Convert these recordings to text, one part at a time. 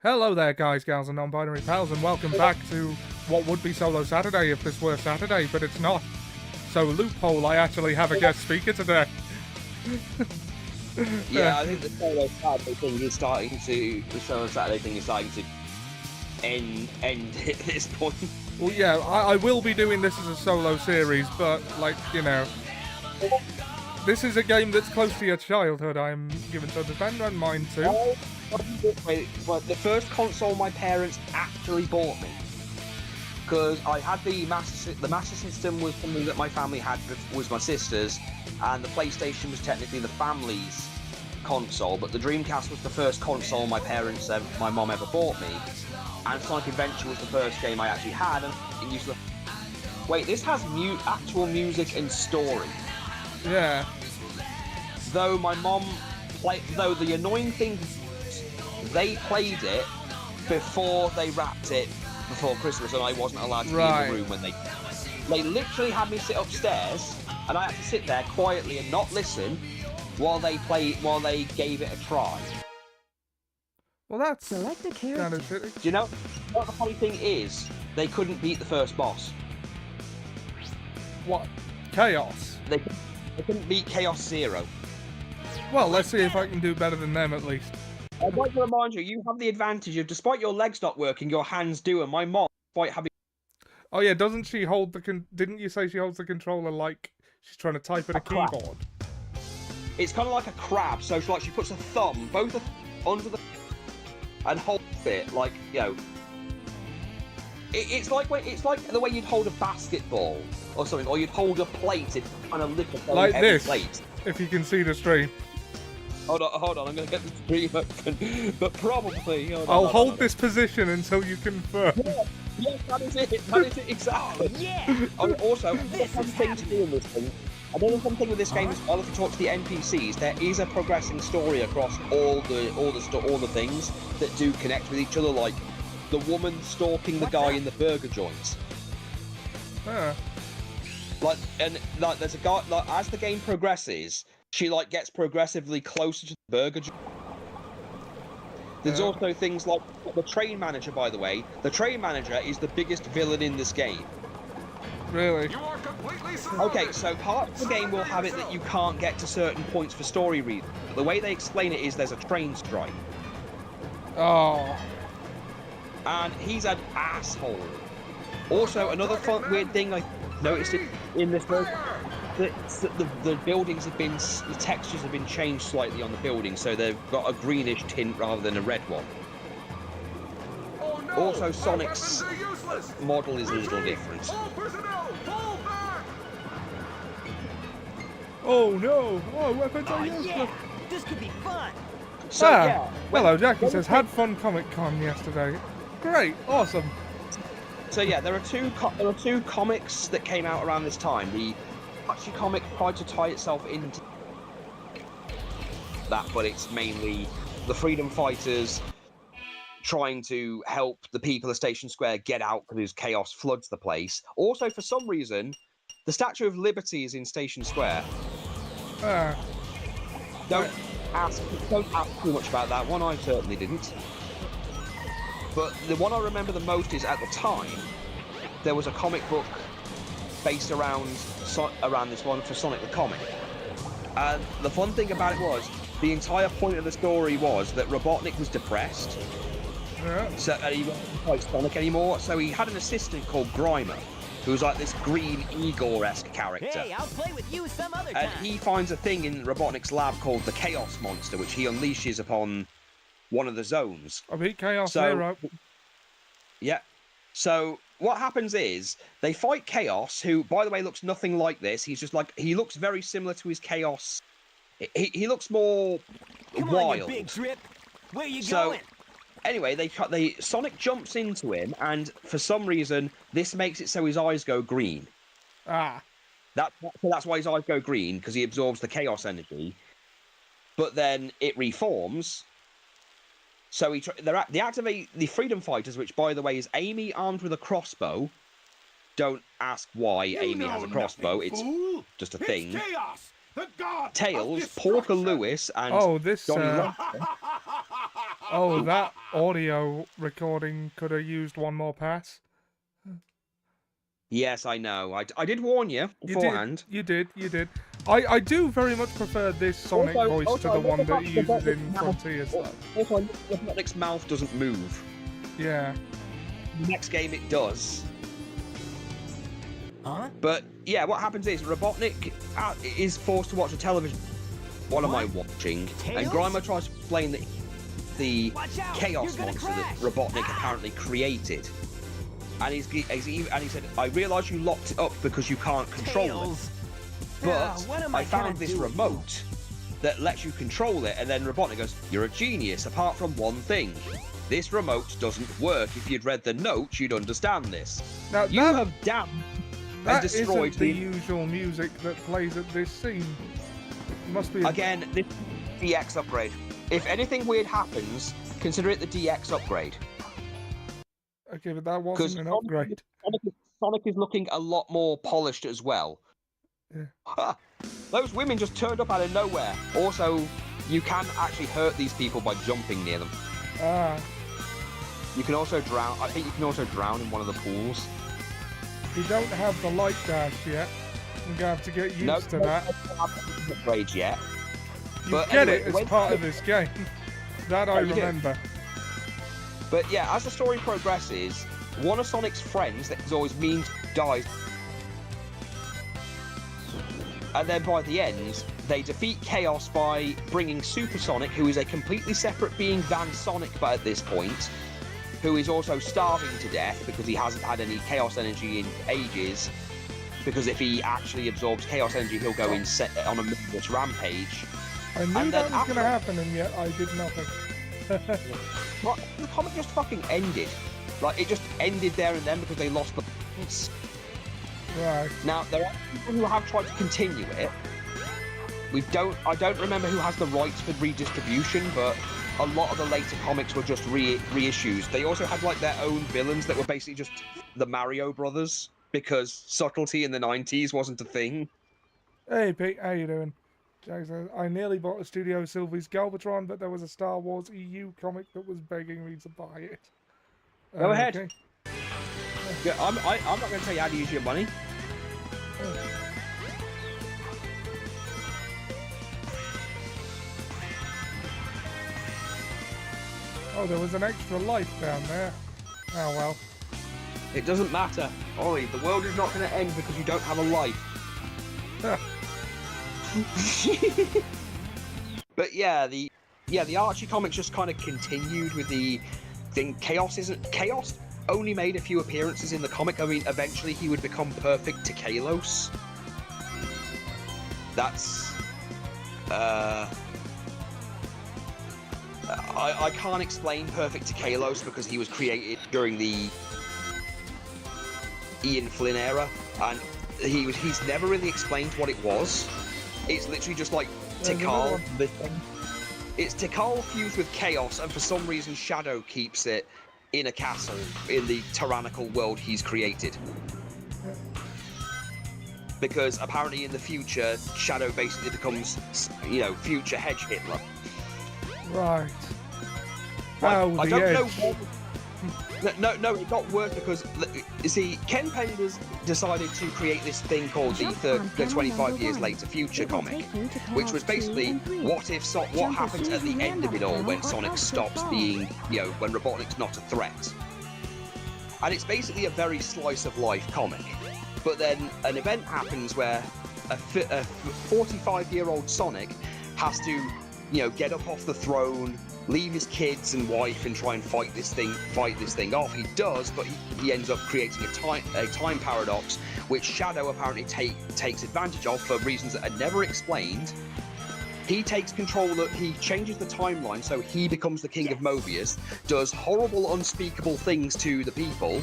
Hello there, guys, gals, and non-binary pals, and welcome back to what would be Solo Saturday if this were Saturday, but it's not. So, loophole, I actually have a guest speaker today. Yeah, I think the Solo Saturday thing is starting to end at this point. Well, yeah, I will be doing this as a solo series, but, like, you know, this is a game that's close to your childhood, I'm given to understand, and mine too. Well, the first console my parents actually bought me, because I had the Master System was something that my family had, was my sister's, and the PlayStation was technically the family's console, but the Dreamcast was the first console my mom ever bought me, and Sonic Adventure was the first game I actually had, and it used to... Wait, this has actual music and story. Yeah. Though my mom though the annoying thing, they played it before they wrapped it before Christmas, and I wasn't allowed to be in the room when they literally had me sit upstairs, and I had to sit there quietly and not listen while they gave it a try. Well, that's kind of shitty. Do you know what the funny thing is? They couldn't beat the first boss. What? Chaos? They couldn't beat Chaos Zero. Well, let's see if I can do better than them at least. I'd like to remind you, you have the advantage of, despite your legs not working, your hands do, and my mom, despite having... Oh yeah, doesn't she hold the didn't you say she holds the controller like she's trying to type at a keyboard? It's kind of like a crab, so she puts a thumb, both under the... and holds it, like, you know... It's like the way you'd hold a basketball, or something, or you'd hold a plate, it's kind of little... Like this, plate. If you can see the stream. Hold on, I'm going to get the stream open, but probably... I'll hold this position until you confirm. Yes, that is it, exactly. Oh, yeah! Also, there's something to do in this thing. Another fun thing with this game is, well, if you talk to the NPCs, there is a progressing story across all the things that do connect with each other, like the woman stalking the guy in the burger joint. There's a guy, as the game progresses, she gets progressively closer to the burger joint. There's also things like the train manager, by the way. The train manager is the biggest villain in this game. Really? You are completely Okay, so part of the game will have it that you can't get to certain points for story reasons. But the way they explain it is there's a train strike. Oh. And he's an asshole. Also, another fun, weird thing I noticed in this version, the buildings have been, the textures have been changed slightly on the buildings, so they've got a greenish tint rather than a red one. Oh, no. Also, Sonic's model is a little different. Oh no! Oh, weapons are useless! Yeah! This could be fun! So, yeah. Hello, Jackie says, had fun Comic-Con yesterday. Great, awesome. So yeah, there are two comics that came out around this time. The Apache comic tried to tie itself into that, but it's mainly the freedom fighters trying to help the people of Station Square get out because chaos floods the place. Also, for some reason, the Statue of Liberty is in Station Square. Don't ask too much about that one. I certainly didn't. But the one I remember the most is, at the time, there was a comic book based around this one for Sonic the Comic. And the fun thing about it was, the entire point of the story was that Robotnik was depressed. Yeah. So he wasn't quite Sonic anymore, so he had an assistant called Grimer, who was like this green Igor-esque character. Hey, I'll play with you some other time! And he finds a thing in Robotnik's lab called the Chaos Monster, which he unleashes upon one of the zones. I beat Chaos Zero. Yeah. So what happens is they fight Chaos, who, by the way, looks nothing like this. He's just like, he looks very similar to his Chaos. He looks more Come wild. on, you big trip! Where you So, going? anyway, Sonic jumps into him, and for some reason, this makes it so his eyes go green. That's why his eyes go green, because he absorbs the Chaos energy. But then it reforms. So they activate the Freedom Fighters, which, by the way, is Amy armed with a crossbow. Don't ask why Amy has a crossbow. It's just a thing. Tails, Porker Lewis, and Oh, this. Johnny Rocker. Oh, that audio recording could have used one more pass. Yes, I know. I did warn you beforehand. You did. I do very much prefer this Sonic voice to I the love one that fact he that uses in Robotnik's Frontiers. mouth- Also, I love that Robotnik's mouth doesn't move. Yeah. Next game it does. Huh? But yeah, what happens is Robotnik is forced to watch the television. What am I watching? And Tails? Grimer tries to explain that the Watch out, chaos you're gonna monster that crash. Robotnik apparently created. And and he said, I realise you locked it up because you can't control Tails. it. Now, But what am I I found gonna this do? remote that lets you control it. And then Robotnik goes, you're a genius, apart from one thing. This remote doesn't work. If you'd read the notes, you'd understand this. Now You that, have damned and that destroyed isn't the usual music that plays at this scene. It must be. Again, this is the DX upgrade. If anything weird happens, consider it the DX upgrade. Okay, but that Because wasn't an upgrade. Sonic is looking a lot more polished as well. Yeah. Ha! Those women just turned up out of nowhere. Also, you can actually hurt these people by jumping near them. Ah, You can also drown. I think you can also drown in one of the pools. we don't have the light dash yet. I'm gonna have to get used to that. Upgrades yet. You but get anyway, it as when- part of this game. That I you do. remember. But yeah, as the story progresses, one of Sonic's friends that is always mean dies. And then by the end, they defeat Chaos by bringing Super Sonic, who is a completely separate being than Sonic, but at this point, who is also starving to death because he hasn't had any Chaos energy in ages. Because if he actually absorbs Chaos energy, he'll go on a murderous rampage. I knew And that then was after- gonna happen, and yet I did nothing. But the comic just fucking ended. Like, it just ended there and then because they lost the... Right. Now, there are people who have tried to continue it. I don't remember who has the rights for redistribution, but a lot of the later comics were just reissues. They also had, like, their own villains that were basically just the Mario Brothers, because subtlety in the 90s wasn't a thing. Hey Pete, how you doing? Jack says, I nearly bought a Studio Sylvie's Galvatron, but there was a Star Wars EU comic that was begging me to buy it. Go ahead. Okay. Yeah, I'm not going to tell you how to use your money. Oh, there was an extra life down there. Oh well. It doesn't matter. Ollie, the world is not going to end because you don't have a life. But yeah, the Archie comics just kind of continued with the thing. Chaos only made a few appearances in the comic. I mean, eventually he would become perfect to Kalos. That's I can't explain Perfect to Kalos because he was created during the Ian Flynn era, and he's never really explained what it was. It's literally just like There's another Tikal. It's Tikal fused with Chaos, and for some reason Shadow keeps it in a castle in the tyrannical world he's created. Because apparently in the future, Shadow basically becomes, future Hedge Hitler. Right. Like, Oh, I the don't know. edge. No, it got worse because you see, Ken Penders decided to create this thing called the 25 years later future comic, which was basically what happens at the end of it all when Sonic stops being, when Robotnik's not a threat. And it's basically a very slice of life comic. But then an event happens where a 45-year-old Sonic has to, get up off the throne, leave his kids and wife, and try and fight this thing off. He does, but he ends up creating a time paradox, which Shadow apparently takes advantage of for reasons that are never explained. He takes control. He changes the timeline, so he becomes the king of Mobius, does horrible, unspeakable things to the people,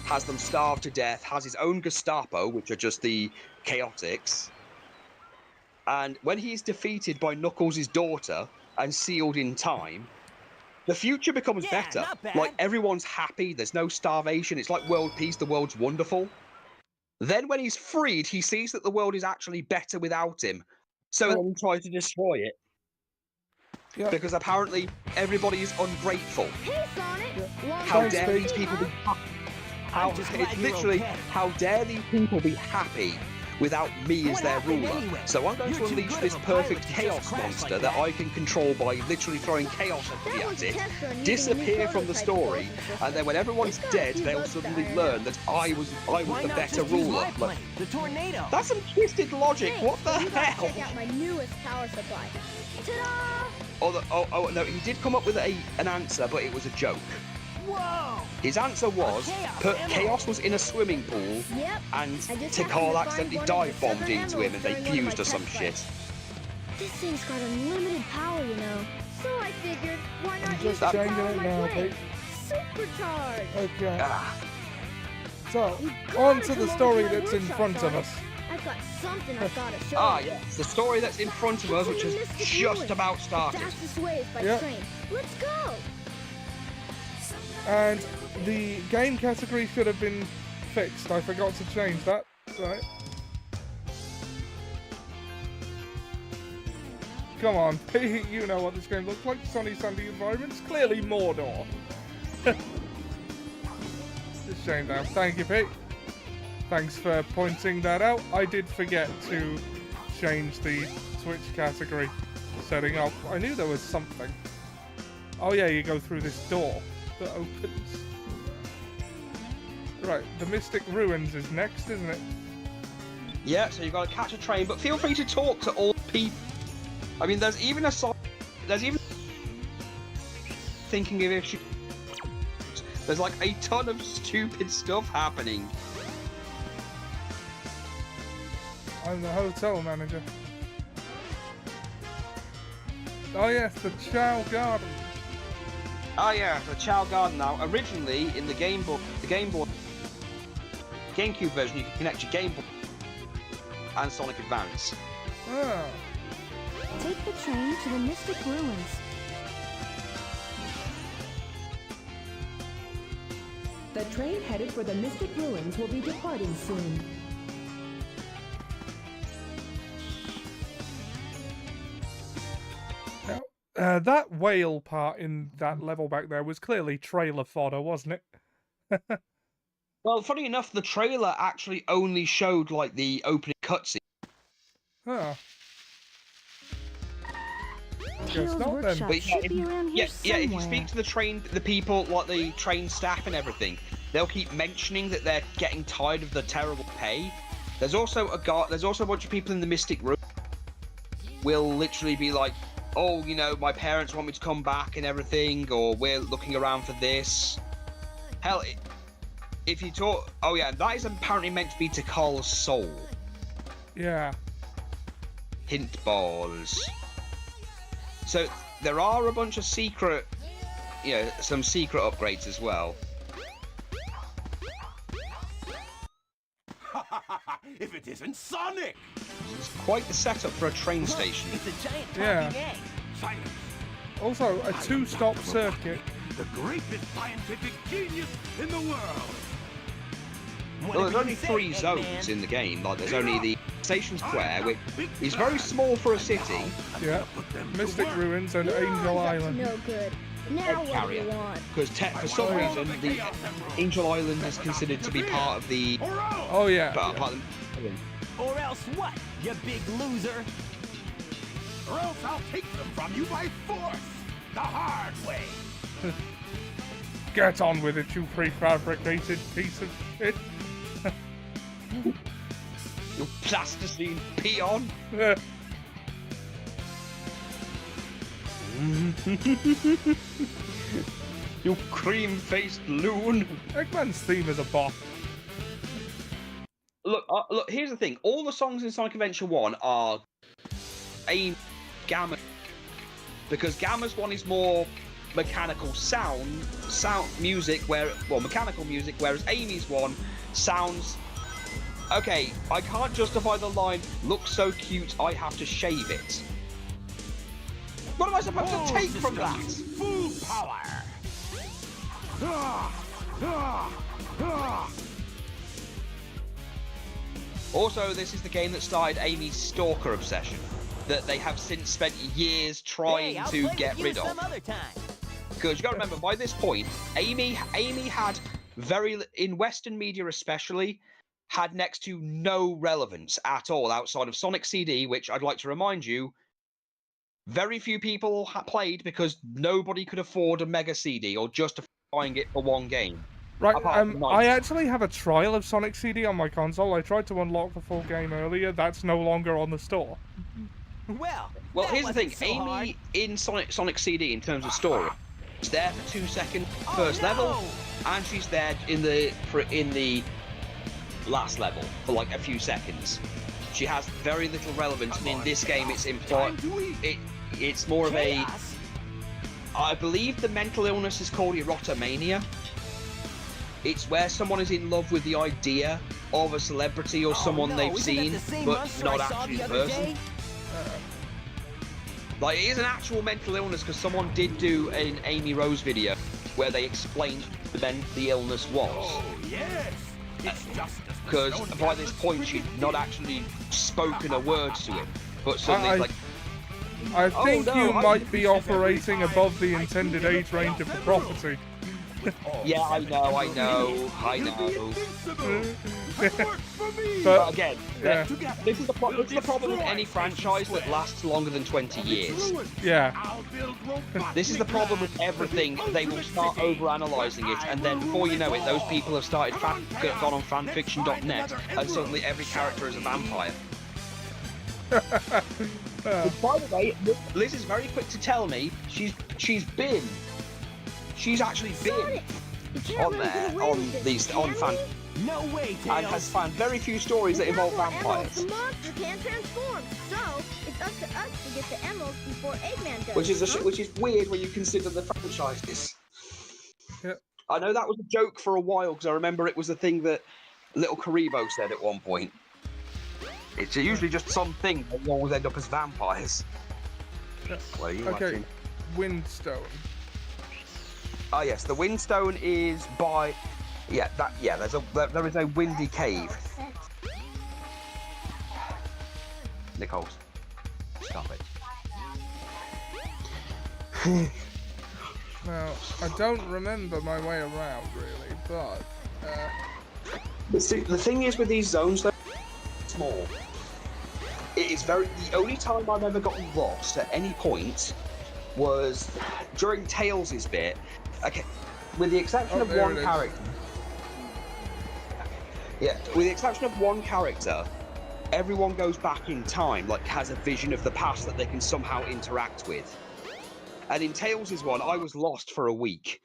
has them starved to death, has his own Gestapo, which are just the Chaotix. And when he's defeated by Knuckles' daughter and sealed in time, the future becomes Yeah, better. not bad. Like, everyone's happy, there's no starvation, it's like world peace, the world's wonderful. Then when he's freed, he sees that the world is actually better without him. So then he tries to destroy it. Yeah. Because apparently everybody is ungrateful. Hey, Sonic. Long How Thanks, dare Pete. these people be how, I'm just it's glad you're literally, okay. how dare these people be happy without me as What their happened ruler? anyway? So I'm going You're to too unleash good this of a pilot perfect to just chaos crash monster like that that. I can control by literally throwing chaos That at was a it, test run using a new disappear from the prototype story, propulsion system. and then when everyone's It's got a dead, few they'll bugs to suddenly iron learn out. that I was Why the not better just use ruler. my Like, plane, the Tornado? that's some twisted logic. Hey, What the you gotta hell? check out my newest power supply. Ta-da! Oh no, he did come up with an answer, but it was a joke. Whoa! His answer was Chaos Emerald. Chaos was in a swimming pool, Yep. and I just happened Tikal to accidentally find one of dive the bombed seven into him and they emeralds during one of fused or my some test shit. flights. This thing's got unlimited power, you know. So I figured, why not I'm use just the changing power of it my now, plane? Pete. Supercharge! Okay. Ah, So, You on gotta to the come story over to my that's in workshop, front of Sonic. us. I've got something I've gotta show ah you. yes, the story that's in front of us, which has Mystic just Ruins. about The started. fastest way is by Yep. train. Let's go! And the game category should have been fixed. I forgot to change that. Right. Come on, Pete, you know what this game looks like. Sunny, sandy environments. Clearly Mordor. Just shame now. Thank you, Pete. Thanks for pointing that out. I did forget to change the Twitch category setting up. I knew there was something. Oh yeah, you go through this door that opens. Right, the Mystic Ruins is next, isn't it? Yeah, so you've got to catch a train, but feel free to talk to all people. I mean, there's even thinking of if there's like a ton of stupid stuff happening. I'm the hotel manager. Oh yes, the Chow Garden. Oh yeah, the Chow Garden now. Originally in the Game Boy, GameCube version, you could connect your Game Boy and Sonic Advance. Ah, Take the train to the Mystic Ruins. The train headed for the Mystic Ruins will be departing soon. now, that whale part in that level back there was clearly trailer fodder, wasn't it? Well, funny enough, the trailer actually only showed like the opening cutscene. Huh. Tails not then. Workshop But yeah, should be around here Yeah, somewhere. if you speak to the people, like the train staff and everything, they'll keep mentioning that they're getting tired of the terrible pay. There's also a bunch of people in the Mystic Room will literally be like, oh, you know, my parents want me to come back and everything, or we're looking around for this. Hell, if you talk, oh yeah, that is apparently meant to be Tikal's soul. Yeah. Hint balls. So there are a bunch of secret, some secret upgrades as well. If it isn't Sonic! It's quite the setup for a train station. It's a giant Yeah. talking egg. Silence. Also, a two-stop circuit. The greatest scientific genius in the world. Well, there's Whatever only you say, 3 zones Eggman. in the game. Like, there's only the Station Square, which is very small for a city. Yeah. Mystic Ruins and You're Angel always up to Island. No good. Now what do Carrier. you want? Because for some reason, the Angel Island is considered to be part of the... Oh yeah. part of the Or else what, you big loser? Or else I'll take them from you by force. The hard way. Get on with it, you prefabricated piece of shit. You plasticine peon. You cream-faced loon. Eggman's theme is a bop. Look, here's the thing. All the songs in Sonic Adventure 1 are aimed at Gamma. Because Gamma's one is more mechanical sound music, mechanical music, whereas Amy's one sounds... Okay, I can't justify the line, looks so cute, I have to shave it. What am I supposed to take from that? Full power. Also, this is the game that started Amy's stalker obsession. that they have since spent years trying Hey, I'll to play get with you rid of. some other time. Because you got to remember, by this point, Amy had in Western media especially, had next to no relevance at all outside of Sonic CD, which I'd like to remind you, very few people played because nobody could afford a Mega CD or justify buying it for one game. Right, Apart from I Knights. actually have a trial of Sonic CD on my console. I tried to unlock the full game earlier. That's no longer on the store. Well, Well, that here's the thing. wasn't so hard. Amy in Sonic CD, in terms of story, is there for 2 seconds Oh, first level, no! and she's there in the last level for like a few seconds. She has very little relevance, and in this game, it's implied. It's more of a. Chaos? I believe the mental illness is called erotomania. It's where someone is in love with the idea of a celebrity or someone no, they've isn't that seen, the same but monster not I saw actually the the other person. day? Like, it is an actual mental illness because someone did do an Amy Rose video where they explained the illness was. Oh, yes. It's just as Because by this point, she'd not actually spoken a word to him, but suddenly it's like, I think no, you I- might be operating above the intended age range of the property. yeah, I know. But But again, yeah, this is the problem with any franchise that lasts longer than 20 years. yeah. I'll build robots. This is the problem with everything. They will start over-analysing it, and then before you know it, those people have started gone on fanfiction.net, and suddenly every character is a vampire. By the way, Liz is very quick to tell me she's actually been You can't on really get there away on with this, these can on fan you? No way, and Tails. has found very few stories that involve Without more emeralds, vampires, the monster can't transform. So it's up to us to get the emeralds before Eggman does. which is weird when you consider the franchises. Yeah. I know that was a joke for a while because I remember it was a thing that Little Karibo said at one point. It's usually just something that you always end up as vampires. What are you Okay, watching? Windstone. Oh yes, the Windstone is by. Yeah, there is a windy cave. Nichols, stop it. Now, I don't remember my way around really, but The thing is with these zones, they're small. It is the only time I've ever gotten lost at any point was during Tails' bit. Okay, with the exception of there one it is. character. Yeah, with the exception of one character, everyone goes back in time, like has a vision of the past that they can somehow interact with. And in Tails' one, I was lost for a week.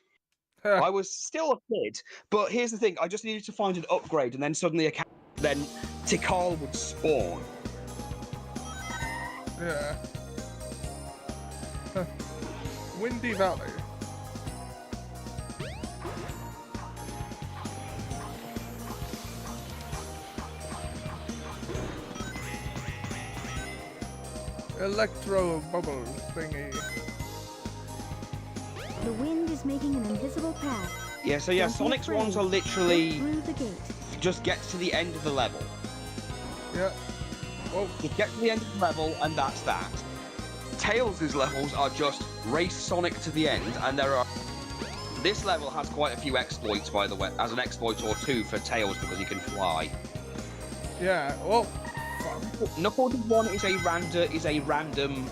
I was still a kid, but here's the thing: I just needed to find an upgrade, and then suddenly then Tikal would spawn. yeah. Windy Valley. Electro bubble thingy. The wind is making an invisible path. Yeah, so yeah, Don't be Sonic's afraid. ones are Go literally through the gate. just get to the end of the level. Yeah. Oh, Just get to the end of the level, and that's that. Tails' levels are just race Sonic to the end, and there are. This level has quite a few exploits, by the way, as an exploit or two for Tails because he can fly. yeah. Oh, Knuckles' one is a random,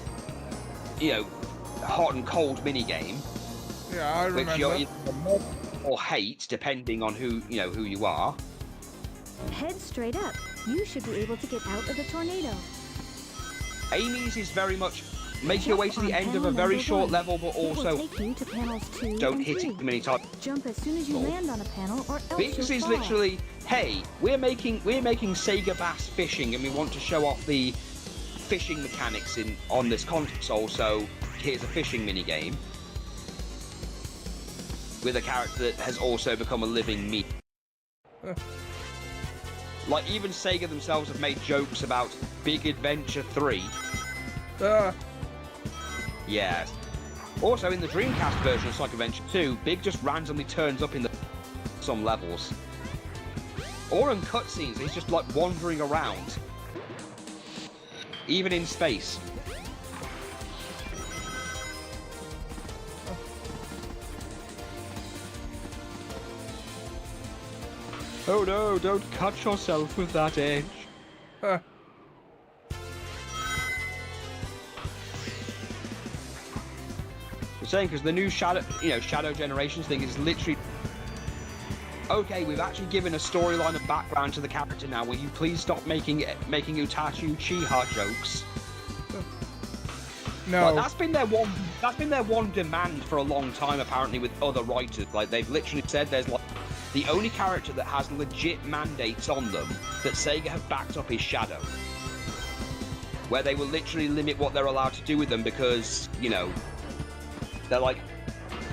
hot and cold mini game, yeah, I which remember. you're either love or hate depending on who you are. Head straight up. You should be able to get out of the tornado. Amy's is very much make your way to the end of a very short level, but It will also take you to panels 2 don't and hit 3. it too many times. Jump as soon as you Oh. land on a panel, or else Biggs you'll is fall. literally, hey, we're making Sega Bass fishing, and we want to show off the fishing mechanics on this console. So here's a fishing mini game with a character that has also become a living meat. Like even Sega themselves have made jokes about Big Adventure 3. Yes. Also in the Dreamcast version of Sonic Adventure 2, Big just randomly turns up in some levels. Or in cutscenes, he's just like wandering around. Even in space. Oh no, don't cut yourself with that edge. Huh. I'm saying because the new Shadow Generations thing is literally okay. We've actually given a storyline and background to the character now. Will you please stop making Utachi Uchiha jokes? No. Like, that's been their one demand for a long time. Apparently, with other writers, like they've literally said there's like the only character that has legit mandates on them that Sega have backed up is Shadow, where they will literally limit what they're allowed to do with them because they're like,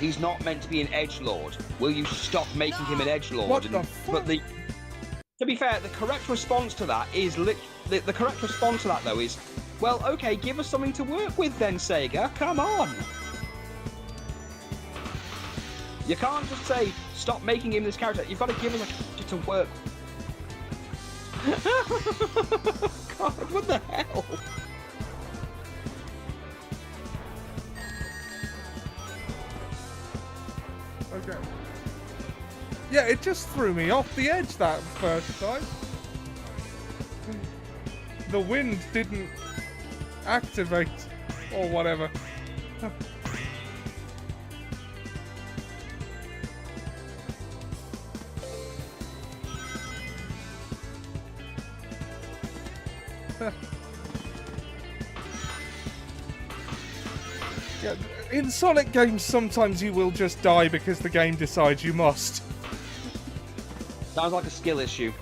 he's not meant to be an edgelord. Will you stop making him an edgelord? What the fuck? But to be fair, the correct response to that is the correct response to that though is, well, okay, give us something to work with then, Sega. Come on. You can't just say stop making him this character. You've got to give him a character to work. God, what the hell? Okay. Yeah, it just threw me off the edge that first time. The wind didn't activate or whatever. Yeah, in Sonic games, sometimes you will just die because the game decides you must. Sounds like a skill issue.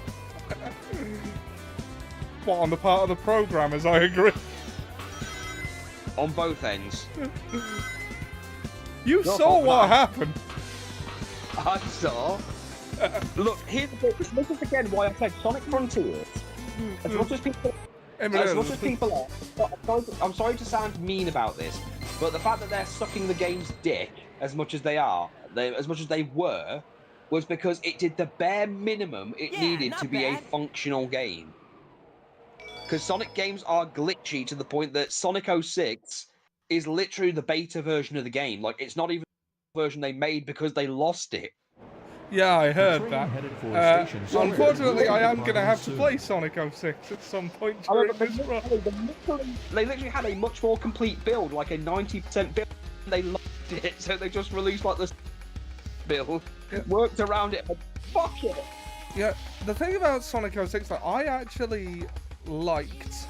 What, on the part of the programmers, I agree. On both ends. You You're saw what fine. happened. I saw. Look, here's the thing. This is again why I said Sonic Frontiers. As much as people are, I'm sorry to sound mean about this, but the fact that they're sucking the game's dick as much as they were, was because it did the bare minimum it Yeah, needed not to be a bad. functional game. Because Sonic games are glitchy to the point that Sonic 06 is literally the beta version of the game. Like, it's not even the version they made because they lost it. Yeah, I heard train that. headed for Station Square. Unfortunately, I am going to Departing have to soon. play Sonic 06 at some point I during mean, this run. they literally had a much more complete build, like a 90% build. They loved it, so they just released like this build, Yeah. worked around it, but fuck it. Yeah, the thing about Sonic 06 that I actually liked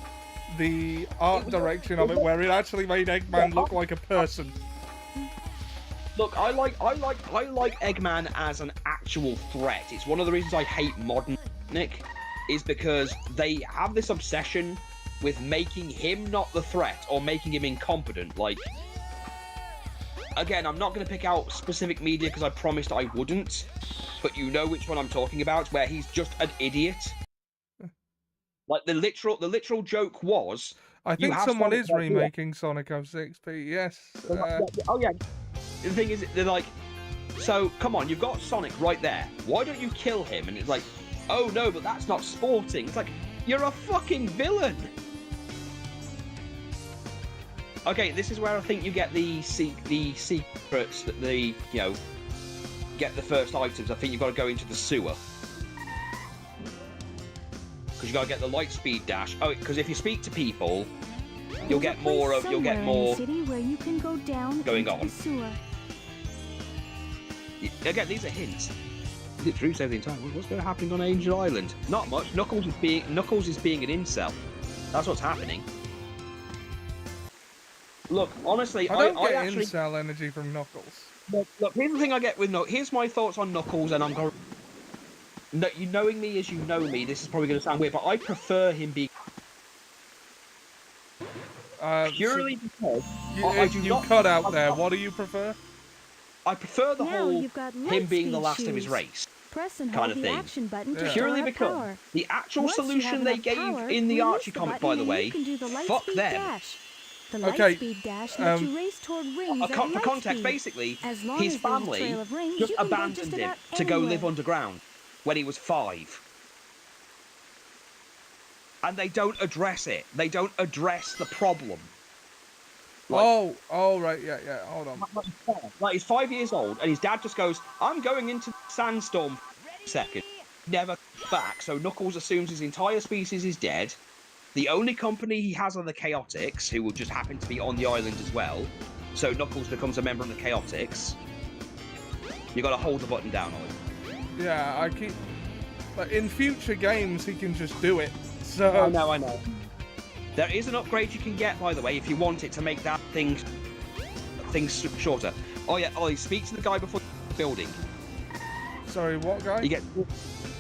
the art direction of it, where it actually made Eggman look like a person. Look, I like Eggman as an actual threat. It's one of the reasons I hate modern Nick, is because they have this obsession with making him not the threat or making him incompetent. Like, again, I'm not going to pick out specific media because I promised I wouldn't, but you know which one I'm talking about, where he's just an idiot. Like, the literal joke was, I think have someone Sonic is right here. remaking Sonic 06, Pete, yes. oh yeah. The thing is, they're like, so come on, you've got Sonic right there. Why don't you kill him? And it's like, oh no, but that's not sporting. It's like, you're a fucking villain. Okay, this is where I think you get the secrets that get the first items. I think you've got to go into the sewer. Because you got to get the light speed dash. Oh, because if you speak to people, you'll get more city where you can go down going into on. the sewer. Again, these are hints. Is it true? Save the entire. What's going to happen on Angel Island? Not much. Knuckles is being an incel. That's what's happening. Look, honestly, I don't get actually incel energy from Knuckles. look. Here's the thing I get with Knuckles. Here's my thoughts on Knuckles, and I'm going. No, you knowing me as you know me, this is probably going to sound weird, but I prefer him being purely because I do you not cut out there. What do you prefer? I prefer the Now whole you've got him being the Lightspeed last of his shoes. race. Press and kind hold of the thing. action button to Yeah. store Purely up because power. the actual Once you solution have they enough gave power, in the release Archie the comic, button by the and way, you can do the fuck Lightspeed them. dash. The Okay, Lightspeed dash lets you race toward rings at For light context, speed. basically, As long his as there's a family trail of rings, just you can go abandoned just him about to go live anywhere. underground when he was 5. And they don't address it. They don't address the problem. Like, Right, yeah, hold on. like he's 5 years old, and his dad just goes, "I'm going into the sandstorm for a second." never back. So Knuckles assumes his entire species is dead. The only company he has are the Chaotix, who will just happen to be on the island as well. So Knuckles becomes a member of the Chaotix. You got to hold the button down on it. Yeah, I keep. But in future games, he can just do it. So. I know. There is an upgrade you can get, by the way, if you want it to make that thing shorter. Oh yeah, Ollie, speak to the guy before the building. Sorry, what guy? You get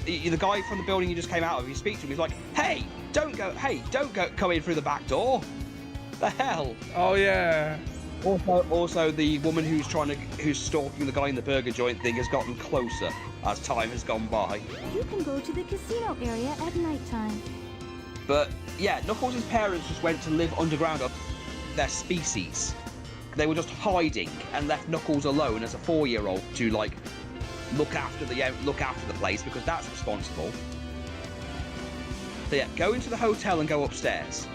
the guy from the building you just came out of. You speak to him. He's like, "Hey, don't go come in through the back door." The hell. Oh yeah. Also, the woman who's stalking the guy in the burger joint thing has gotten closer as time has gone by. You can go to the casino area at nighttime. But yeah, Knuckles' parents just went to live underground of their species. They were just hiding and left Knuckles alone as a 4-year-old to like look after the place because that's responsible. So yeah, go into the hotel and go upstairs.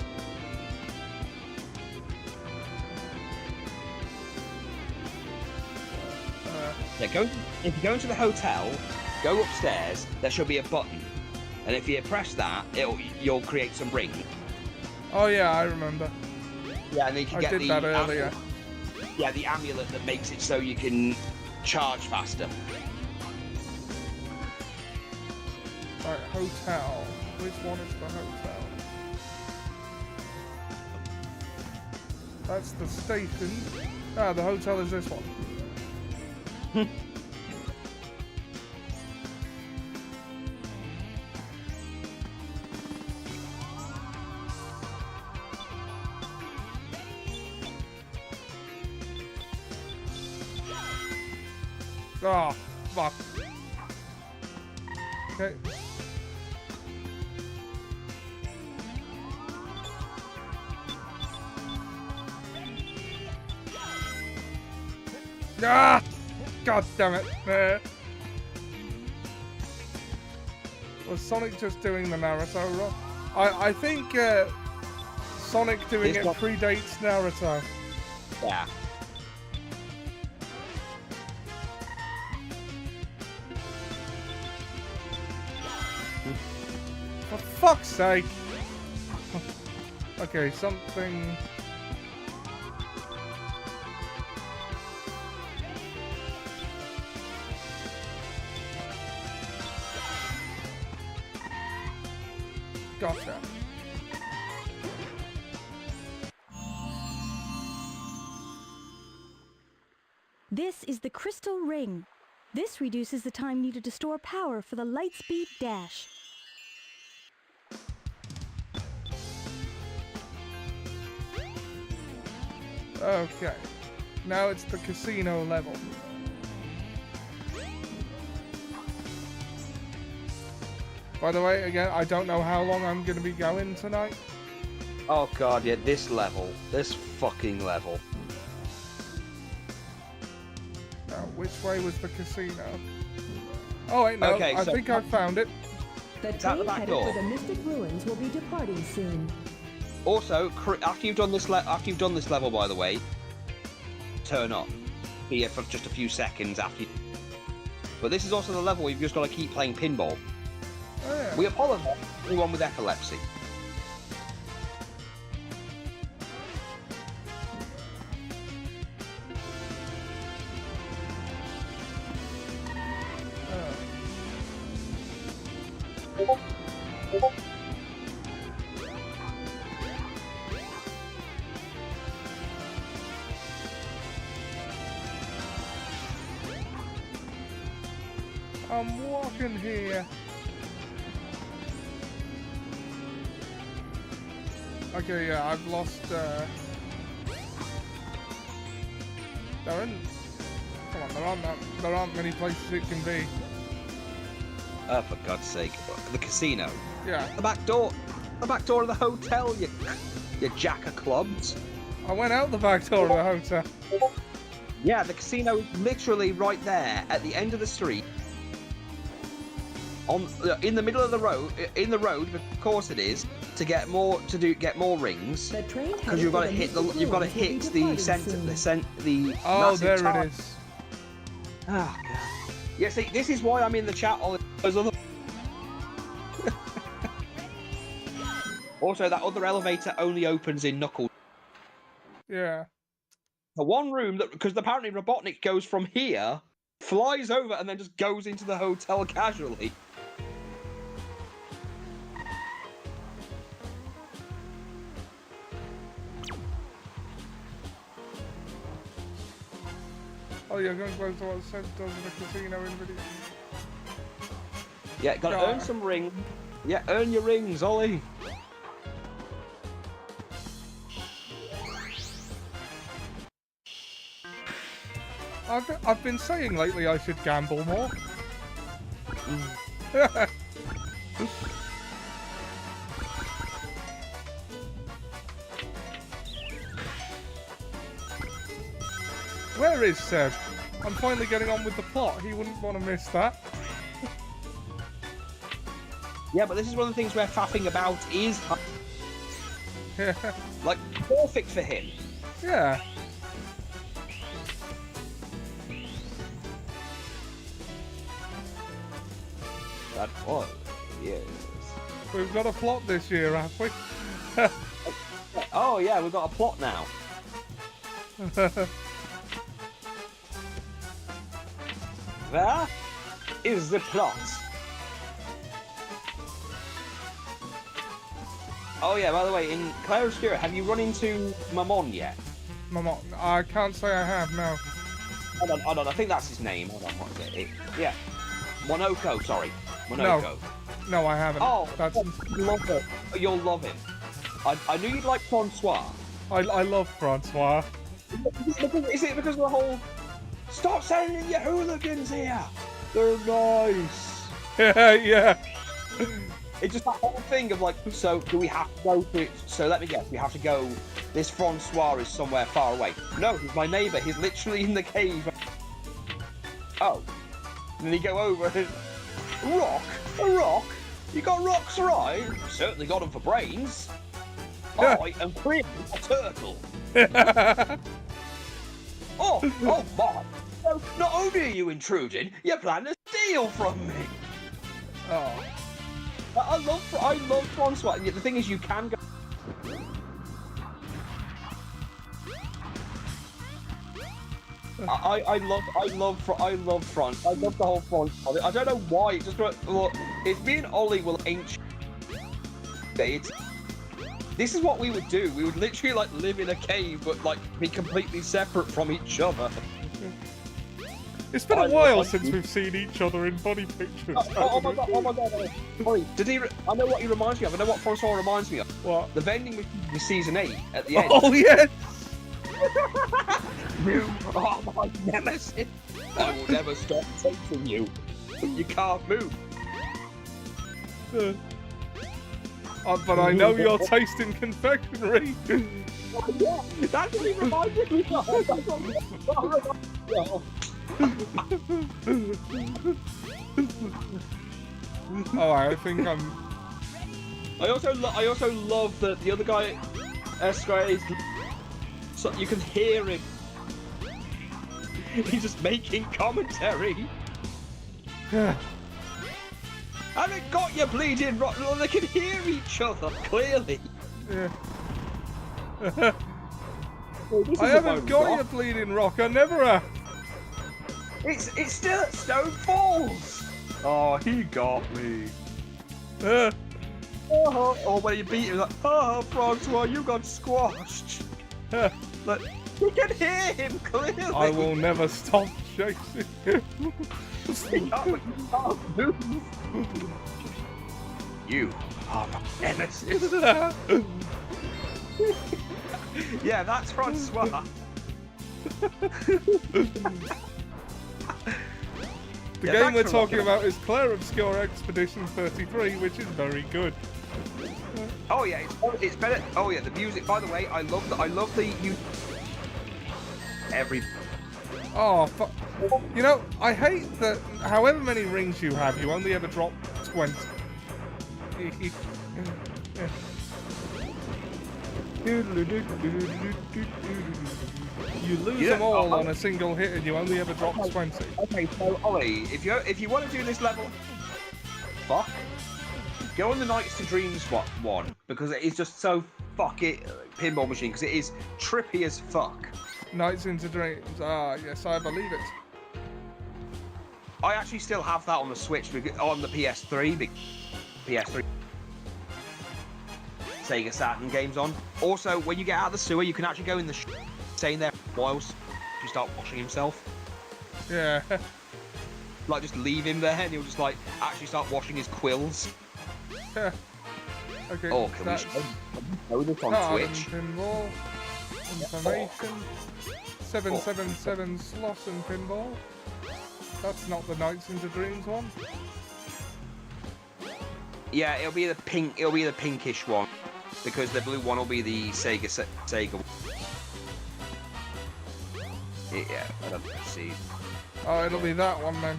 Yeah, if you go into the hotel, go upstairs. There should be a button, and if you press that, you'll create some ring. Oh yeah, I remember. Yeah, and then you can I get did the that earlier. Yeah, the amulet that makes it so you can charge faster. Right, hotel. Which one is the hotel? That's the station. Ah, the hotel is this one. Oh, fuck. Okay. Ah! God damn it. Was Sonic just doing the Naruto run? I think Sonic doing it predates Naruto. Yeah. For fuck's sake! Okay, something... Gotcha. This is the Crystal Ring. This reduces the time needed to store power for the Lightspeed Dash. Okay. Now it's the casino level. By the way, again, I don't know how long I'm going to be going tonight. Oh god, yeah, this fucking level. Now, which way was the casino? Oh wait, no, Okay, I so- think I found it. The at the train back headed door? for the Mystic Ruins will be departing soon. Also, after you've done this level, by the way, turn up here for just a few seconds after. But this is also the level where you've just got to keep playing pinball. Oh, yeah. We apologise to anyone with epilepsy. I'm walking here. Okay, yeah, I've lost, there aren't many places it can be. Oh, for God's sake. The casino. Yeah, The back door of the hotel, you jack of clubs. I went out the back door of the hotel. Yeah, the casino is literally right there at the end of the street. In the middle of the road, of course it is, to get more rings. The train Because you've got to hit the center, the Oh, massive there tar- it is. Ah, God. Yeah, see, this is why I'm in the chat. All those other Also, that other elevator only opens in Knuckles. Yeah. The one room that, because apparently Robotnik goes from here, flies over, and then just goes into the hotel casually. Oh, you're going to go to what Seb does in the casino in video. Yeah, gotta Yeah. earn some rings. Yeah, earn your rings, Ollie. I've been saying lately I should gamble more. Where is Seb? I'm finally getting on with the plot. He wouldn't want to miss that. Yeah, but this is one of the things where faffing about is Yeah. like perfect for him. Yeah. That was, yes. We've got a plot this year, have we? Oh yeah, we've got a plot now. There is the plot. Oh yeah, by the way, in Claire Obscura, have you run into Mamon yet? Mama, I can't say I have, no. Hold on, I think that's his name. Hold on, what is it? Yeah. Monoko, sorry. Monoko. No, I haven't. Oh, That's... love it. You'll love him. I knew you'd like Francois. I love Francois. Is it because of the whole stop sending your hooligans here? They're nice. Yeah. It's just that whole thing of like, so do we have to go to? So let me guess, we have to go. This Francois is somewhere far away. No, he's my neighbour. He's literally in the cave. Oh, and then you go over and a rock. You got rocks, right? Certainly got them for brains. I am clearly a turtle. Oh my! So not only are you intruding, you plan to steal from me. Oh. I love Francois. And yet the thing is, you can go. I love France. I love the whole France. I don't know why. It just well, if me and Ollie will ain't. This is what we would do. We would literally like live in a cave, but like be completely separate from each other. It's been a while since we've seen each other in body pictures. Oh my god! Sorry, I know what he reminds me of. I know what Francois reminds me of. What? The vending machine in season 8 at the end. Oh yes. You are my nemesis. I will never stop chasing you. You can't move. But I know your taste in confectionery. Yeah, that's what he reminded me of. That's what he reminded me of. Oh, I think I'm. I also love that the other guy, Esquire, is so you can hear him. He's just making commentary. Haven't got your bleeding rock. They can hear each other clearly. Yeah. Oh, this I is haven't about got rock. your bleeding rock. I never have. It's still at Stone Falls. Oh, he got me. Or when you beat him, like, oh, Francois, you got squashed. But you can hear him clearly. I will never stop chasing him. You can't move. You are my nemesis. Yeah, that's Francois. The game we're talking about is Claire Obscure Expedition 33, which is very good. Oh yeah, it's better. Oh yeah, the music. By the way, I love the every. Oh, you know, I hate that however many rings you have, you only ever drop 20. You lose them all on a single hit and you only ever drop 20. Okay, so Ollie, if you want to do this level, fuck. Go on the Nights to Dreams one because it is just so fucking pinball machine because it is trippy as fuck. Nights into Dreams. Ah, yes, I believe it. I actually still have that on the Switch, on the PS3. PS3. Sega Saturn games on. Also, when you get out of the sewer, you can actually go in the stay in there whilst you start washing himself. Yeah. Like, just leave him there, and he'll just like actually start washing his quills. Okay. Oh, can we that's show this on Garden Twitch? Pinball. Information. 777 Sloss and Pinball. That's not the Nights into Dreams one. Yeah, it'll be the pink. It'll be the pinkish one, because the blue one will be the Sega. Yeah, I don't see. Oh, it'll be that one then.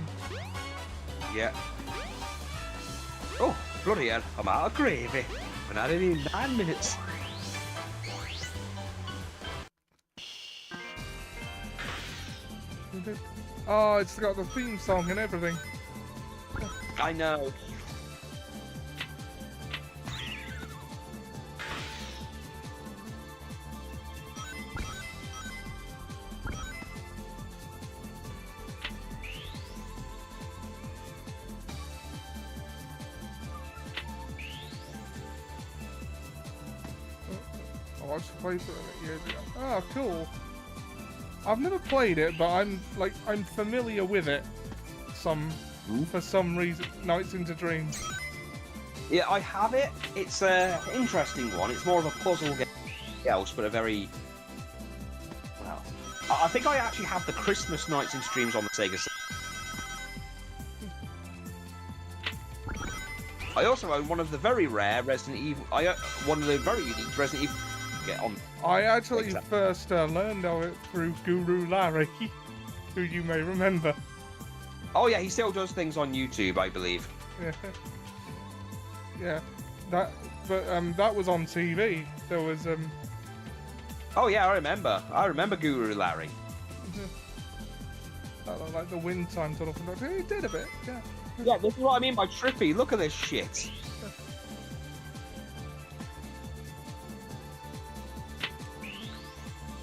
Yeah. Oh, bloody hell! I'm out of gravy. Been at it in 9 minutes. Oh, it's got the theme song and everything. I know. I watched the playthrough of it years ago. Oh, cool. I've never played it, but I'm familiar with it. For some reason, Nights into Dreams. Yeah, I have it. It's an interesting one. It's more of a puzzle game, else, but a very well. I think I actually have the Christmas Nights into Dreams on the Sega. I also own one of the very rare Resident Evil. One of the very unique Resident Evil. Get on. I actually Exactly. first learned of it through Guru Larry, who you may remember. Oh yeah, he still does things on YouTube, I believe. Yeah. Yeah. That was on TV. There was Oh yeah, I remember. I remember Guru Larry. that looked like the wind time sort of thing. He did a bit, yeah. Yeah, this is what I mean by trippy. Look at this shit.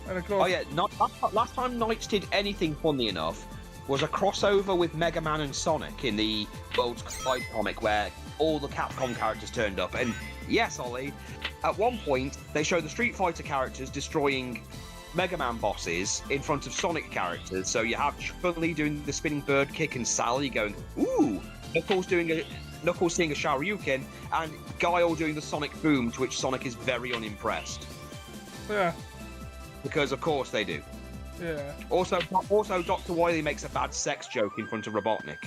And of course, Oh yeah, last time Knights did anything funny enough was a crossover with Mega Man and Sonic in the World's Collide comic where all the Capcom characters turned up. And yes, Ollie, at one point they show the Street Fighter characters destroying Mega Man bosses in front of Sonic characters. So you have Chun-Li doing the spinning bird kick and Sally going, ooh, Knuckles seeing a Shoryuken, and Guile doing the Sonic boom, to which Sonic is very unimpressed. yeah, Because of course they do. yeah. Also, Dr. Wily makes a bad sex joke in front of Robotnik.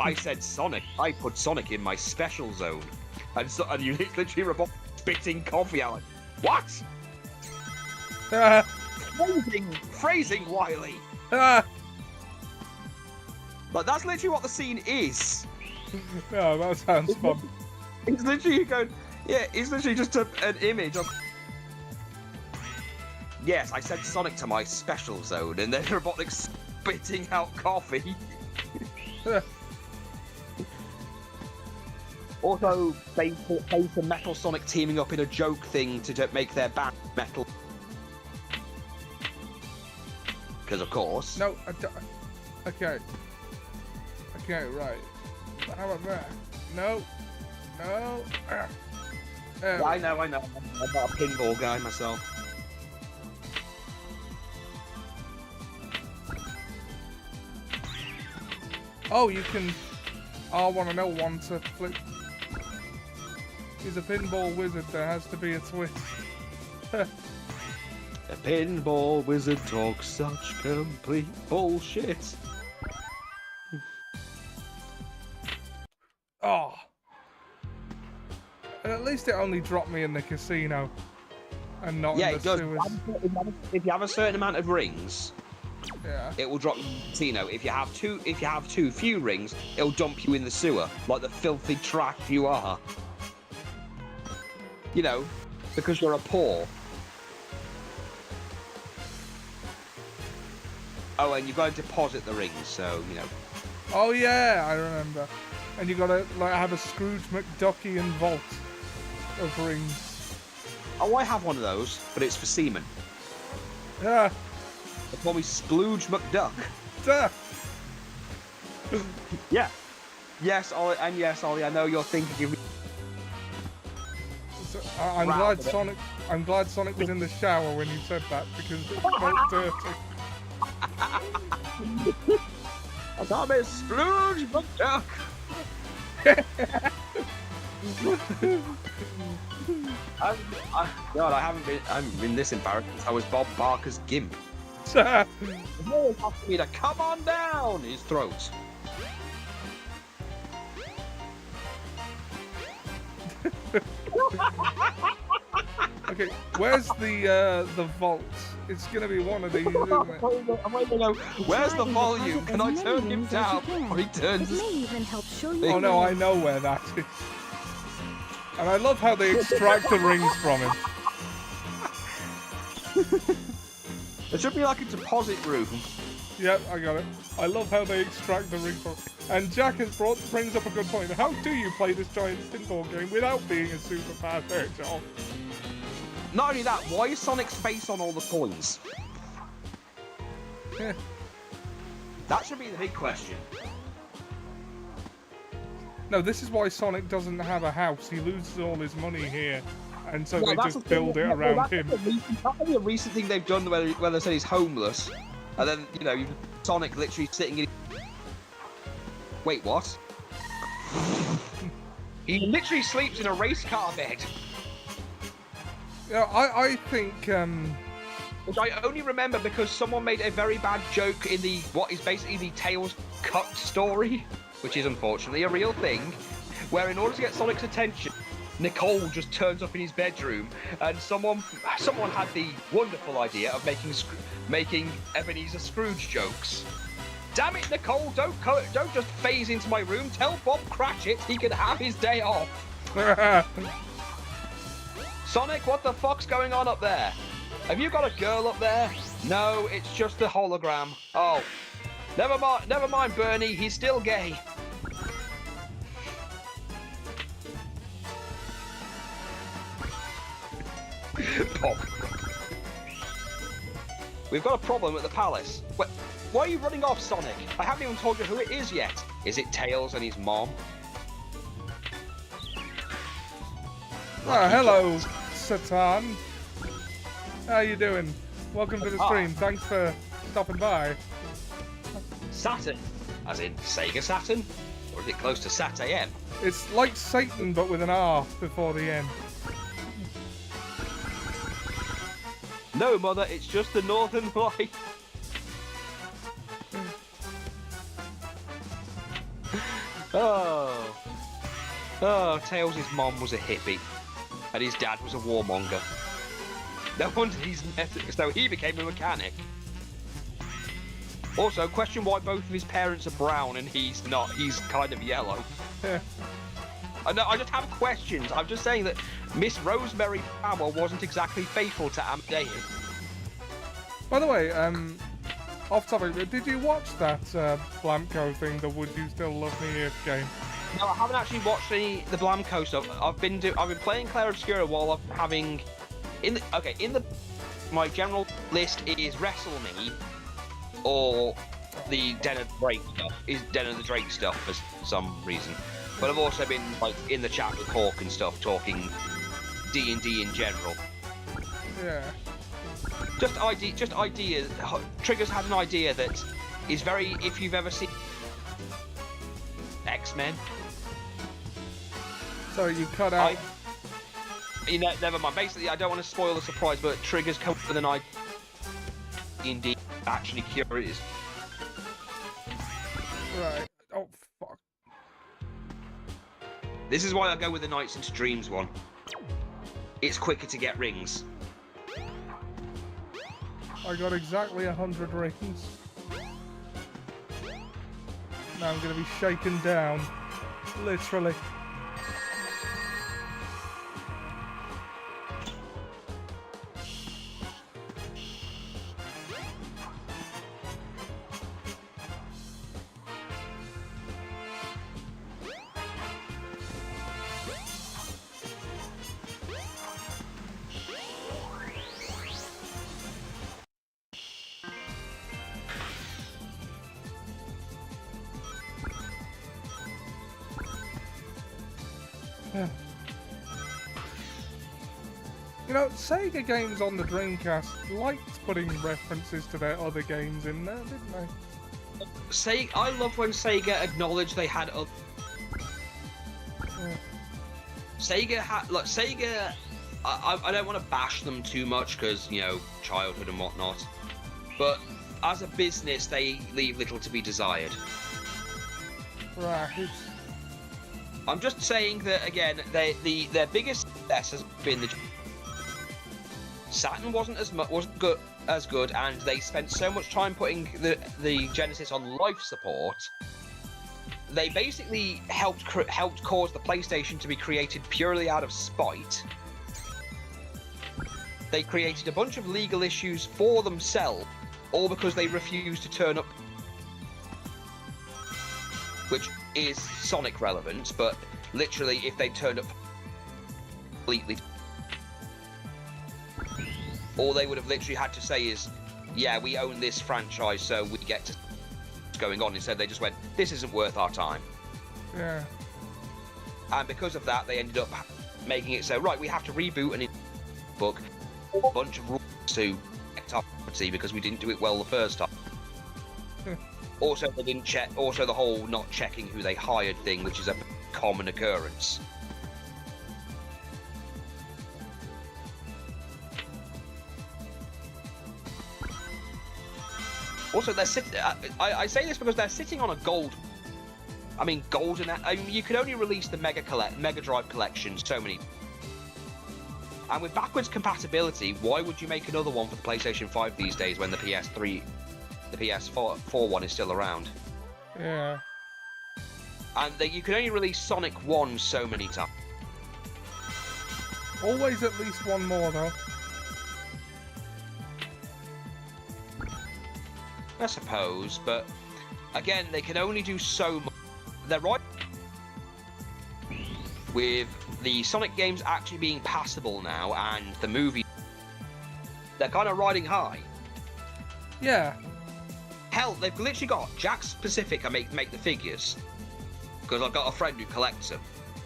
I said Sonic. I put Sonic in my special zone. And you literally Robotnik spitting coffee out. What? Phrasing, Wily. Like, that's literally what the scene is. Oh, that sounds fun. It's literally going, yeah, it's literally just an image of... Yes, I sent Sonic to my special zone, and then Robotnik spitting out coffee. Also, Base and Metal Sonic teaming up in a joke thing to make their band metal. Because of course. No, I don't. Okay. Okay, right. How about that? No. No. There we I know. I'm not a pinball guy myself. Oh, you can R101 to flip. He's a pinball wizard. There has to be a twist. A pinball wizard talks such complete bullshit. Oh. And at least it only dropped me in the casino, and not Yeah, in it the does. sewers. If you have a certain amount of rings, Yeah. it will drop you in the casino. If you have too few rings, it'll dump you in the sewer, like the filthy trash you are. You know, because you're a poor. Oh, and you've got to deposit the rings, so, you know. Oh yeah, I remember. And you gotta like have a Scrooge McDuckian vault of rings. Oh, I have one of those, but it's for seamen. Yeah. They call me Splooge McDuck. Duh. Yeah. Yes, Ollie, and yes, Ollie, I know you're thinking of me. So, I'm Round glad with it. Sonic. I'm glad Sonic was in the shower when you said that because it felt dirty. I thought it was Splooge McDuck. God, I haven't been this embarrassed since I was Bob Barker's gimp. He always asked me to come on down his throat. Okay, where's the vault? It's gonna be one of these, isn't it? I'm waiting to know, where's the Try and volume? deposit Can I as turn many him rings as you down can. before he turns? It may even help show you. Oh no, I know where that is. And I love how they extract the rings from him. There should be like a deposit room. Yep, I got it. I love how they extract the ring from. And Jack brings up a good point. How do you play this giant pinball game without being a super fast hedgehog? Not only that, why is Sonic's face on all the coins? Yeah. That should be the big question. No, this is why Sonic doesn't have a house. He loses all his money here. And so Well, they that's just the thing, build it well, around that's him. That'll be a recent thing they've done where they said he's homeless. And then, you know, Sonic literally sitting in... Wait, what? He literally sleeps in a race car bed. Yeah, I think Which I only remember because someone made a very bad joke in the what is basically the Tails cut story, which is unfortunately a real thing, where in order to get Sonic's attention, Nicole just turns up in his bedroom, and someone had the wonderful idea of making Ebenezer Scrooge jokes. Damn it, Nicole! Don't just phase into my room. Tell Bob Cratchit he can have his day off. Sonic, what the fuck's going on up there? Have you got a girl up there? No, it's just the hologram. Oh, never mind, Bernie. He's still gay. Bob. We've got a problem at the palace. Why are you running off, Sonic? I haven't even told you who it is yet. Is it Tails and his mom? Oh, hello, Satan. How you doing? Welcome to the stream. Thanks for stopping by. Saturn? As in Sega Saturn? Or is it close to Sat AM? It's like Satan, but with an R before the N. No, Mother, it's just the Northern Light. Oh, Tails' mom was a hippie, and his dad was a warmonger. No wonder so he became a mechanic. Also, question why both of his parents are brown and he's not. He's kind of yellow. Yeah. I just have questions. I'm just saying that Miss Rosemary Power wasn't exactly faithful to Amadeus. By the way, off topic, did you watch that Blamco thing, the Would You Still Love Me If game? No, I haven't actually watched any the Blamco stuff. I've been playing Claire Obscura while I'm having my general list is Wrestle Me or the Den of the Drake stuff. Is Den of the Drake stuff for some reason. But I've also been like in the chat with Hawk and stuff talking D&D in general. Yeah. Just ideas. Triggers had an idea that is very, if you've ever seen X-Men. So you cut out. Never mind. Basically, I don't want to spoil the surprise, but Triggers come up with an idea. Indeed, actually curious. Right. Oh, fuck. This is why I go with the Nights into Dreams one. It's quicker to get rings. I got exactly 100 rings. Now I'm going to be shaken down. Literally. You know, Sega games on the Dreamcast liked putting references to their other games in there, didn't they? I love when Sega acknowledged they had other. Sega had like Sega. I don't want to bash them too much because you know childhood and whatnot, but as a business they leave little to be desired. Right. I'm just saying that again. Their biggest success has been the Saturn wasn't as good, and they spent so much time putting the Genesis on life support. They basically helped cause the PlayStation to be created purely out of spite. They created a bunch of legal issues for themselves, all because they refused to turn up, which is Sonic relevant, but literally if they turned up completely, all they would have literally had to say is, yeah, we own this franchise, so we get to what's going on. Instead, they just went, this isn't worth our time. Yeah. And because of that, they ended up making it so, right, we have to reboot and book a bunch of rules to protect our property because we didn't do it well the first time. Also, they didn't check. Also, the whole not checking who they hired thing, which is a common occurrence. Also, they're sitting. I say this because they're sitting on a gold. I mean, golden. I mean, you could only release the Mega Drive collection so many. And with backwards compatibility, why would you make another one for the PlayStation 5 these days when the PS3, the PS4 one is still around? Yeah. And you can only release Sonic 1 so many times. Always at least one more, though. I suppose, but again, they can only do so much. They're right with the Sonic games actually being passable now, and the movie, they're kind of riding high. Yeah. Hell, they've literally got Jack's Pacific. I make the figures because I've got a friend who collects them.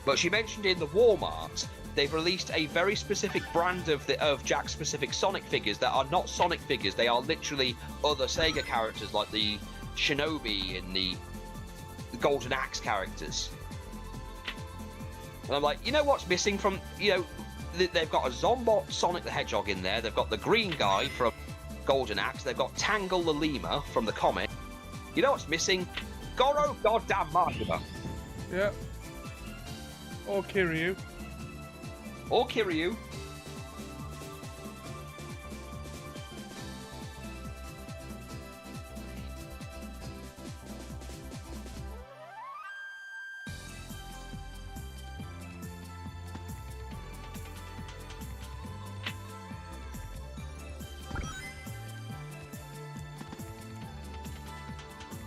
But she mentioned in the Walmart they've released a very specific brand of Jack's Pacific Sonic figures that are not Sonic figures. They are literally other Sega characters like the Shinobi and the Golden Axe characters. And I'm like, you know what's missing from, you know, they've got a Zombot Sonic the Hedgehog in there. They've got the green guy from Golden Axe. They've got Tangle the Lemur from the comic. You know what's missing? Goro goddamn Majima. Yeah. Or Kiryu. Or Kiryu.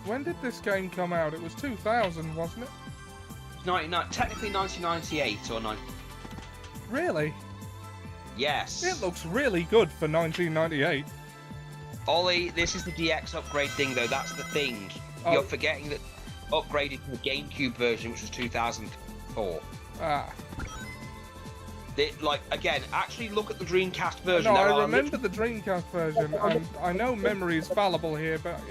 When did this game come out? It was 2000, wasn't it? Technically 1998 or 9. Really? Yes. It looks really good for 1998. Ollie, this is the DX upgrade thing, though. That's the thing. Oh. You're forgetting that upgraded to the GameCube version, which was 2004. Ah. Again, actually look at the Dreamcast version. No, There I are remember the Dreamcast version, and I know memory is fallible here, but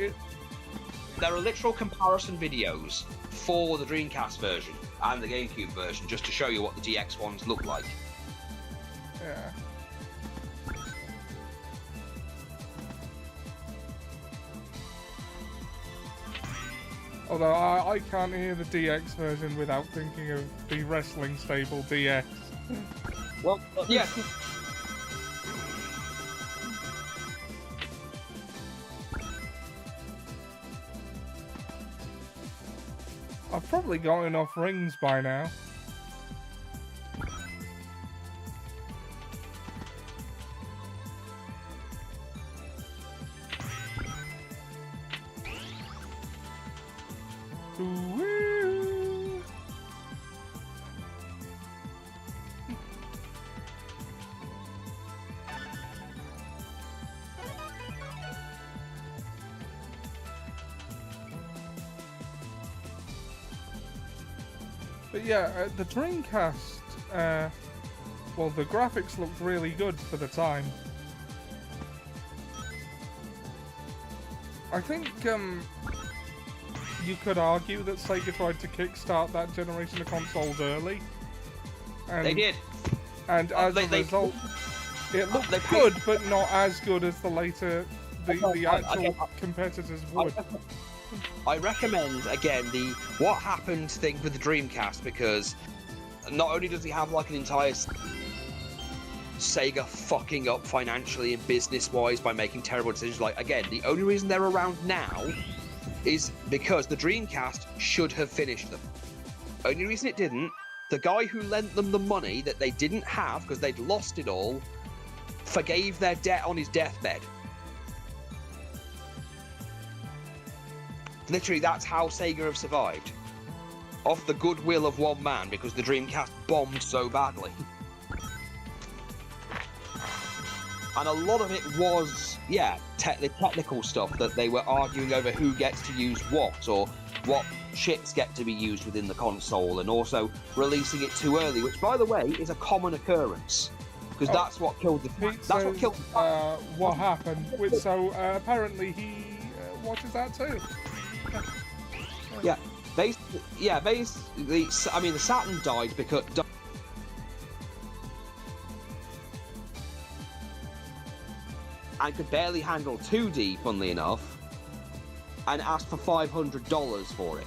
there are literal comparison videos for the Dreamcast version and the GameCube version, just to show you what the DX ones look like. yeah. Although I can't hear the DX version without thinking of the wrestling stable DX. Well, yeah. I've probably got enough rings by now. Ooh-wee. But yeah, the Dreamcast well, the graphics looked really good for the time. I think you could argue that Sega tried to kickstart that generation of consoles early. And, They did. And as a result, it looked good, but not as good as the later, the actual competitors would. I recommend, again, the What Happened thing with the Dreamcast, because not only does he have like an entire Sega fucking up financially and business-wise by making terrible decisions, like, again, the only reason they're around now is because the Dreamcast should have finished them. Only reason it didn't, the guy who lent them the money that they didn't have because they'd lost it all, forgave their debt on his deathbed. Literally, that's how Sega have survived. Off the goodwill of one man, because the Dreamcast bombed so badly. And a lot of it was, yeah, the technical stuff, that they were arguing over who gets to use what, or what chips get to be used within the console, and also releasing it too early, which, by the way, is a common occurrence. Because that's what killed the... What happened? So, apparently he watches that too. Yeah, basically, I mean, the Saturn died because... and could barely handle 2D, funnily enough, and asked for $500 for it.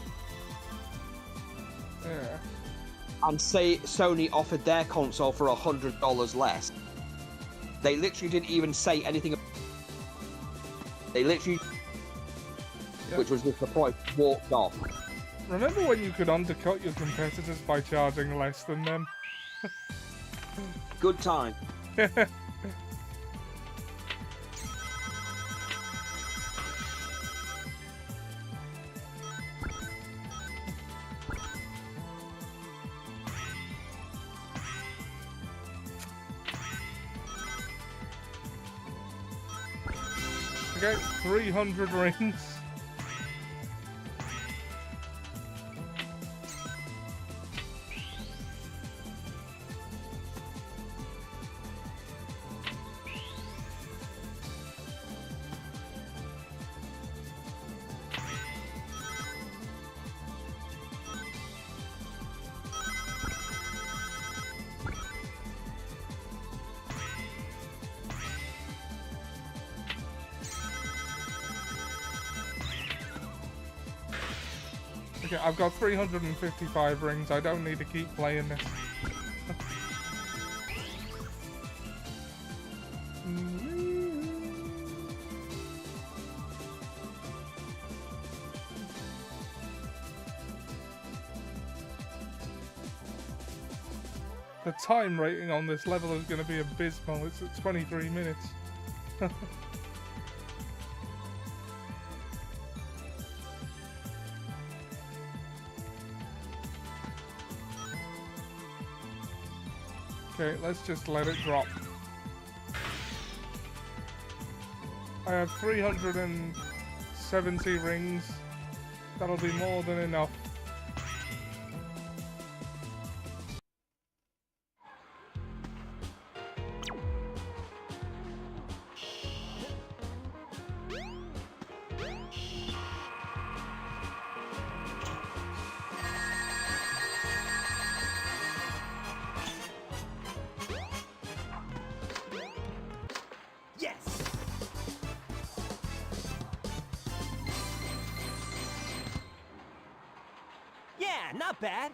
Yeah. And say Sony offered their console for $100 less. They literally didn't even say anything. They literally, which was just the price, walked off. Remember when you could undercut your competitors by charging less than them? Good time. Okay, 300 rings. Okay, I've got 355 rings. I don't need to keep playing this. The time rating on this level is going to be abysmal. It's at 23 minutes. Okay, let's just let it drop. I have 370 rings. That'll be more than enough. Yeah, not bad.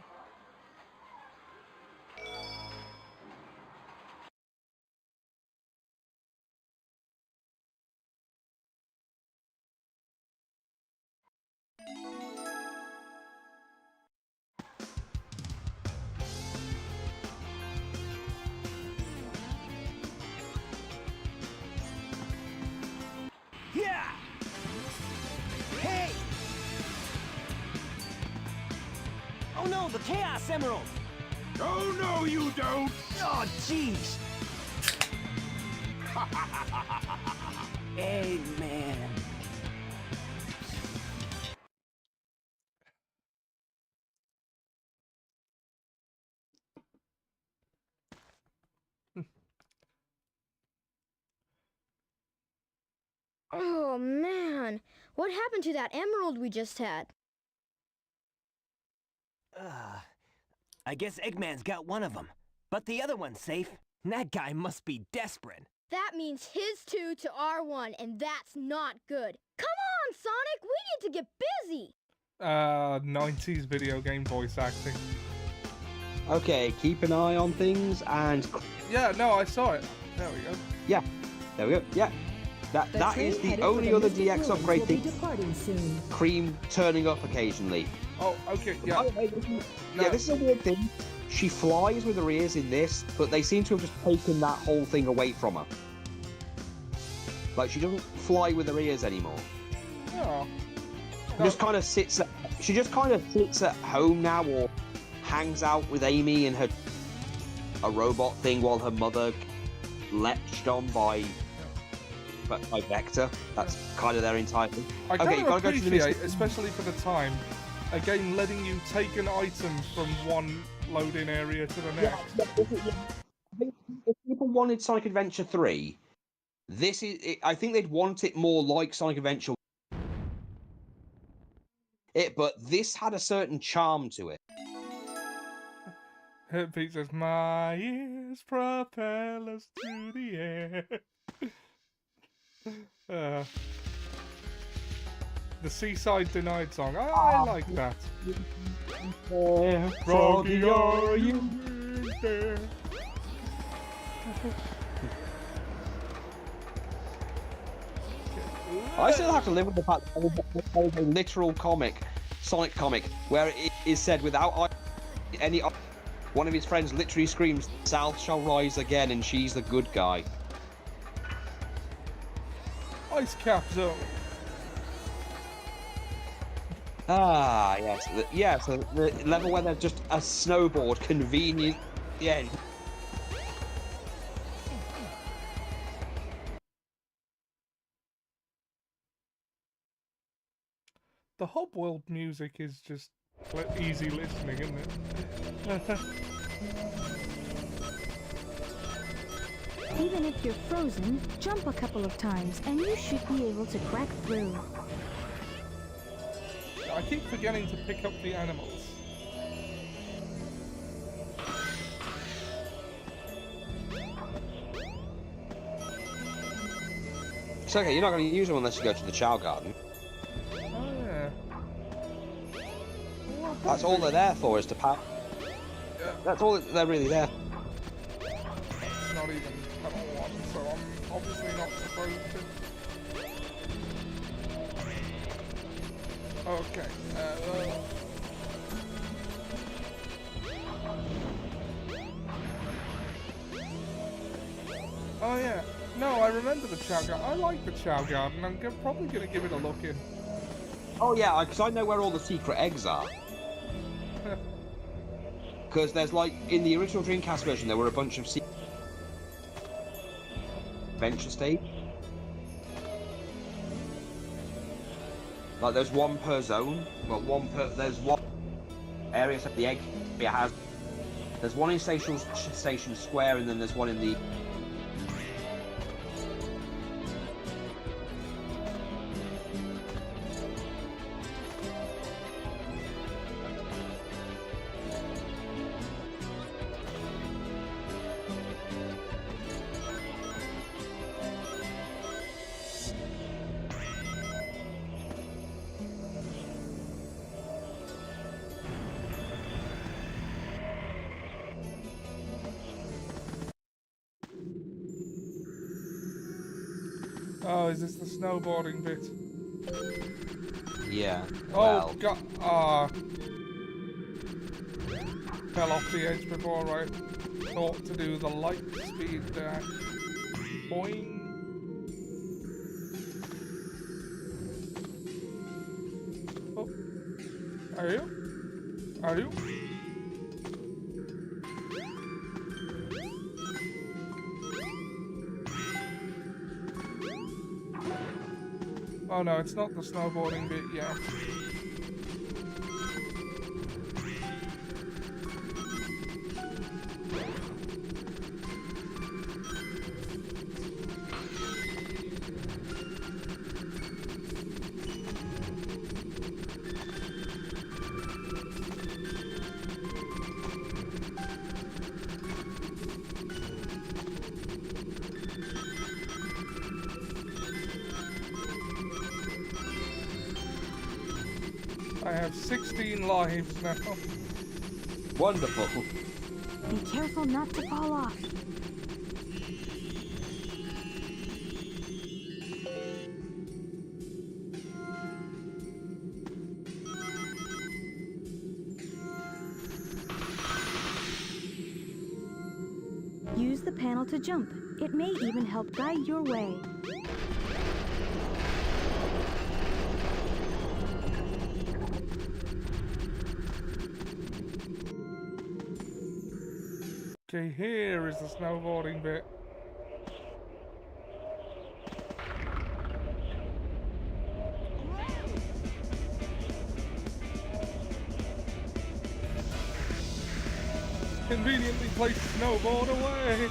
Yeah! Hey! Oh no, the Chaos Emerald! Oh, no, you don't! Oh, jeez! Amen. Oh, man. What happened to that emerald we just had? I guess Eggman's got one of them. But the other one's safe. That guy must be desperate. That means his 2 to our 1, and that's not good. Come on, Sonic! We need to get busy! 90s video game voice acting. Okay, keep an eye on things and Yeah, no, I saw it. There we go. yeah, there we go. Yeah, that The is train the headed for only other Mystic DX Ruins upgrade will be thing. departing soon. Cream turning up occasionally. Oh, okay, yeah. By the way, this is- No. Yeah, this is a weird thing. She flies with her ears in this, but they seem to have just taken that whole thing away from her. Like, she doesn't fly with her ears anymore. Oh. She just kind of sits at home now, or hangs out with Amy in a robot thing while her mother latched on by Vector. That's kind of their entire thing. I Okay, kind you of gotta go to the appreciate, Mystic- especially for the time, a game letting you take an item from one loading area to the next. I think if people wanted Sonic Adventure 3, this is. I think they'd want it more like Sonic Adventure. But this had a certain charm to it. Pete says, my ears propel us through the air. The Seaside Denied song. I like that. Froggy, are you there? I still have to live with the fact that there is a literal comic, Sonic comic, where it is said without any. One of his friends literally screams, "South shall rise again," and she's the good guy. Ice Cap Zone. Ah, yes. So the level where there's just a snowboard convenient at the end. The Hobworld music is just easy listening, isn't it? Even if you're frozen, jump a couple of times and you should be able to crack through. I keep forgetting to pick up the animals. It's okay, you're not going to use them unless you go to the Chow Garden. Oh yeah. That's all they're there for, is to power. Yeah. That's all they're really there. It's not even level 1, so I'm obviously not supposed to. Okay. Oh yeah. No, I remember the Chow Garden. I like the Chow Garden. I'm probably going to give it a look in. Oh yeah, because I know where all the secret eggs are. Because there's like, in the original Dreamcast version, there were a bunch of adventure stage. Like there's one per zone. Well, there's one area that the egg area has. There's one in Station Square, and then there's one in the. Oh, is this the snowboarding bit? Yeah. Oh, Well, God. Fell off the edge before I thought to do the light speed dash. Boing. Oh. Are you? Are you? Oh no, it's not the snowboarding bit yet. I have 16 lives now. Wonderful. Be careful not to fall off. Use the panel to jump. It may even help guide your way. Okay, here is the snowboarding bit. Conveniently place snowboard away.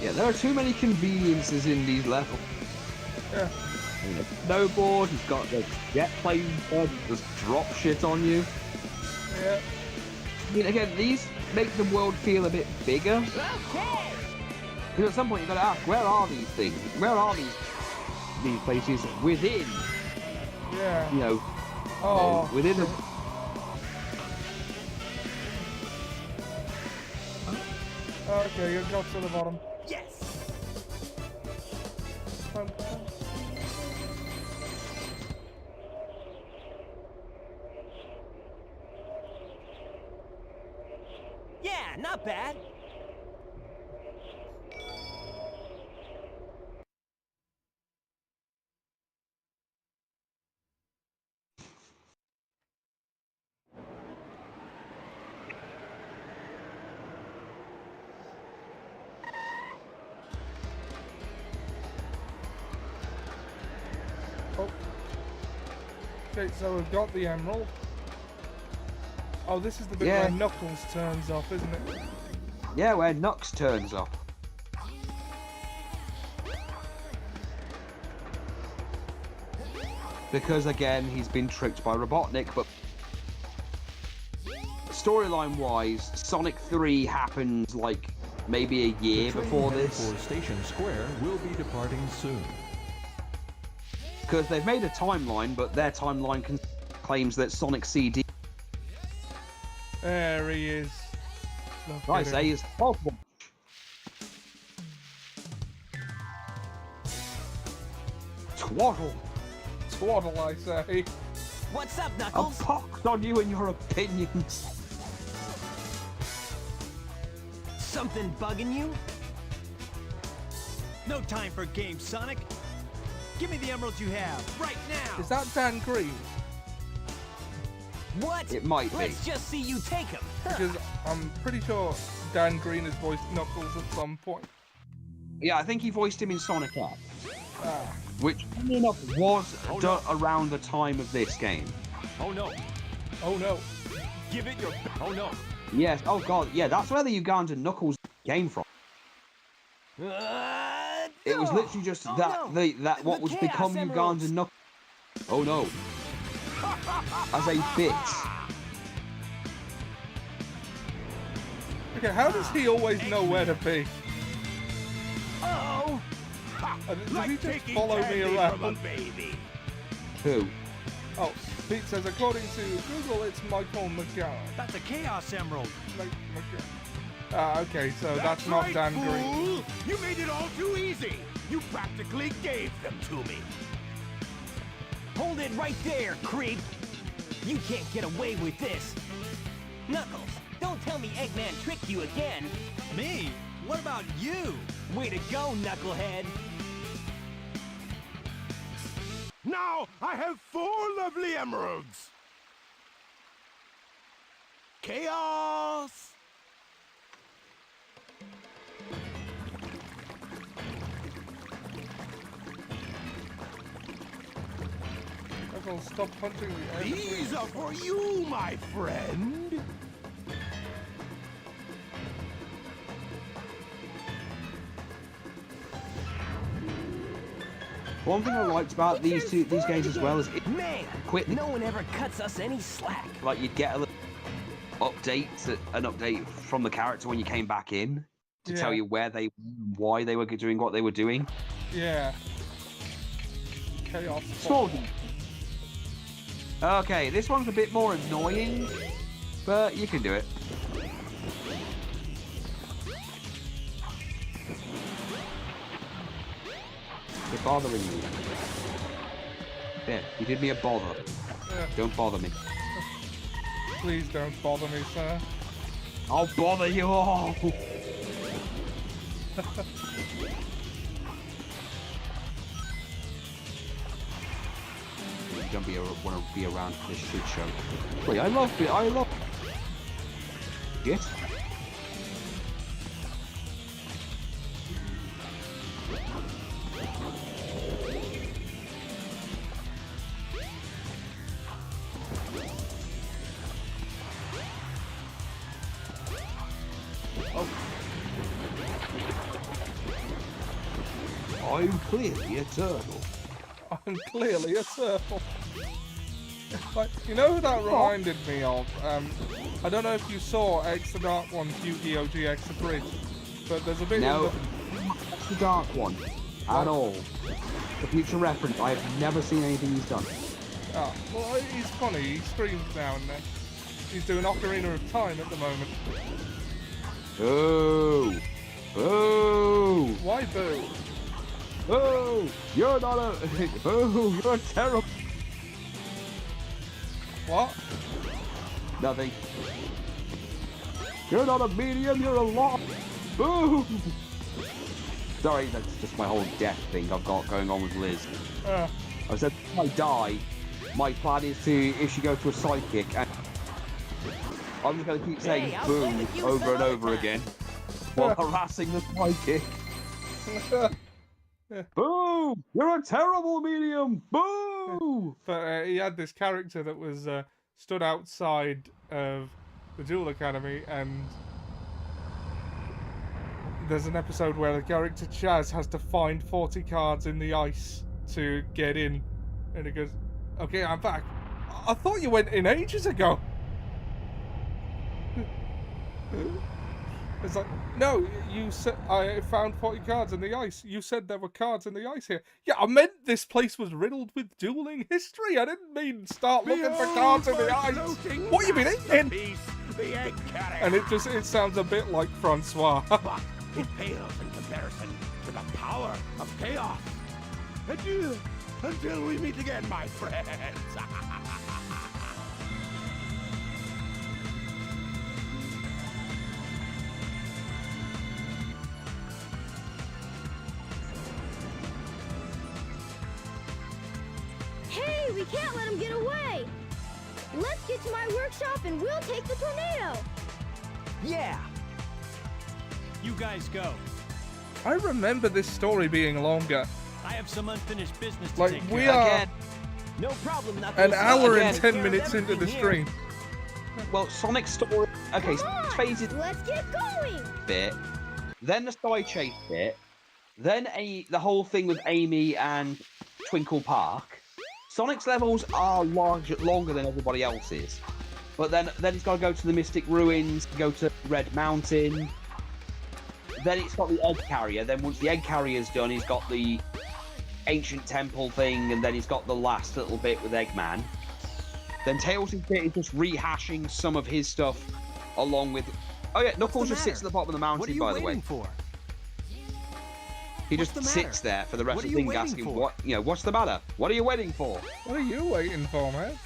Yeah, there are too many conveniences in these levels. Yeah. You know, snowboard, he's got the jet plane, just drop shit on you. Yeah. I mean, again, these make the world feel a bit bigger. Okay. Because at some point you've got to ask, where are these things? Where are these places within, Yeah. you know, Oh. within a... Okay, you got to the bottom. Yes. Yeah, not bad. Oh. Okay, so we've got the emerald. Oh, this is the bit Yeah. where Knuckles turns off, isn't it? Yeah, where Nux turns up. Because again, he's been tricked by Robotnik, but storyline wise, Sonic 3 happened like maybe a year before this. For Station Square will be departing soon. Because they've made a timeline, but their timeline claims that Sonic CD, There he is. Look I at him. say, is possible. Twaddle. Twaddle, I say. What's up, I'm Knuckles? poxed on you and your opinions. Something bugging you? No time for games, Sonic. Give me the emeralds you have, right now! Is that Dan Green? What? It might be. Let's just see you take him. Because I'm pretty sure Dan Green has voiced Knuckles at some point. Yeah, I think he voiced him in Sonic Up, Ah. which, funny enough, was done around the time of this game. Oh no, Oh no. give it your... Oh no. Yes, oh god, yeah, that's where the Ugandan Knuckles came from. It was literally just Oh, that, no. that what The was Chaos become Emeralds. Ugandan Knuckles. Oh no. As a bit. Okay, how does he always know where to be? Oh, Does he just follow me around? baby. Who? Oh, Pete says, according to Google, it's Michael McGowan. That's a Chaos Emerald. Okay, so that's not right, Dan Green. fool. You made it all too easy. You practically gave them to me. Hold it right there, creep! You can't get away with this! Knuckles, don't tell me Eggman tricked you again! Me? What about you? Way to go, Knucklehead! Now I have 4 lovely emeralds. Chaos! Knuckles, stop punching the air. These are for you, my friend. One thing I liked about these games as well is Man, quit. no one ever cuts us any slack. Like you'd get a little an update from the character when you came back in to tell you why they were doing what they were doing. Yeah. Chaos. Small. Okay, this one's a bit more annoying, but you can do it. You're bothering me. There, you did me a bother. Yeah. Don't bother me. Please don't bother me, sir. I'll bother you all. You don't want to be around for this shit show. Wait, I love it. Yes. I'm clearly a turtle. I'm clearly a turtle. Like, you know who that reminded me of? I don't know if you saw X the Dark One's Yu-Gi-Oh! GX Abridged, but there's a bit No, in that's the dark one at all. For future reference, I have never seen anything he's done. Oh, well, he's funny. He streams now and then. He's doing Ocarina of Time at the moment. Boo! Boo! Why boo? Boo! You're not a... Boo! You're terrible! What? Nothing. You're not a medium, you're a lot. Boo! Sorry, that's just my whole death thing I've got going on with Liz. I said, if I die, my plan is to, if she goes to a psychic, and I'm just going to keep saying boo over and over again while harassing the psychic. Boo! You're a terrible medium! Boo! But he had this character that was stood outside of the Duel Academy, and there's an episode where the character Chaz has to find 40 cards in the ice to get in, and he goes, "Okay, I'm back. I thought you went in ages ago." It's like, no, you said I found 40 cards in the ice. You said there were cards in the ice here. Yeah, I meant this place was riddled with dueling history. I didn't mean start looking for cards in the ice. What you been eating? The egg carrier. And it sounds a bit like Francois. But it pales in comparison to the power of chaos. Adieu, until we meet again, my friends. Hey, we can't let him get away! Let's get to my workshop and we'll take the tornado! Yeah! You guys go. I remember this story being longer. I have some unfinished business to Like, take we care of. are Again. No problem, Knuckles. an hour Again. and 10 minutes into the stream. Well, Sonic's story... Okay, Come on, phases let's get going! bit, then the side chase bit, then the whole thing with Amy and Twinkle Park, Sonic's levels are longer than everybody else's. But then he's got to go to the Mystic Ruins, go to Red Mountain. Then it's got the Egg Carrier. Then once the Egg Carrier's done, he's got the Ancient Temple thing, and then he's got the last little bit with Eggman. Then Tails' bit is just rehashing some of his stuff along with... Oh yeah, Knuckles just sits at the bottom of the mountain, by the way. For? He just sits there for the rest of the thing asking, what's the matter? What are you waiting for? What are you waiting for, man?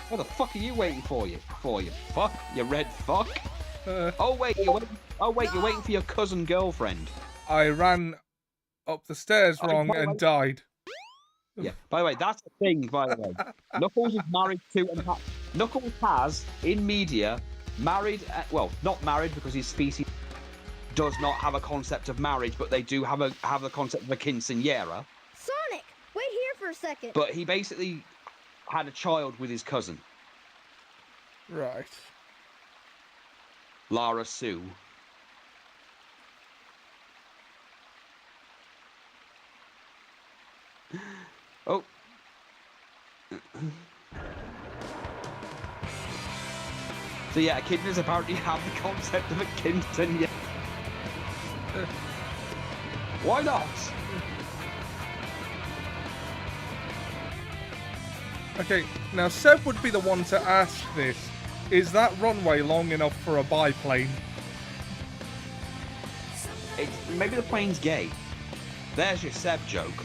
What the fuck are you waiting for, you fuck? You red fuck? Oh wait, you're waiting for your cousin girlfriend. I ran up the stairs wrong and died. Yeah, by the way, that's a thing, by the way. Knuckles is married to... Knuckles has, in media, married... well, not married because his species does not have a concept of marriage, but they do have the concept of a quinceañera. Sonic, wait here for a second. But he basically had a child with his cousin. Right. Lara Sue. Oh. So yeah, echidnas apparently have the concept of a quinceañera. Why not? Okay, now Seb would be the one to ask this. Is that runway long enough for a biplane? Maybe the plane's gay. There's your Seb joke.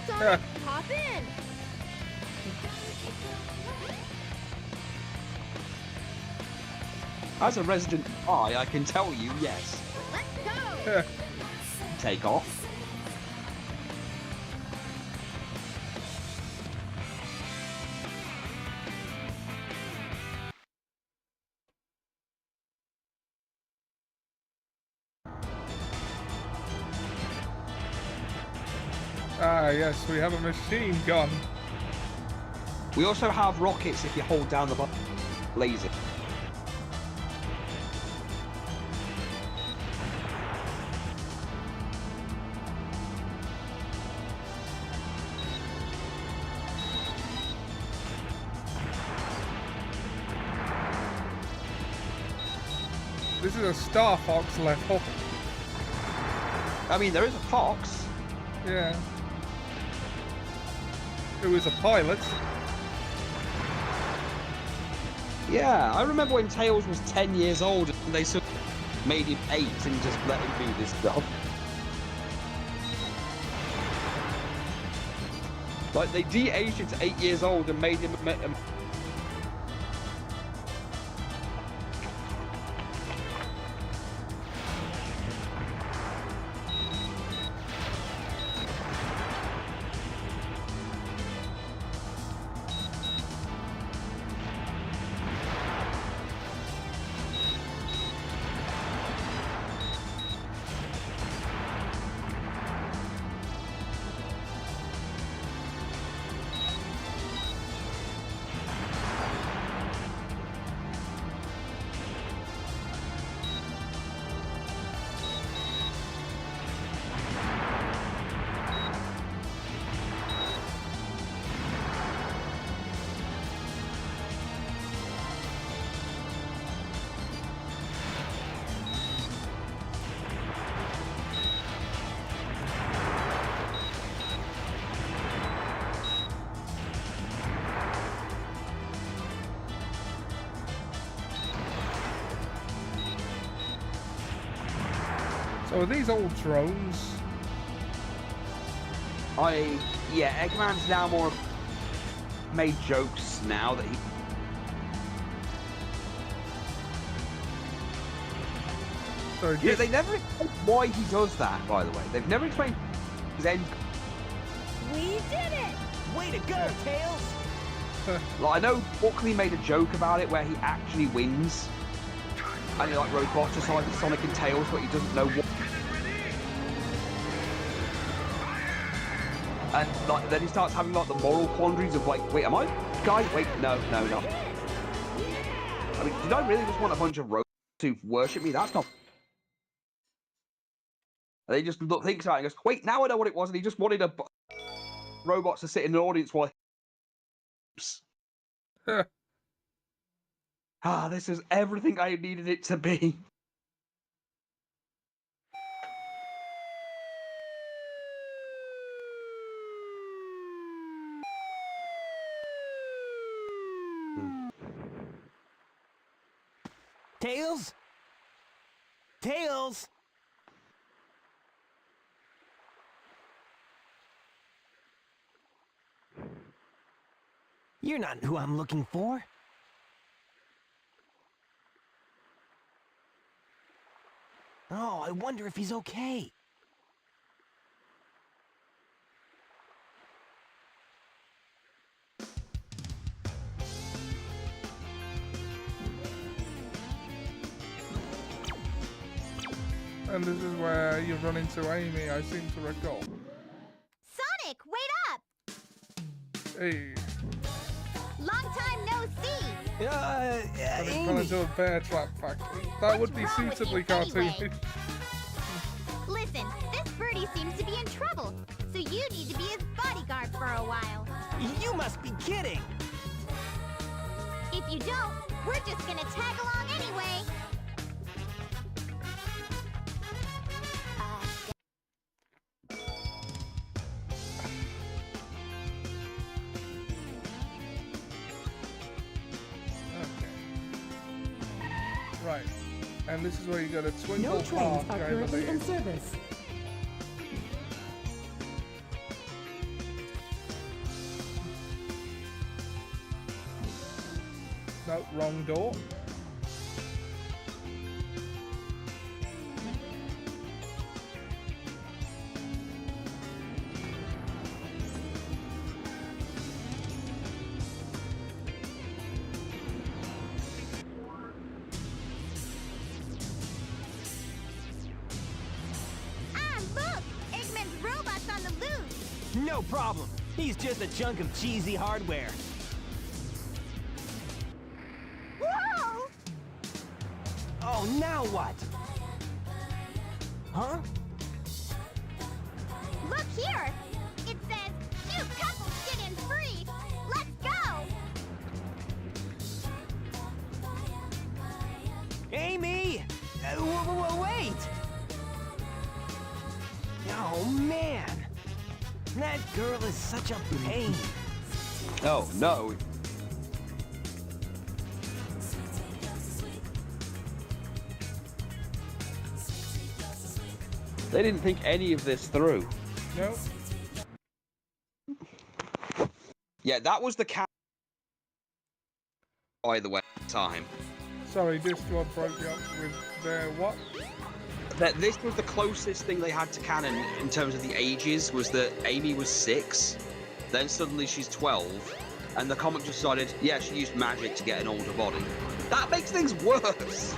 Sonic, hop in. As a resident I can tell you yes. Let's go. Take off. Ah, yes, we have a machine gun. We also have rockets if you hold down the button. Laser. This is a Star Fox level. I mean, there is a fox. Yeah. Who is a pilot. Yeah, I remember when Tails was 10 years old and they sort of made him 8 and just let him do this stuff. Like, they de-aged him to 8 years old and made him... So are these old drones? Yeah, Eggman's now more made jokes now that he... So Yeah, they never explain why he does that, by the way. They've never explained his end. We did it. Way to go, Tails! Like, I know Buckley made a joke about it where he actually wins. And he like roboticizes Sonic and Tails, but he doesn't know what. And like, then he starts having like the moral quandaries of like, wait, am I guy? Wait, no. I mean, did I really just want a bunch of robots to worship me? That's not. And he just thinks about it and goes, wait, now I know what it was, and he just wanted robots to sit in an audience while Ah, this is everything I needed it to be. Tails? Tails? You're not who I'm looking for. Oh, I wonder if he's okay. And this is where you run into Amy, I seem to recall. Sonic, wait up! Hey, Long time no see! and he fell into a bear trap factory. That would be What's wrong with suitably you cartoony. anyway? Listen, this birdie seems to be in trouble, so you need to be his bodyguard for a while. You must be kidding. If you don't, we're just gonna tag along anyway. Right. And this is where you go to Twinkle No trains Park, are I currently believe. in service. No, wrong door. Ah, look! Eggman's robot's on the loose! No problem. He's just a chunk of cheesy hardware. Whoa! Oh, now what? Huh? Look here! It says, new couples get in free! Let's go! Amy! Wait! Oh, man! That girl is such a pain. Oh, no. They didn't think any of this through. No. Yeah, that was the cat. By the way, time. Sorry, Discord broke up with their what? That this was the closest thing they had to canon in terms of the ages, was that Amy was 6, then suddenly she's 12, and the comic just decided, yeah, she used magic to get an older body. That makes things worse!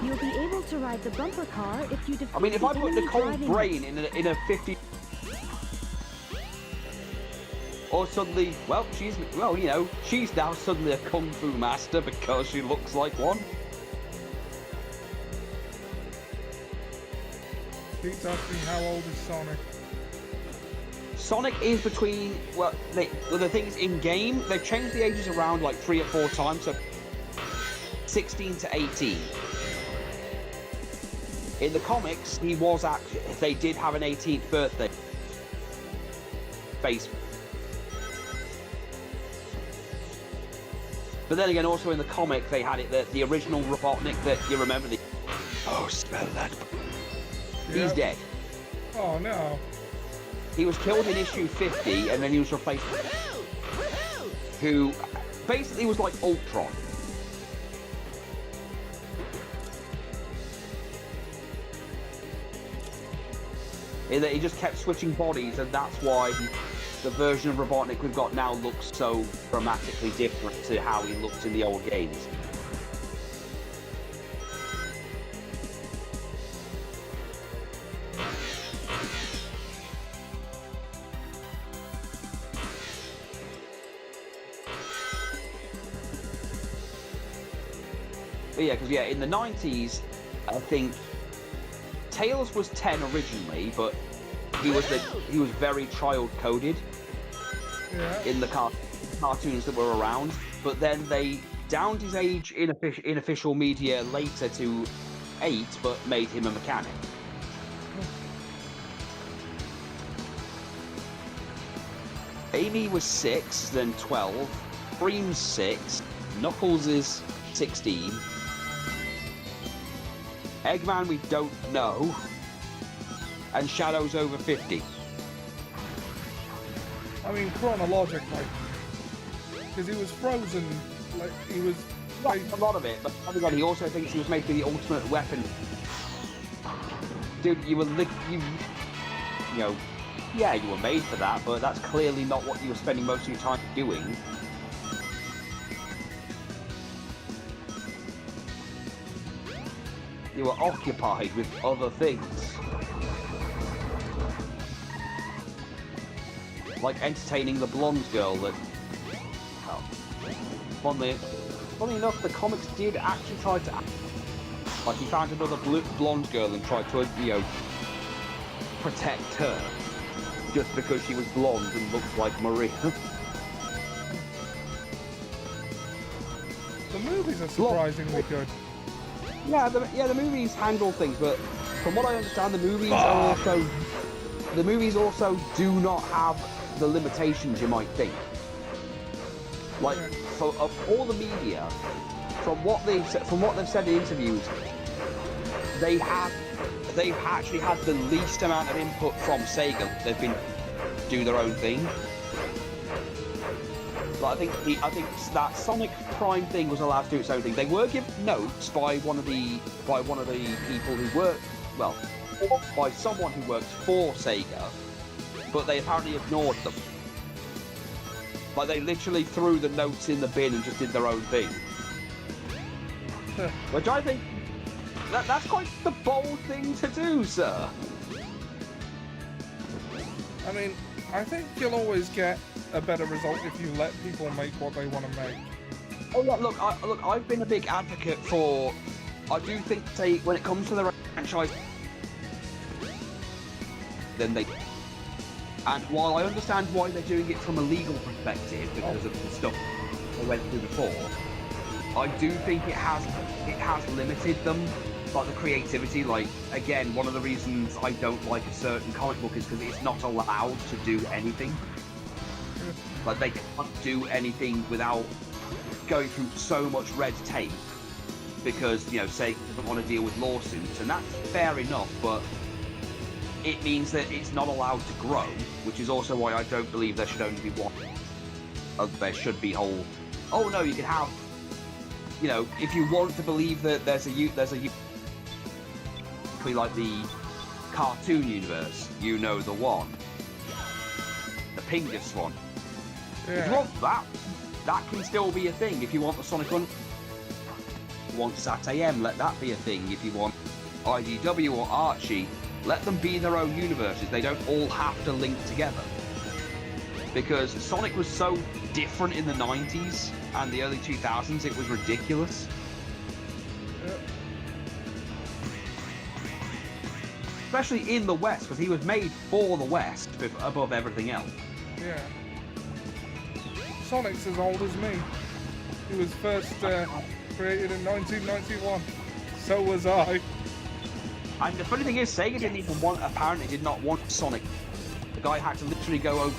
You'll be able to ride the bumper car if you defeat I mean, if the I put enemy Nicole's driving brain in a 50... Or suddenly, well, she's now suddenly a kung fu master because she looks like one. Keeps asking how old is Sonic. Sonic is between, well, the thing is, in game, they've changed the ages around like 3 or 4 times, so 16 to 18. In the comics, he was actually, they did have an 18th birthday. Face. But then again, also in the comic, they had it that the original Robotnik that you remember, the oh, smell that. He's Yep. dead. Oh no. He was killed in issue 50, and then he was replaced who basically was like Ultron. In that he just kept switching bodies, and that's why the version of Robotnik we've got now looks so dramatically different to how he looked in the old games. But yeah, because in the 90s, I think Tails was 10 originally, but he was very child coded. Yeah. in the cartoons that were around, but then they downed his age in official media later to 8, but made him a mechanic. Amy was 6, then 12. Cream's 6. Knuckles is 16. Eggman we don't know. And Shadow's over 50. I mean, chronologically, because he was frozen, like he was. Right, a lot of it, but again, he also thinks he was making the ultimate weapon. Dude, you know, yeah, you were made for that, but that's clearly not what you were spending most of your time doing. You were occupied with other things. Like entertaining the blonde girl that... Oh. Funny enough, the comics did actually try to... Like, he found another blonde girl and tried to, you know, protect her. Just because she was blonde and looked like Maria. The movies are surprisingly good. Yeah, the movies handle things, but from what I understand, the movies also do not have the limitations you might think. Like, so of all the media, from what they've said in interviews, they've actually had the least amount of input from Sega. They've been do their own thing. But I think that Sonic Prime thing was allowed to do its own thing. They were given notes by one of the people who worked, well, by someone who works for Sega, but they apparently ignored them. Like, they literally threw the notes in the bin and just did their own thing. Which I think that's quite the bold thing to do, sir. I mean, I think you'll always get a better result if you let people make what they want to make. Oh yeah, look, I've been a big advocate for. I do think when it comes to the franchise, then they. And while I understand why they're doing it from a legal perspective because of the stuff they went through before, I do think it has limited them, like the creativity. Like, again, one of the reasons I don't like a certain comic book is because it's not allowed to do anything. Like, they can't do anything without going through so much red tape because, you know, say, doesn't want to deal with lawsuits, and that's fair enough, but it means that it's not allowed to grow, which is also why I don't believe there should only be one. There should be whole. Oh no, you can have. You know, if you want to believe that there's a like the cartoon universe, you know, the one, the Pingus one. Yeah. If you want that can still be a thing. If you want the Sonic one, you want SatAM, let that be a thing. If you want IDW or Archie, let them be their own universes. They don't all have to link together. Because Sonic was so different in the 90s and the early 2000s, it was ridiculous. Especially in the West, because he was made for the West above everything else. Yeah. Sonic's as old as me. He was first created in 1991. So was I. And the funny thing is, Sega apparently did not want Sonic. The guy had to literally go over.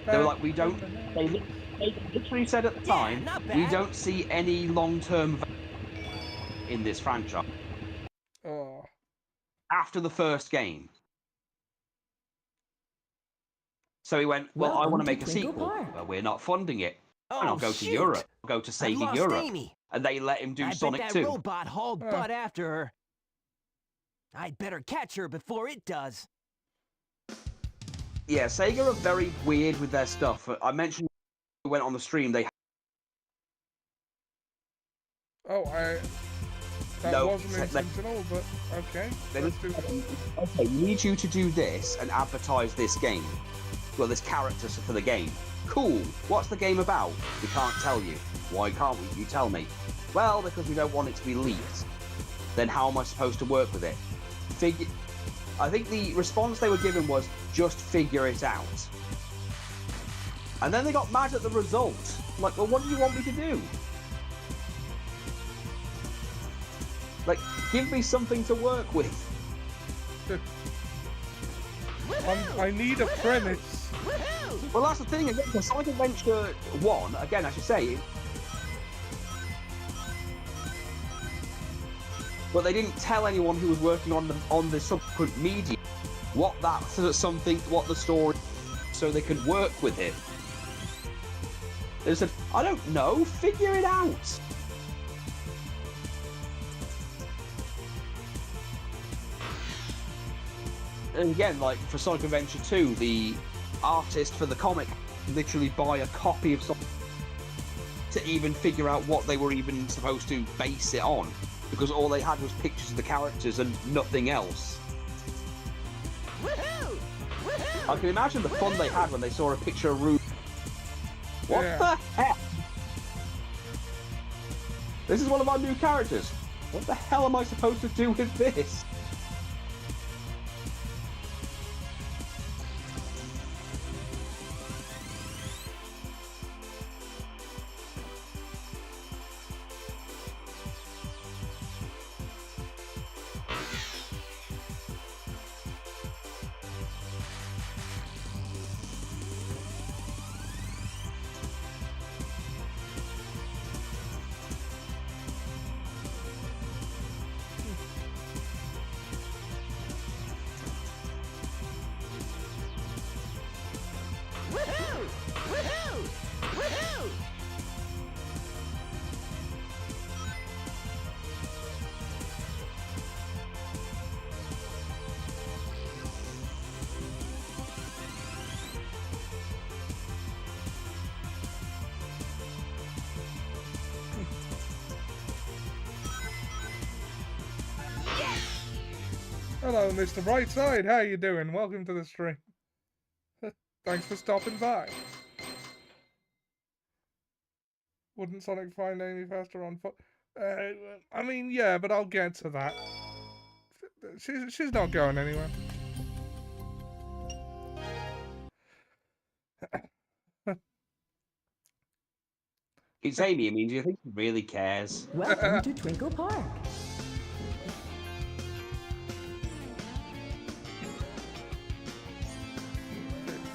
They were like, they literally said at the time, we don't see any long-term value in this franchise. Oh. After the first game. So he went, well, I want to make a sequel. Well, we're not funding it. And I'll go to Europe. I'll go to Sega Europe. Amy. And they let him do I Sonic bet 2. that robot hauled butt after her. I'd better catch her before it does. Yeah, Sega are very weird with their stuff. I mentioned we went on the stream, they... That wasn't intentional, but okay. Let's do that. Okay, we need you to do this and advertise this game. Well, this character for the game. Cool. What's the game about? We can't tell you. Why can't we? You tell me. Well, because we don't want it to be leaked. Then how am I supposed to work with it? I think the response they were given was just figure it out. And then they got mad at the result. Like, well, what do you want me to do? Like, give me something to work with. I need a premise. Well, that's the thing. Again, for Sonic Adventure 1, again, I should say, but they didn't tell anyone who was working on the subsequent media what the story, so they could work with it. They said, I don't know, figure it out. And again, like for Sonic Adventure 2, the artist for the comic literally buy a copy of something to even figure out what they were even supposed to base it on, because all they had was pictures of the characters and nothing else. Woohoo! Woohoo! I can imagine the fun they had when they saw a picture of Ruby. What Yeah. the heck? This is one of our new characters. What the hell am I supposed to do with this? Woohoo! Woohoo! Woohoo! Hello, Mr. Brightside. How you doing? Welcome to the stream. Thanks for stopping by. Wouldn't Sonic find any faster on foot? I mean, yeah, but I'll get to that. She's not going anywhere. It's Amy. I mean, do you think he really cares? Welcome to Twinkle Park.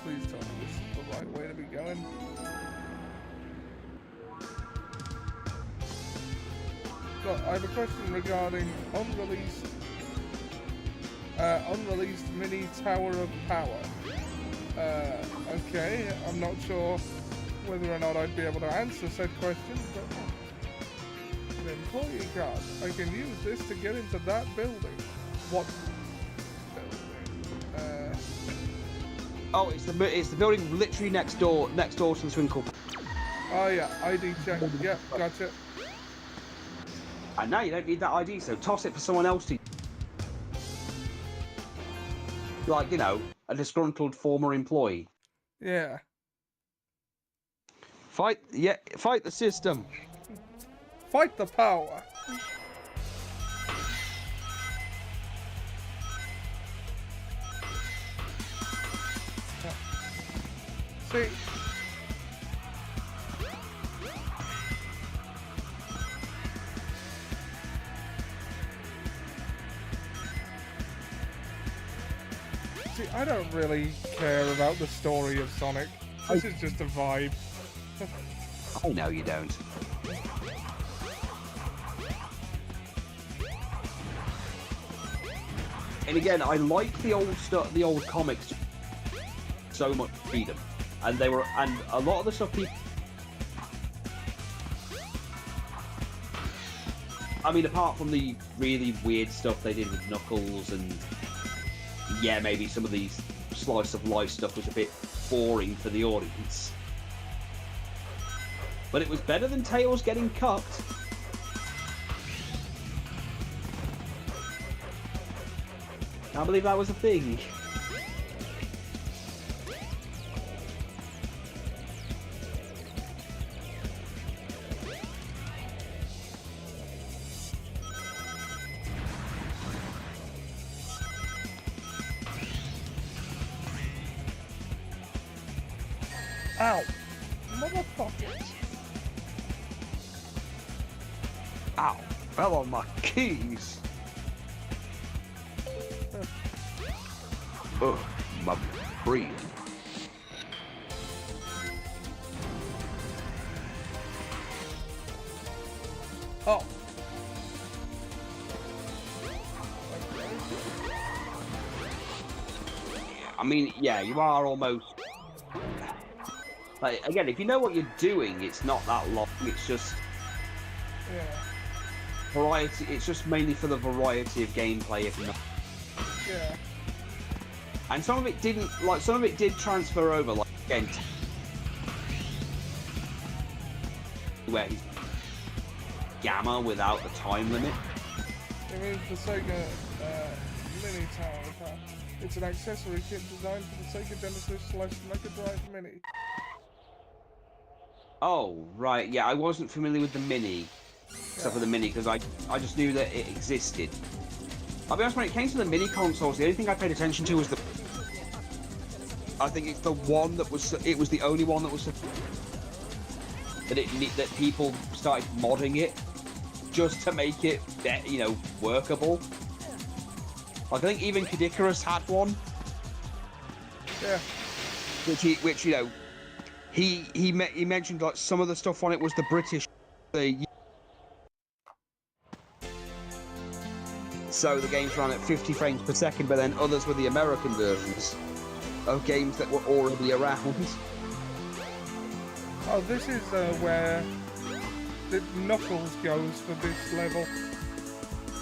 Please tell me this is the right way to be going. Look, I have a question regarding unreleased mini Tower of Power. Okay, I'm not sure whether or not I'd be able to answer said question, but an employee card. I can use this to get into that building. What building? Oh, it's the building literally next door to the Twinkle Park. Oh yeah, ID check. Yep, gotcha. And now you don't need that ID, so toss it for someone else to. Like, you know, a disgruntled former employee. Yeah. Fight the system. Fight the power. See. See, I don't really care about the story of Sonic. This is just a vibe. I know you don't. And again, I like the old stuff, the old comics, so much freedom, and a lot of the stuff people. I mean, apart from the really weird stuff they did with Knuckles, and yeah, maybe some of these slice of life stuff was a bit boring for the audience. But it was better than Tails getting cucked. I believe that was a thing. Ow. Motherfucker. Ow. Fell on my keys. Ugh, my brain. Oh. I mean, yeah, you are almost... Like, again, if you know what you're doing, it's not that long. It's just... Yeah. Variety. It's just mainly for the variety of gameplay, if not... Yeah. And some of it didn't... Like, some of it did transfer over, like, again... Where he's... Gamma without the time limit. It means the Sega Mini Tower Pack. It's an accessory kit designed for the Sega Genesis/Mega Drive Mini. Oh, right, yeah, I wasn't familiar with the Mini, except for the Mini, because I just knew that it existed. I'll be honest, when it came to the Mini consoles, the only thing I paid attention to was the... I think it's the one that was... It was the only one that was... That people started modding it, just to make it, you know, workable. Like, I think even Kid Icarus had one. Yeah. Which you know, he mentioned like some of the stuff on it was the British. So the games ran at 50 frames per second, but then others were the American versions of games that were already around. Oh, this is where the Knuckles goes for this level.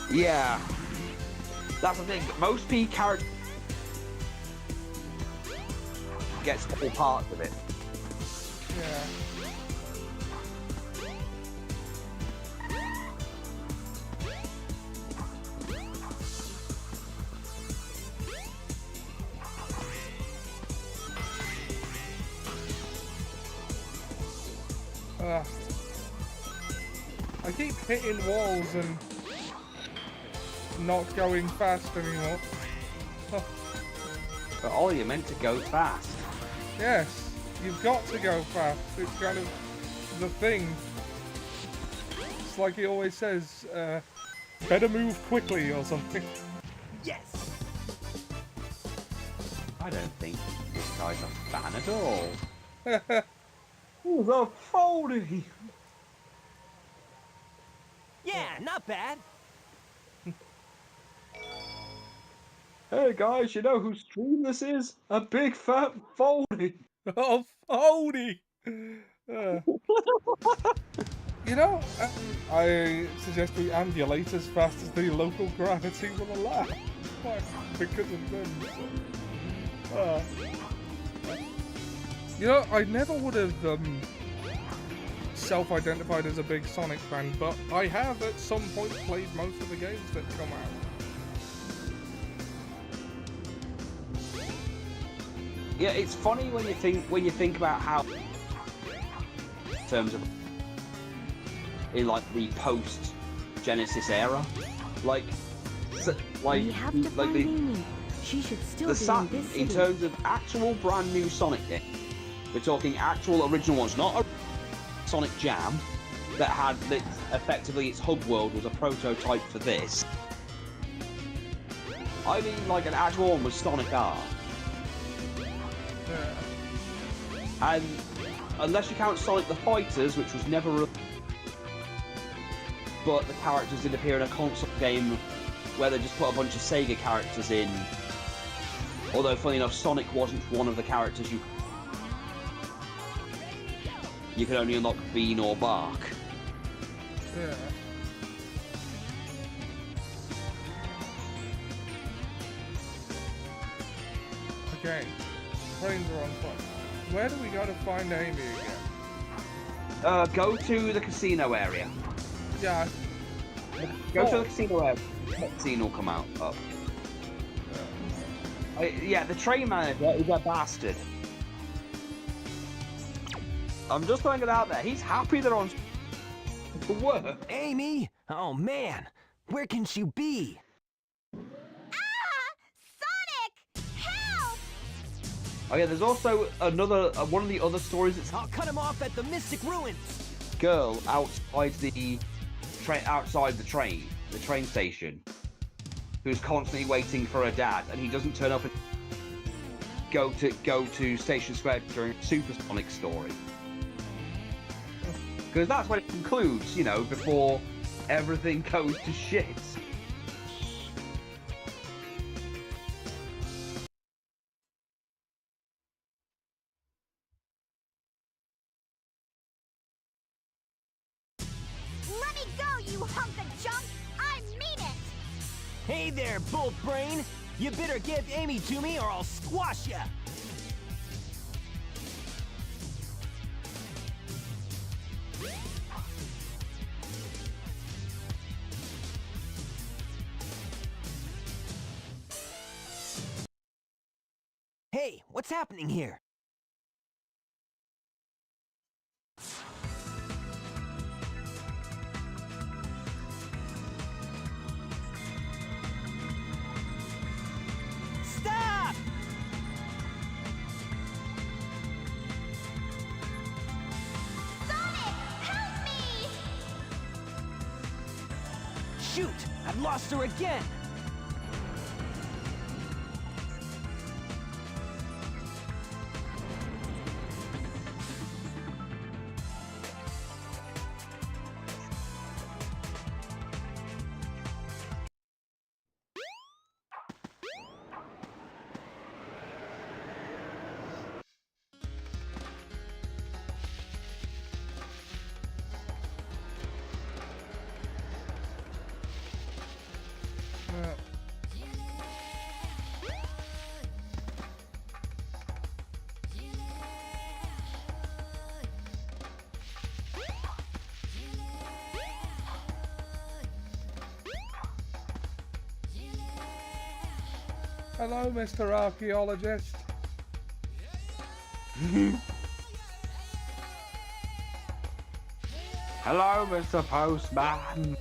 Yeah. That's the thing. Most P characters gets all parts of it. Yeah. I keep hitting walls and not going fast anymore. But Ollie, you're meant to go fast. Yes, you've got to go fast. It's kind of the thing. It's like he always says, better move quickly or something. Yes! I don't think this guy's a fan at all. Oh, the folding! Yeah, not bad. Hey guys, you know whose stream this is? A big fat Foldy! Oh, Foldy! You know, I suggest we ambulate as fast as the local gravity will allow. Why? Because of them. You know, I never would have self-identified as a big Sonic fan, but I have at some point played most of the games that come out. Yeah, it's funny when you think about how, in terms of in like the post Genesis era, like We have to find Amy. She should still be in Saturn, this city. in terms of actual brand new Sonic games. We're talking actual original ones, not a Sonic Jam that effectively its hub world was a prototype for this. I mean, like an actual one was Sonic R. And unless you count Sonic the Fighters, which was never but the characters did appear in a console game where they just put a bunch of Sega characters in. Although, funny enough, Sonic wasn't one of the characters you could only unlock Bean or Bark. Yeah. Okay. Trains are on fire. Where do we go to find Amy again? Go to the casino area. Yeah. Go to the casino area. Cutscene will come out. Oh. Yeah, the train manager is a bastard. I'm just throwing it out there. He's happy they're on for work. Amy? Oh man, where can she be? Ah! Sonic! Help! Oh yeah, there's also another one of the other stories. That's I'll cut him off at the Mystic Ruins. a girl outside the train station, who's constantly waiting for her dad, and he doesn't turn up and go to Station Square during a Supersonic story. Because that's when it concludes, you know, before everything goes to shit. Let me go, you hunk of junk! I mean it! Hey there, Bolt Brain! You better give Amy to me or I'll squash ya! Hey, what's happening here? Stop! Sonic, help me! Shoot! I've lost her again! Hello, Mr. Archaeologist. Hello, Mr. Postman.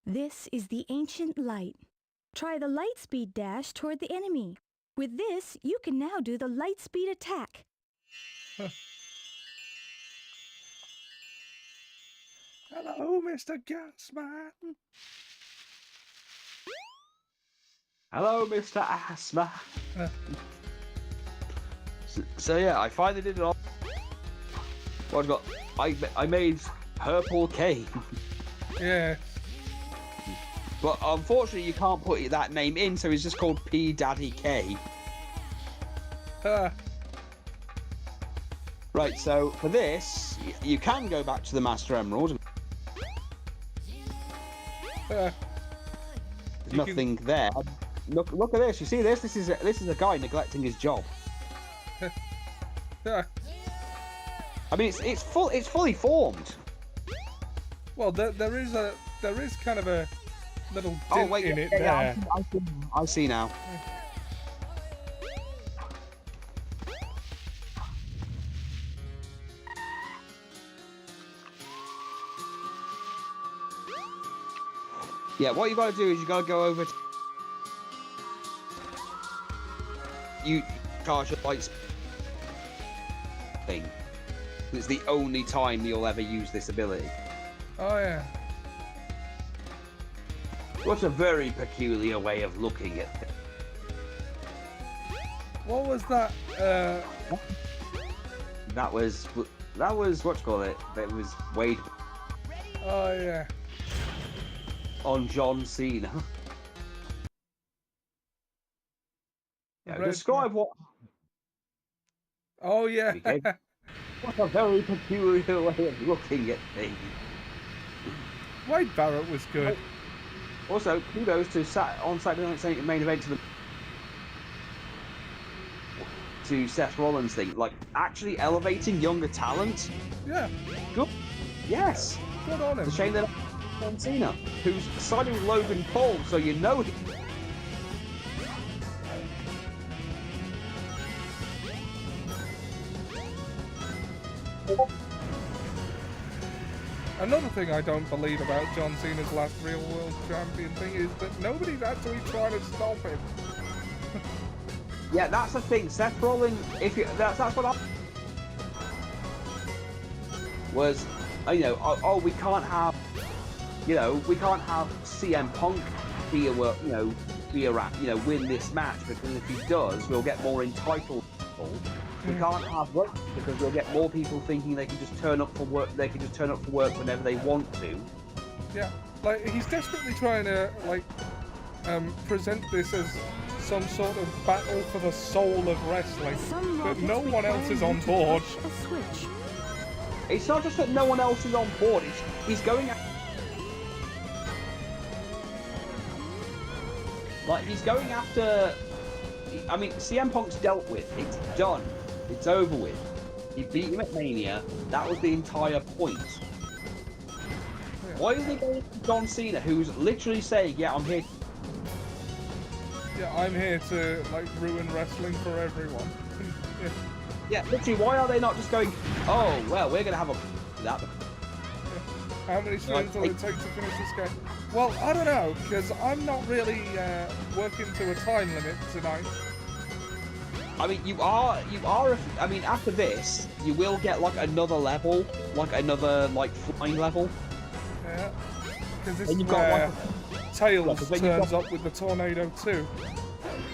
This is the ancient light. Try the light speed dash toward the enemy. With this, you can now do the light speed attack. Hello, Mr. Gasman. Hello, Mr. Asthma. So yeah, I finally did it all. What got? I made Purple Cave. Yeah. But unfortunately, you can't put that name in, so it's just called P Daddy K. Right, so for this, you can go back to the Master Emerald. There's nothing there. Look at this. You see this? This is a guy neglecting his job. I mean, it's fully formed. Well, there is kind of a little dint in it yeah, there. I see now. Yeah, what you got to do is you got to go over to you charge your lights thing. It's the only time you'll ever use this ability. Oh yeah. What's a very peculiar way of looking at things. What was that? That was what you call it. That was Wade Oh yeah. on John Cena. Yeah, Red describe what. Oh yeah. Okay. What a very peculiar way of looking at things. Wade Barrett was good. Also, kudos to on Saturday Night's main event to Seth Rollins thing, like actually elevating younger talent. Yeah. Good. Yes. Good on him. It's a shame that John Cena, who's siding with Logan Paul, so you know he. Another thing I don't believe about John Cena's last real world champion thing is that nobody's actually trying to stop him. Yeah, that's the thing. Seth Rollins, that's what I was, we can't have, we can't have CM Punk be win this match, because if he does, we'll get more entitled people. We can't have work because we'll get more people thinking they can just turn up for work. They can just turn up for work whenever they want to. Yeah, like he's desperately trying to present this as some sort of battle for the soul of wrestling, but no one else is on board. It's not just that no one else is on board. He's going. He's going after. I mean, CM Punk's dealt with. It's done. It's over with. He beat him at Mania. That was the entire point. Why is he going to John Cena, who's literally saying, "Yeah, I'm here." Yeah, I'm here to ruin wrestling for everyone. Yeah, literally. Why are they not just going? Oh, well, we're gonna have a that. How many spins will it take to finish this game? Well, I don't know, because I'm not really working to a time limit tonight. I mean, you are. I mean, after this, you will get another level, another flying level. Yeah, because this and is you've where got Tails turns up with the Tornado 2.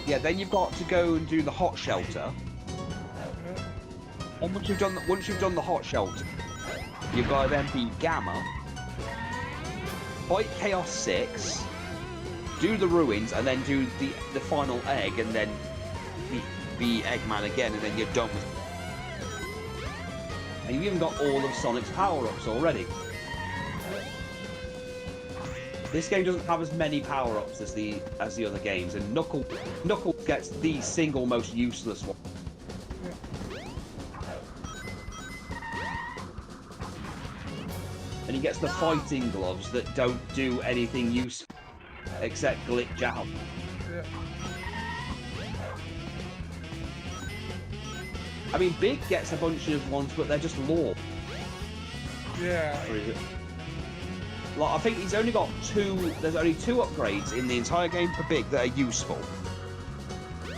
Yeah, then you've got to go and do the hot shelter. Yeah. And once you've done the hot shelter, you've got to then beat Gamma, fight Chaos 6, do the ruins, and then do the final egg, and then be Eggman again, and then you're done with it. And you've even got all of Sonic's power-ups already. This game doesn't have as many power-ups as the other games, and Knuckles gets the single most useless one. And he gets the fighting gloves that don't do anything useful except glitch out. Yeah. I mean, Big gets a bunch of ones, but they're just lore. Yeah. Or is it? I think he's only got two. There's only 2 upgrades in the entire game for Big that are useful,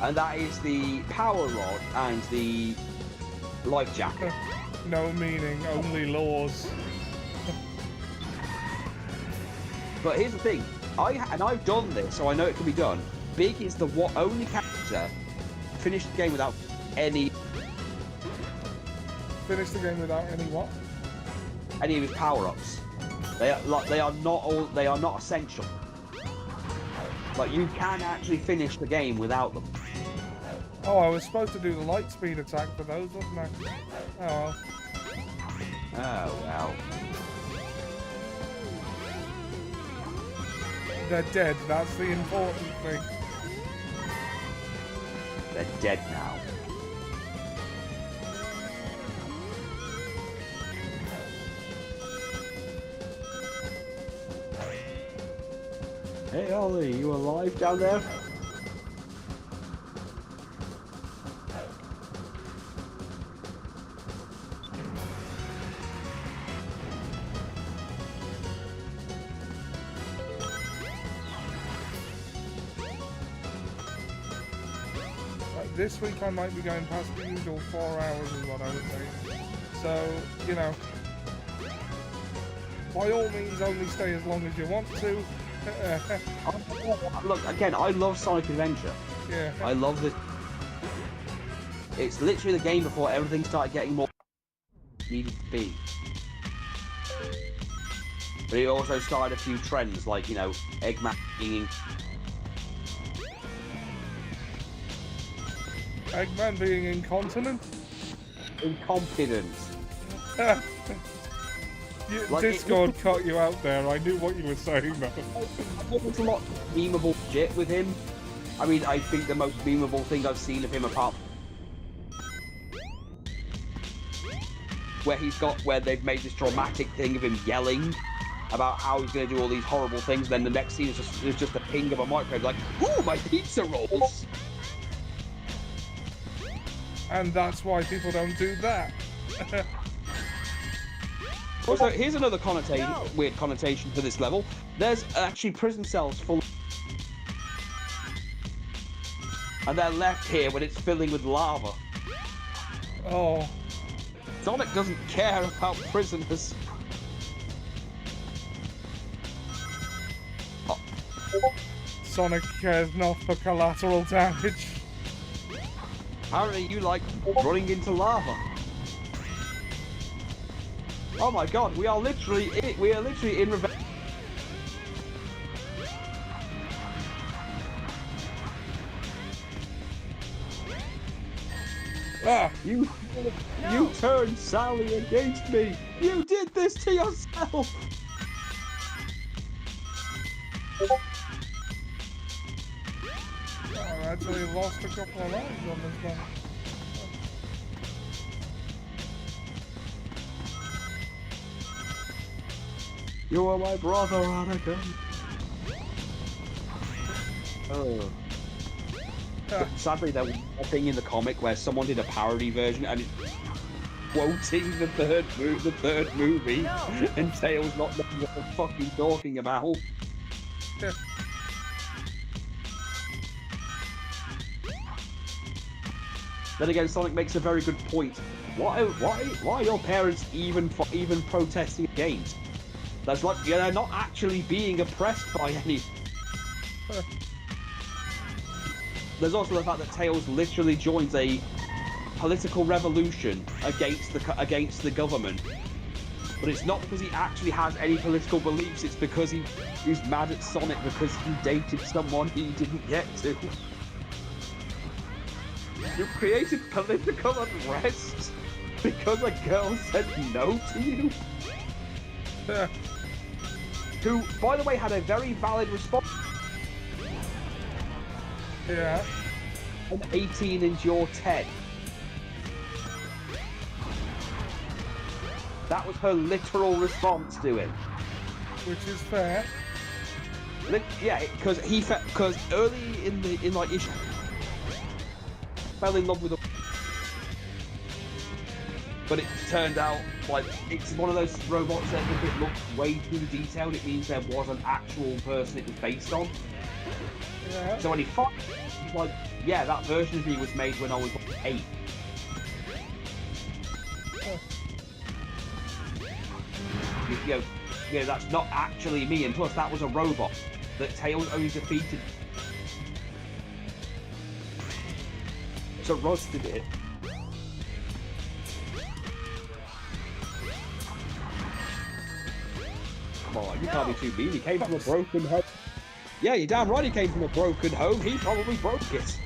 and that is the power rod and the life jacket. No meaning, only laws. But here's the thing, I've done this, so I know it can be done. Big is the only character finished the game without any. Finish the game without any what? Any of his power-ups. They are not essential. You can actually finish the game without them. Oh, I was supposed to do the light speed attack for those, wasn't I? Oh well. Oh well. They're dead, that's the important thing. They're dead now. Hey Ollie, you alive down there? This week I might be going past the usual 4 hours is what I would say. So, by all means only stay as long as you want to. Look, again, I love Sonic Adventure. Yeah. I love this. It's literally the game before everything started getting more needed to be. But it also started a few trends, like, Eggman being Eggman being incontinent? incompetent. Discord cut you out there, I knew what you were saying though. There's a lot of memeable shit with him. I mean, I think the most memeable thing I've seen of him apart where they've made this dramatic thing of him yelling about how he's going to do all these horrible things, then the next scene is just a ping of a microwave like, ooh, my pizza rolls! And that's why people don't do that. Also, here's another connotation, weird connotation to this level. There's actually prison cells full, and they're left here when it's filling with lava. Oh, Sonic doesn't care about prisoners. Sonic cares not for collateral damage. Apparently you like running into lava. Oh my god, we are literally in revenge. Ah, You turned Sally against me. You did this to yourself. I actually lost a couple of lives on this one. You are my brother, Anakin. Oh. Sadly, there was a thing in the comic where someone did a parody version and it's quoting the third movie, and Tails not knowing what they're fucking talking about. Yeah. Then again, Sonic makes a very good point. Why are your parents even protesting against? That's like, yeah, they're not actually being oppressed by any. There's also the fact that Tails literally joins a political revolution against the government. But it's not because he actually has any political beliefs, it's because he's mad at Sonic because he dated someone he didn't get to. You created political unrest because a girl said no to you? Who, by the way, had a very valid response. Yeah. I'm 18 and you're 10. That was her literal response to him. Which is fair. Yeah, because early in like issue, fell in love with a. But it turned out like it's one of those robots that if it looked way too detailed, it means there was an actual person it was based on. Yeah. So when he fought, he's like, yeah, that version of me was made when I was 8. You know, that's not actually me, and plus that was a robot that Tails only defeated. So roasted it. Come on, you can't be too mean. He came from a broken home. Yeah, you're damn right he came from a broken home. He probably broke it.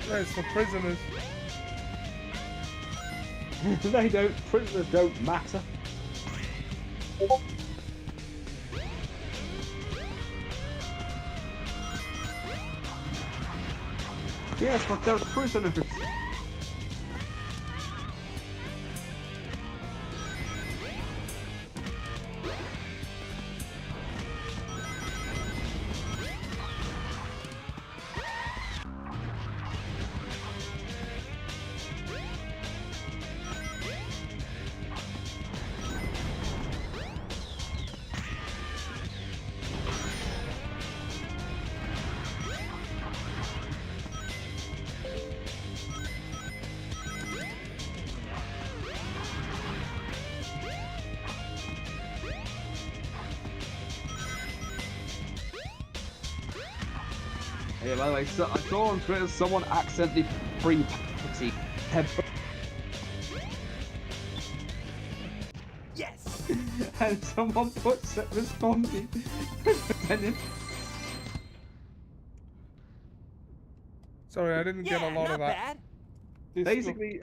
There's for prisoners. Prisoners don't matter. Yes, but they're prisoners. Yeah, by the way, I saw on Twitter someone accidentally free Patty. Yes! And someone responded. Sorry, I didn't get a lot not of that. bad. Basically,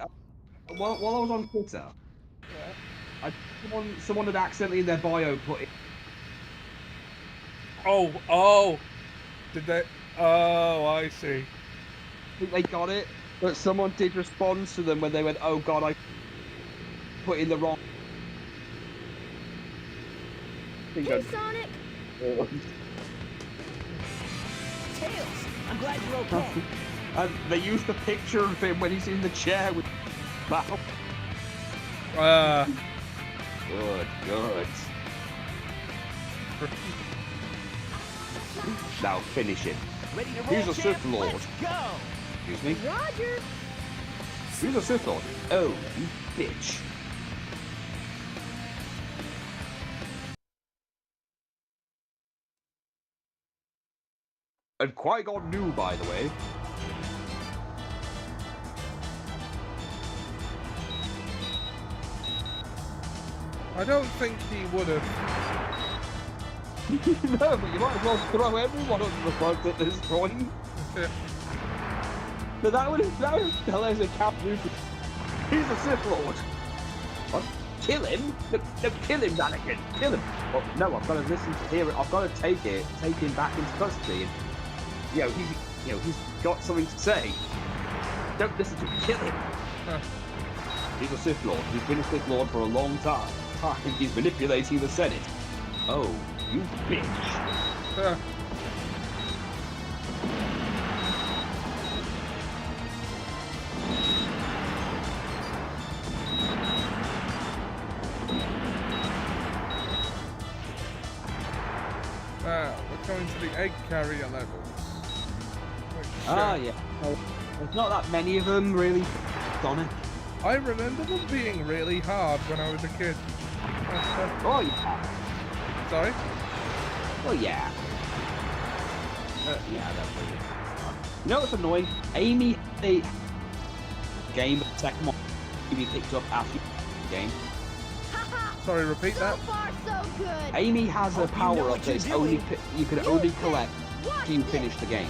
while I was on Twitter, someone had accidentally in their bio put it. Oh, Did they? Oh, I see. I think they got it, but someone did respond to them when they went, "Oh God, I put in the wrong." Hey, Sonic! Tails, I'm glad you're okay. And they used the picture of him when he's in the chair with. Wow. Good, good. Now finish him. Ready to roll, He's a champ? Sith Lord. Let's go. Excuse me? Roger! Who's a Sith Lord? Oh, you bitch. And Qui-Gon knew, by the way. I don't think he would have. No, but you might as well throw everyone under the bus at this point. But that would hilarious if Cap Newton. He's a Sith Lord. What? Kill him? No, kill him, Anakin. Kill him. Well, no, I've got to listen to hear it. I've got to take him back into custody. And, he's got something to say. Don't listen to him. Kill him. He's a Sith Lord. He's been a Sith Lord for a long time. He's manipulating the Senate. Oh, you bitch. We're coming to the egg carrier levels. Yeah. Well, there's not that many of them, really, Sonic. I remember them being really hard when I was a kid. Oh, yeah. Sorry? Well, yeah. Yeah, that's really hard. You know what's annoying? Amy, the game, the second one, Amy picked up after the game. Sorry, repeat So that. far, so good! Amy has a Hope you know power what up you're that's only doing. you can only collect after you finish the game.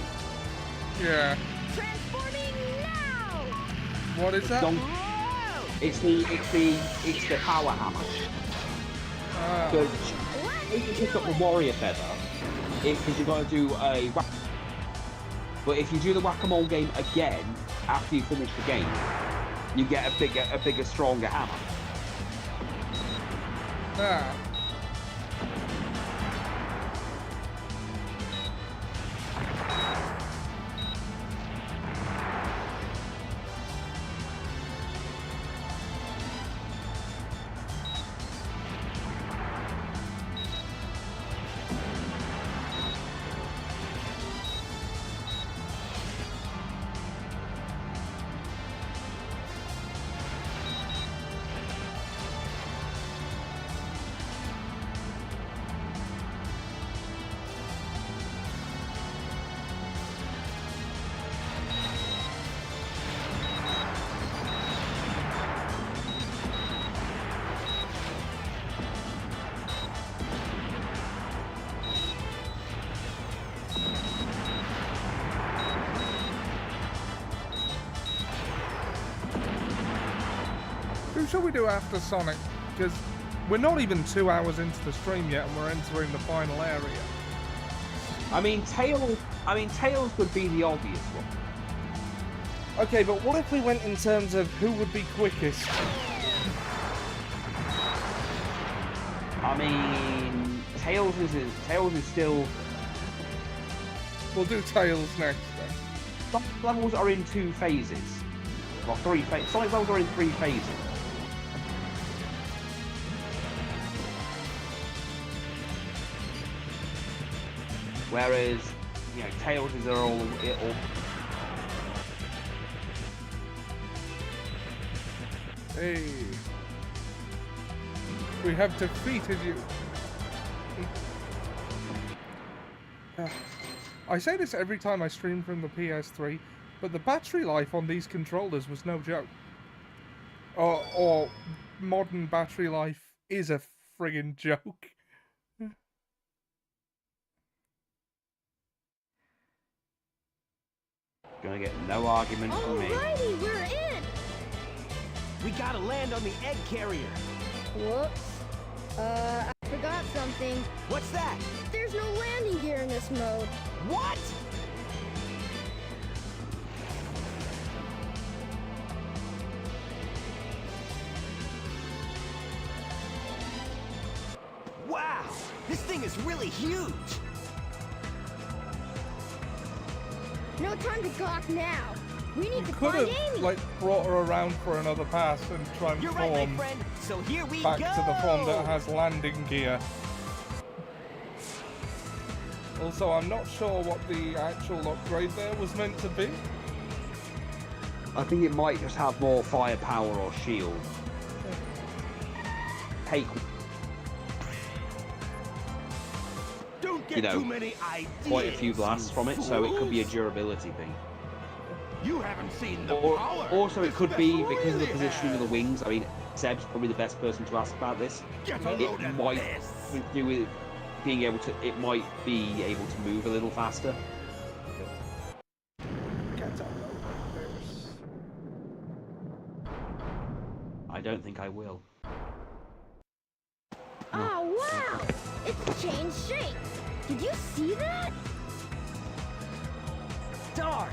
Yeah. Transforming now! What is that? Don't- It's the power hammer. Ah. So if you pick up the warrior feather, because you're going to do a whack. But if you do the whack-a-mole game again after you finish the game, you get a bigger, stronger hammer. Ah. Who shall we do after Sonic? Because we're not even 2 hours into the stream yet, and we're entering the final area. I mean, Tails would be the obvious one. Okay, but what if we went in terms of who would be quickest? I mean, Tails is still. We'll do Tails next then. Sonic levels are in 2 phases. Well, 3 phases. Sonic levels are in 3 phases. Whereas, Tails is all. Hey. We have defeated you. I say this every time I stream from the PS3, but the battery life on these controllers was no joke. Or modern battery life is a friggin' joke. Gonna get no argument from me. Alrighty, we're in! We gotta land on the egg carrier. Whoops. I forgot forgot something. What's that? There's no landing gear in this mode. What? Wow, this thing is really huge. No time to gawk now. We need You to could find have, Amy. like, brought her around for another pass and You're right, my transform friend. So here we back go. to the form that has landing gear. Also, I'm not sure what the actual upgrade there was meant to be. I think it might just have more firepower or shield. Take, Don't get you know, too many ideas. quite a few blasts you from it, so it could be a fools. durability thing. You haven't seen the Or, power. also, it could be because of the really positioning of the has. wings. I mean, Seb's probably the best person to ask about this. Get a It load of might this. do with being able to. It might be able to move a little faster. Get a load of this. I don't think I will. Oh, wow! It's changed shape. Did you see that? Darn.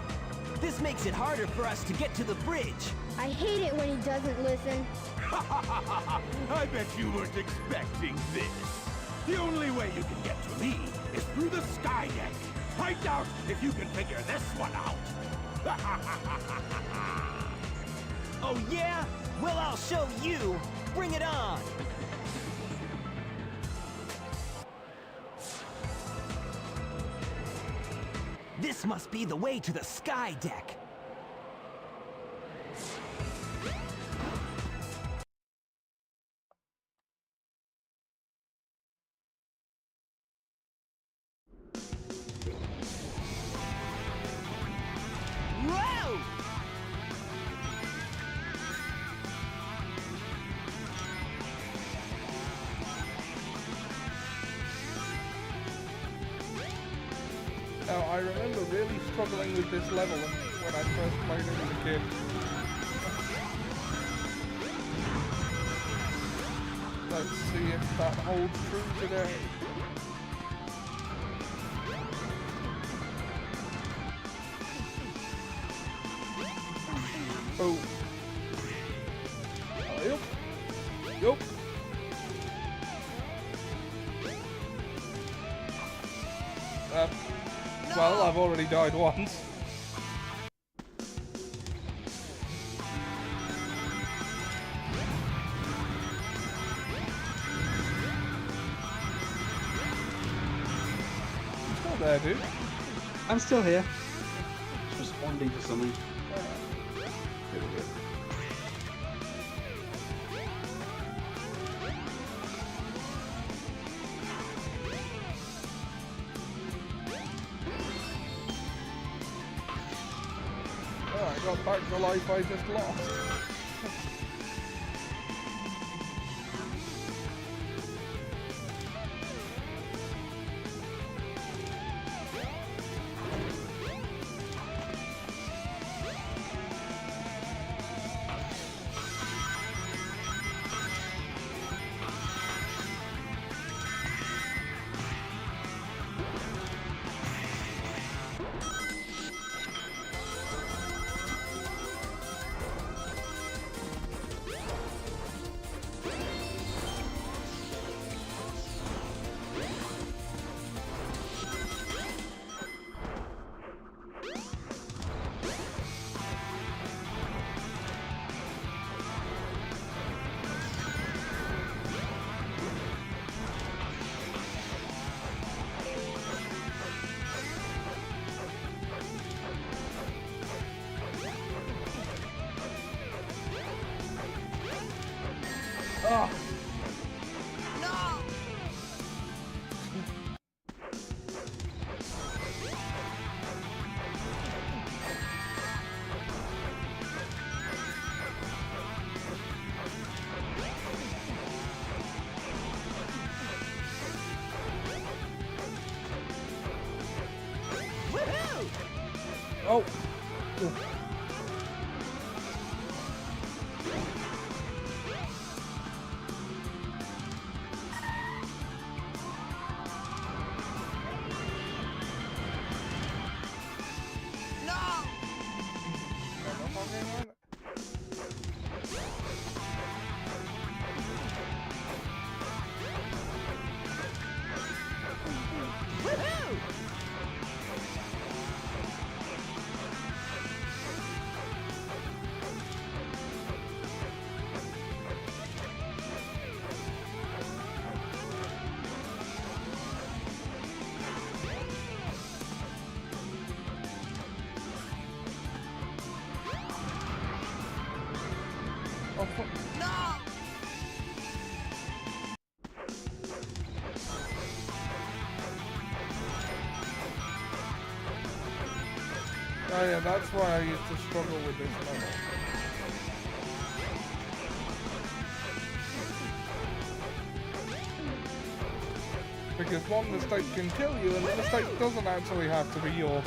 This makes it harder for us to get to the bridge. I hate it when he doesn't listen. I bet you weren't expecting this. The only way you can get to me is through the sky deck. I doubt if you can figure this one out. Oh yeah? Well, I'll show you. Bring it on. This must be the way to the sky deck. Whoa! Now, I remember really struggling with this level when I first played it as a kid. Let's see if that holds true today. Oh. Yup. Yup. Well, I've already died once. You still there, dude? I'm still here. Just responding to something. Oh, I got back the life I just lost. Oh. No! Woohoo! Oh. Oh, fuck. Oh yeah, that's why I used to struggle with this level. Because one mistake can kill you, and the mistake doesn't actually have to be yours.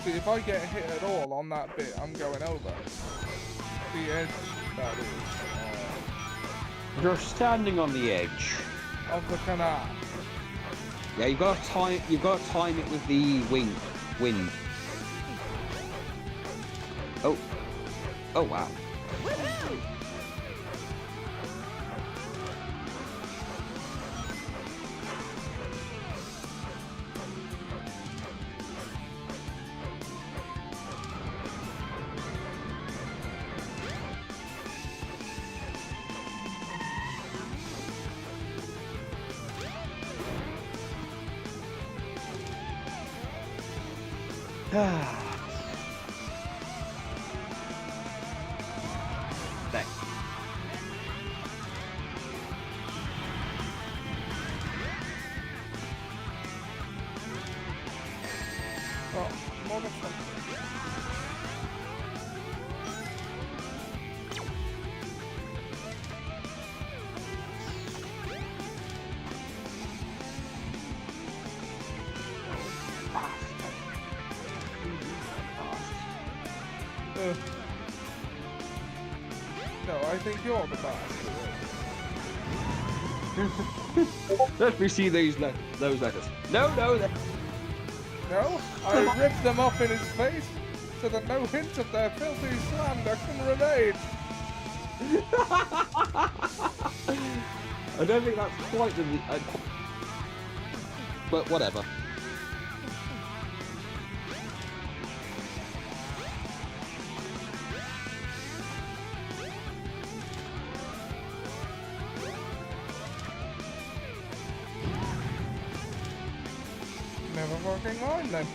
See, if I get hit at all on that bit, I'm going over. The edge, that is. You're standing on the edge Of the canal. Yeah, you've got to time. You've got to time it with the wind. Oh. Oh wow. Thanks. Oh, motherfucker. No, I think you're the bastard. Let me see those letters. No. No, I ripped them off in his face so that no hint of their filthy slander can remain. I don't think that's quite the. But whatever. Never fucking mind then.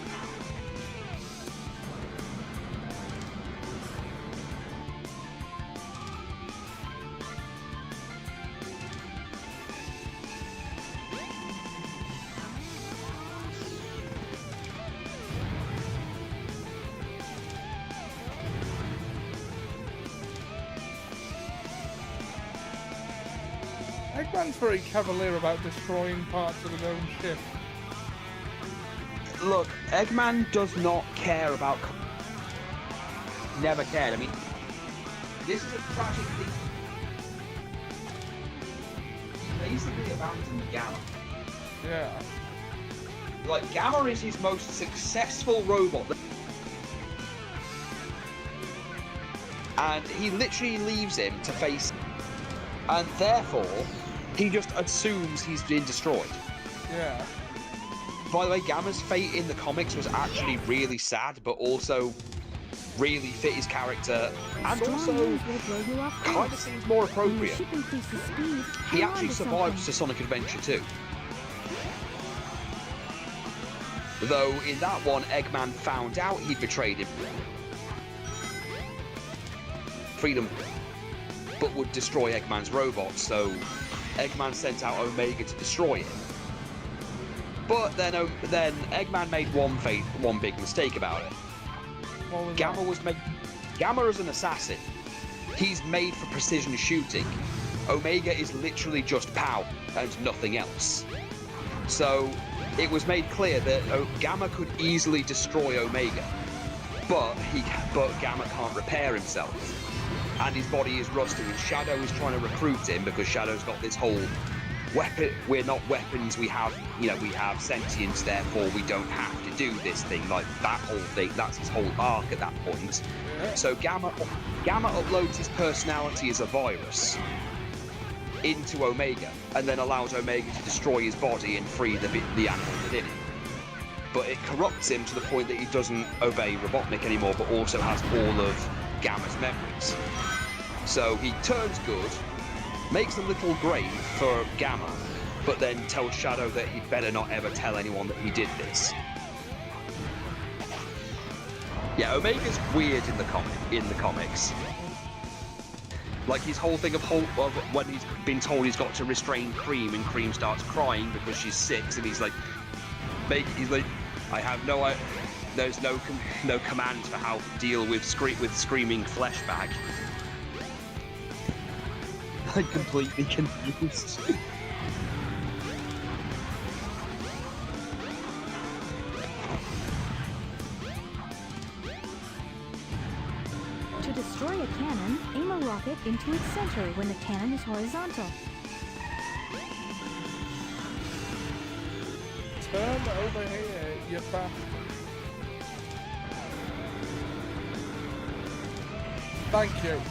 Eggman's very cavalier about destroying parts of his own ship. Look, Eggman does not care about. Never cared. I mean, this is a tragic thing. He basically abandoned Gamma. Yeah. Like, Gamma is his most successful robot. And he literally leaves him to face. And therefore, he just assumes he's been destroyed. Yeah. By the way, Gamma's fate in the comics was actually really sad, but also really fit his character, and also kind of seems more appropriate. He actually survives to Sonic Adventure 2. Though in that one, Eggman found out he'd betrayed him. Freedom, but would destroy Eggman's robot, so Eggman sent out Omega to destroy him. But then Eggman made one big mistake about it. Gamma is an assassin. He's made for precision shooting. Omega is literally just power and nothing else. So it was made clear that Gamma could easily destroy Omega, but Gamma can't repair himself, and his body is rusting. And Shadow is trying to recruit him because Shadow's got this whole weapon. We're not weapons. We have sentience. Therefore, we don't have to do this thing. Like that whole thing. That's his whole arc at that point. So Gamma uploads his personality as a virus, into Omega, and then allows Omega to destroy his body and free the animal within it. But it corrupts him to the point that he doesn't obey Robotnik anymore, but also has all of Gamma's memories. So he turns good, makes a little grave for Gamma, but then tells Shadow that he'd better not ever tell anyone that he did this. Yeah, Omega's weird in the comics. Like his whole thing of when he's been told he's got to restrain Cream, and Cream starts crying because she's 6, and he's like, I have there's no command for how to deal with screaming flesh bag. I'm completely confused. To destroy a cannon, aim a rocket into its center when the cannon is horizontal. Turn over here, you bastard. Thank you.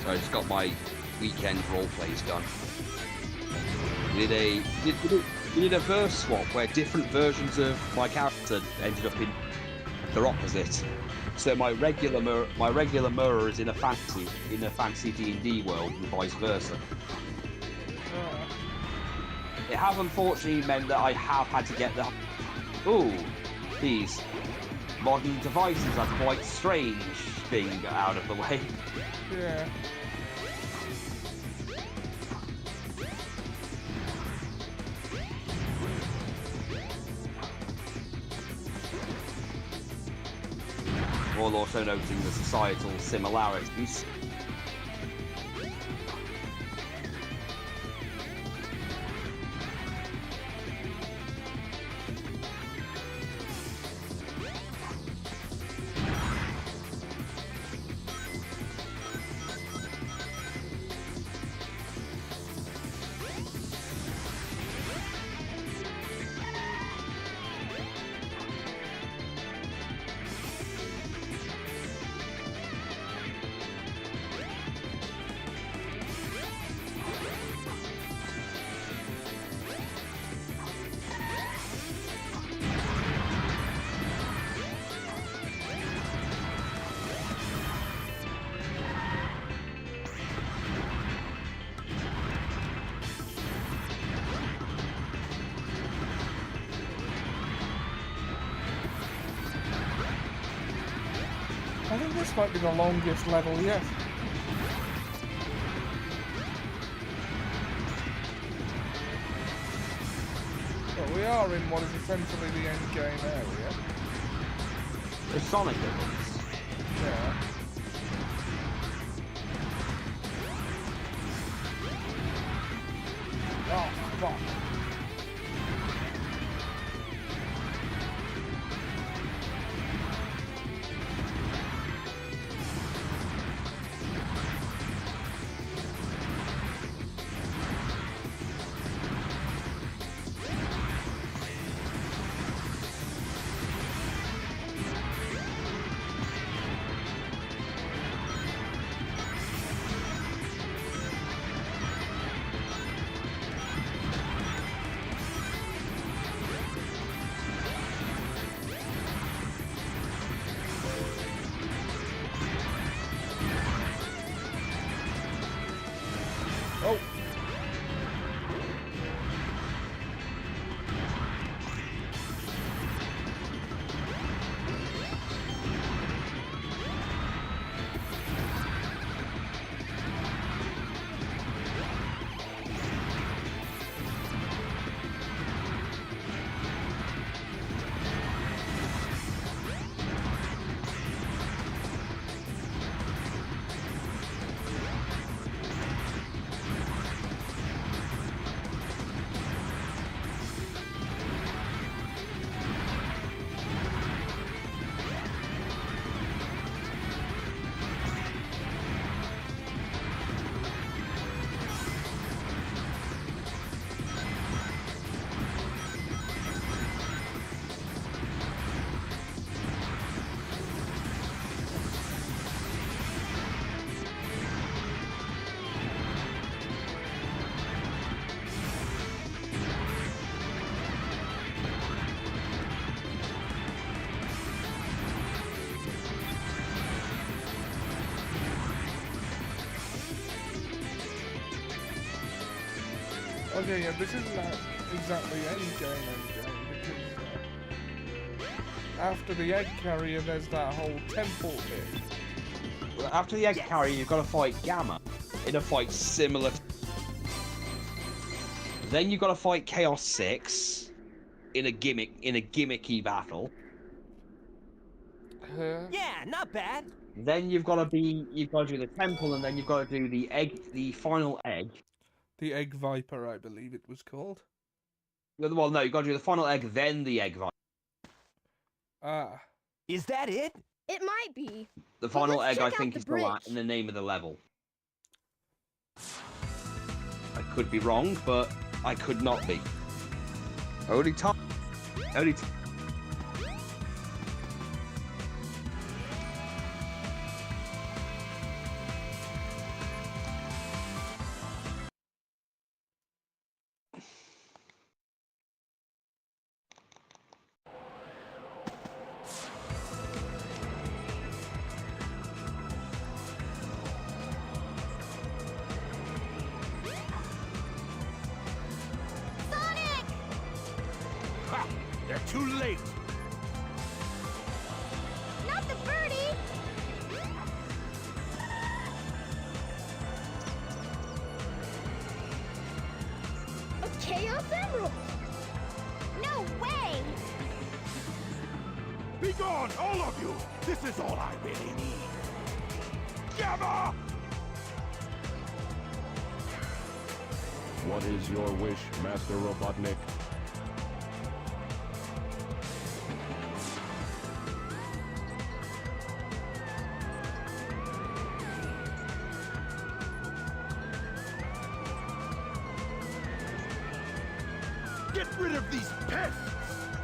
So I just got my weekend role plays done. We did a verse swap where different versions of my character ended up in their opposite. So my regular mirror is in a fancy D&D world, and vice versa. It has unfortunately meant that I have had to get the... Ooh, these modern devices are quite strange thing out of the way. Yeah. While also noting the societal similarities. I think this might be the longest level yet. But we are in what is essentially the end game area. The Sonic levels. Yeah. Oh, fuck. Oh. Okay, yeah, this isn't exactly endgame, because after the egg carrier, there's that whole temple bit. Well, after the egg carrier, you've got to fight Gamma in a fight similar. Then you've got to fight Chaos 6 in a gimmicky battle. Yeah, not bad. Then you've got to do the temple, and then you've got to do the final egg. The Egg Viper, I believe it was called. Well, no, you've got to do the final egg, then the egg viper. Ah. Is that it? It might be. The But final let's egg, I check out think, the is bridge. in the name of the level. I could be wrong, but I could not be. Only time. Only time. Sonic! Ha! They're too late. Not the birdie! A Chaos Emerald! No way! Be gone, all of you! This is all I really need. Gamma! What is your wish, Master Robotnik? Get rid of these pests!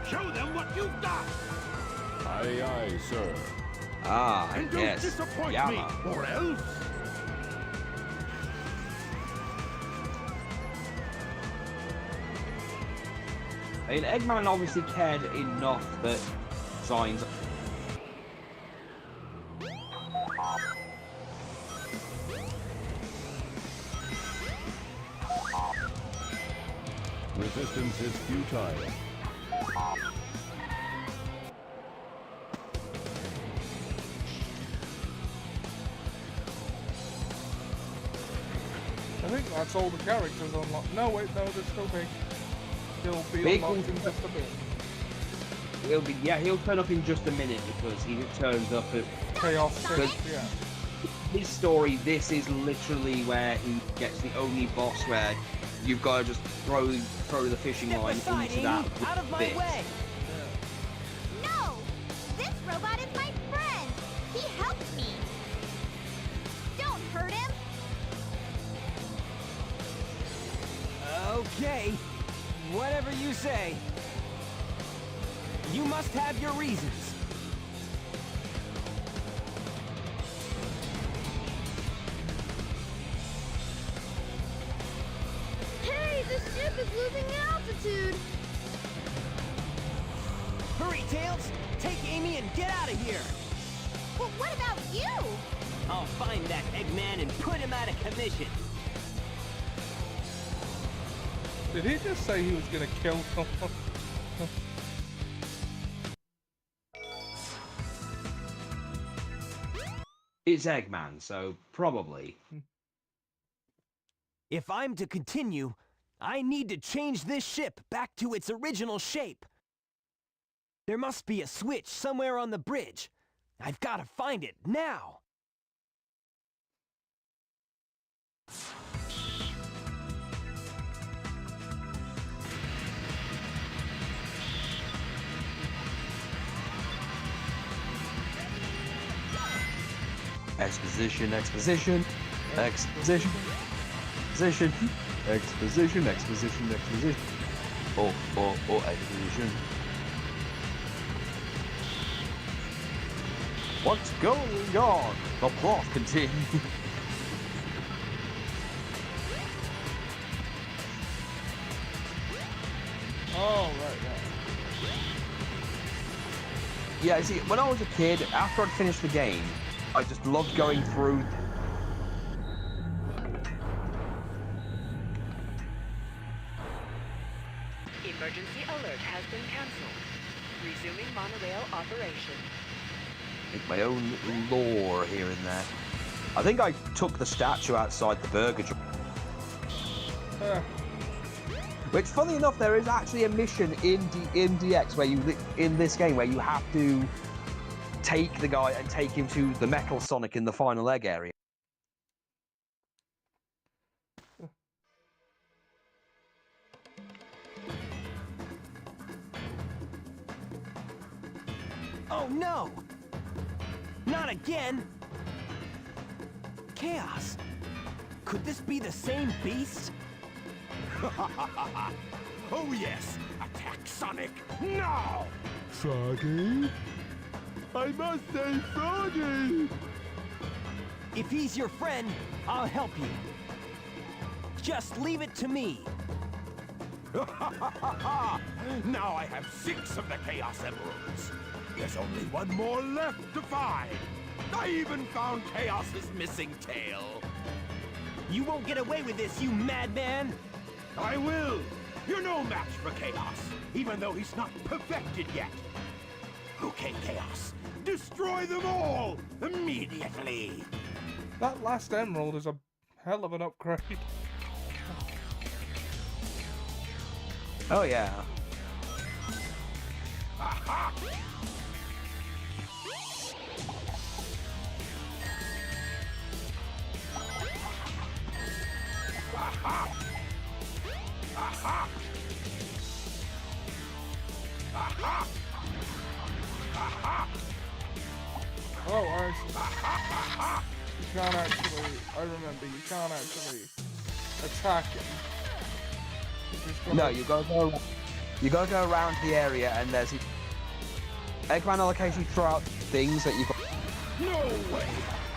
Show them what you've got! Aye, aye, sir. Ah, And don't yes. disappoint Gamma. me, or else... I mean, Eggman obviously cared enough that signs. Resistance is futile. I think that's all the characters unlocked. No, wait, no, there's still Big. He'll be Big unlocked will- in just a bit. He'll turn up in just a minute because he turns up at Chaos 6, yeah. his story. This is literally where he gets the only boss where you've got to just throw the fishing Step line aside, into Amy. that Out of my bit. way. No! This robot is my friend! He helped me! Don't hurt him! Okay. Whatever you say. You must have your reasons. Hey, the ship is losing altitude! Hurry, Tails! Take Amy and get out of here! Well, what about you? I'll find that Eggman and put him out of commission. Did he just say he was gonna kill someone? It's Eggman, so probably. If I'm to continue, I need to change this ship back to its original shape. There must be a switch somewhere on the bridge. I've got to find it now. Exposition, exposition, exposition, exposition, exposition, exposition, exposition. Oh, exposition. What's going on? The plot continues. Oh, right, right. Yeah, see, when I was a kid, after I'd finished the game, I just loved going through. Emergency alert has been cancelled. Resuming monorail operation. Make my own lore here and there. I think I took the statue outside the burger joint. Which, funny enough, there is actually a mission in DX where in this game where you have to take the guy and take him to the Metal Sonic in the final egg area. Oh no! Not again! Chaos! Could this be the same beast? Oh yes! Attack Sonic now! Froggy? I must say Froggy! If he's your friend, I'll help you. Just leave it to me. Now I have 6 of the Chaos Emeralds. There's only one more left to find. I even found Chaos's missing tail. You won't get away with this, you madman! I will! You're no match for Chaos, even though he's not perfected yet. Okay, Chaos, destroy them all immediately! That last emerald is a hell of an upgrade. Oh yeah. Aha! Aha! Aha! Aha! Aha! Oh, you can't actually, I remember, you can't actually attack him. No, you gotta go around the area, and there's Eggman will occasionally throw out things that you've got. No way!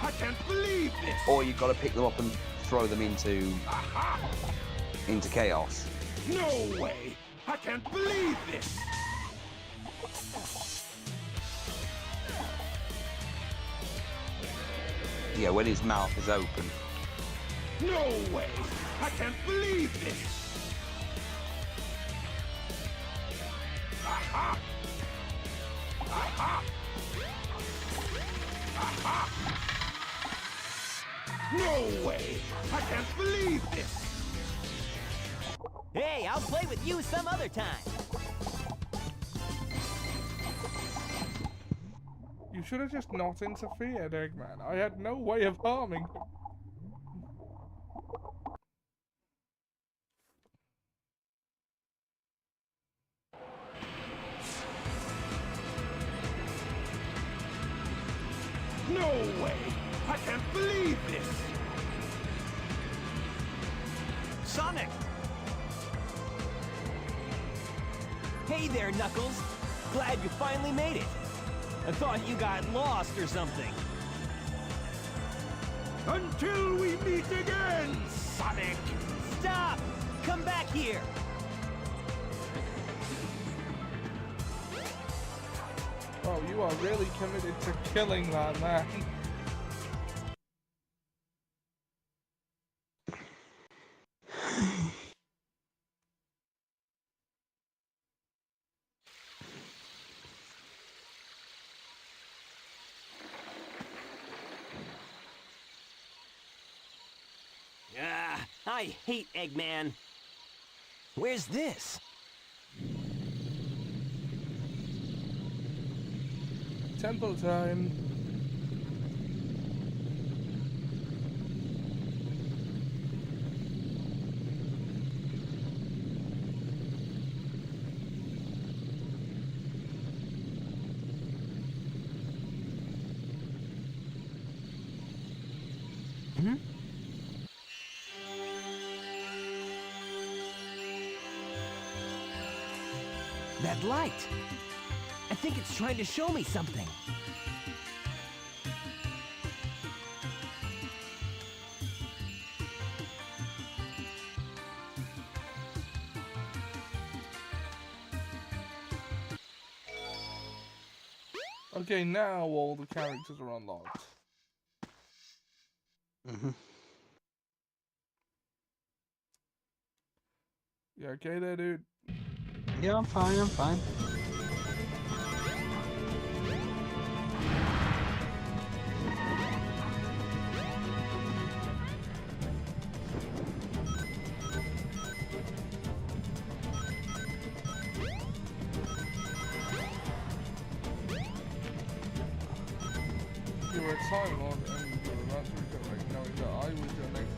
I can't believe this! Or you've got to pick them up and throw them into Chaos. No way! I can't believe this! Yeah, when his mouth is open. No way! I can't believe this! Aha! Aha! Aha! No way! I can't believe this! Hey, I'll play with you some other time! You should have just not interfered, Eggman. I had no way of harming him. No way! I can't believe this! Sonic! Hey there, Knuckles! Glad you finally made it! I thought you got lost or something. Until we meet again, Sonic! Stop! Come back here! Oh, you are really committed to killing that man. I hate Eggman. Where's this? Temple time. That light! I think it's trying to show me something. Okay, now all the characters are unlocked. Yeah, okay there, dude. Yeah, I'm fine, I'm fine. You were a Time Lord and you were about to regenerate, knowing that I was your next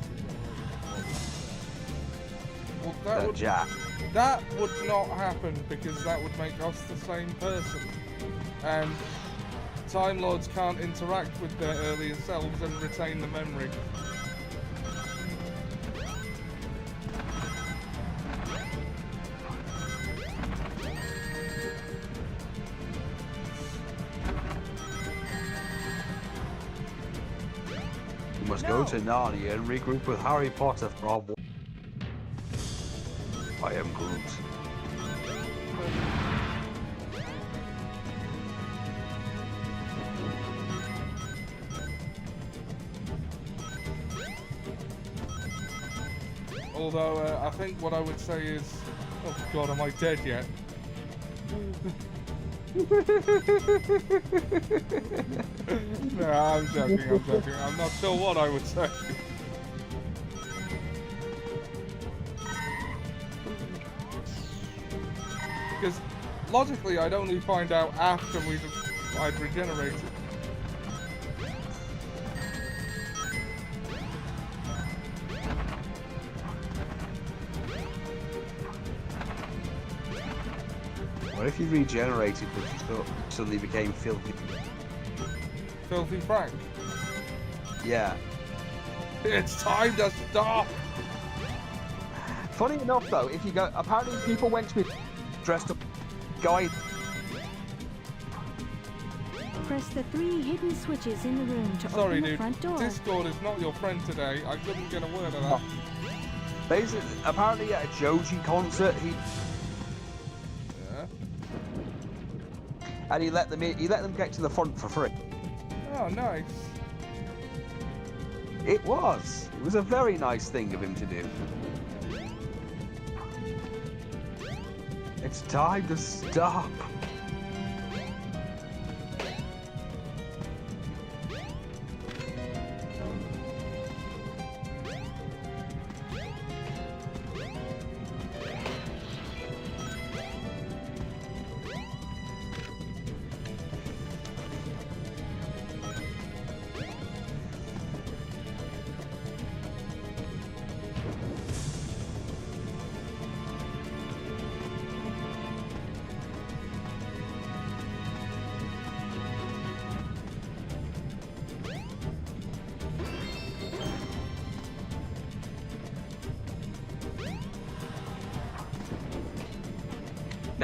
regenerator. Well, Jack. that would not happen because that would make us the same person. And Time Lords can't interact with their earlier selves and retain the memory. You must go to Narnia and regroup with Harry Potter for our war. I am Groot. Although, I think what I would say is... Oh god, am I dead yet? No, I'm joking. I'm not sure what I would say. Because logically, I'd only find out after I'd regenerated. What if you regenerated but you suddenly became filthy? Filthy Frank. Yeah. It's time to stop! Funny enough though, if you go, apparently people went to me dressed up guy. Press the 3 hidden switches in the room to Sorry, open the dude. front door. Discord is not your friend today. I couldn't get a word of that. Basically, apparently at a Joji concert, he and he let them in, he let them get to the front for free. Oh, nice. It was a very nice thing of him to do. It's time to stop.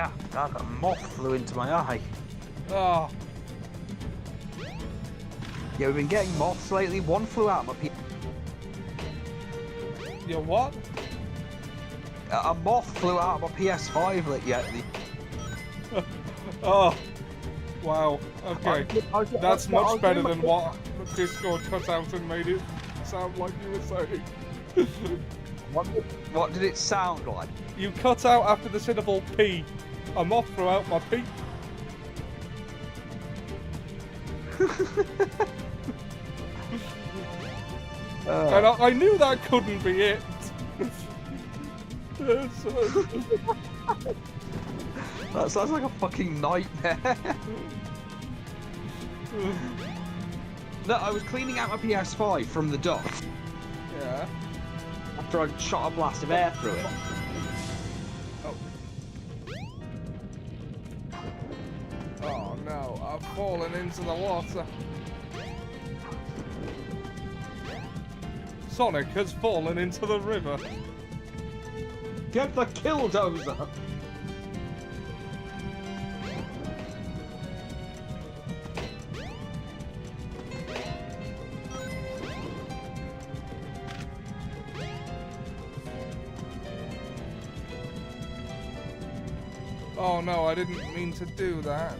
Ah, God, a moth flew into my eye. Oh. Yeah, we've been getting moths lately. One flew out of my Your what? A moth flew out of my PS5 Oh. Wow. Okay. That's much better than what Discord cut out and made it sound like you were saying. What did it sound like? You cut out after the syllable P. A moth threw out my P. And I knew that couldn't be it. That sounds like a fucking nightmare. No, I was cleaning out my PS5 from the dust. Yeah. After I shot a blast of air through it. Oh no, I've fallen into the water. Sonic has fallen into the river. Get the killdozer! Oh no, I didn't mean to do that.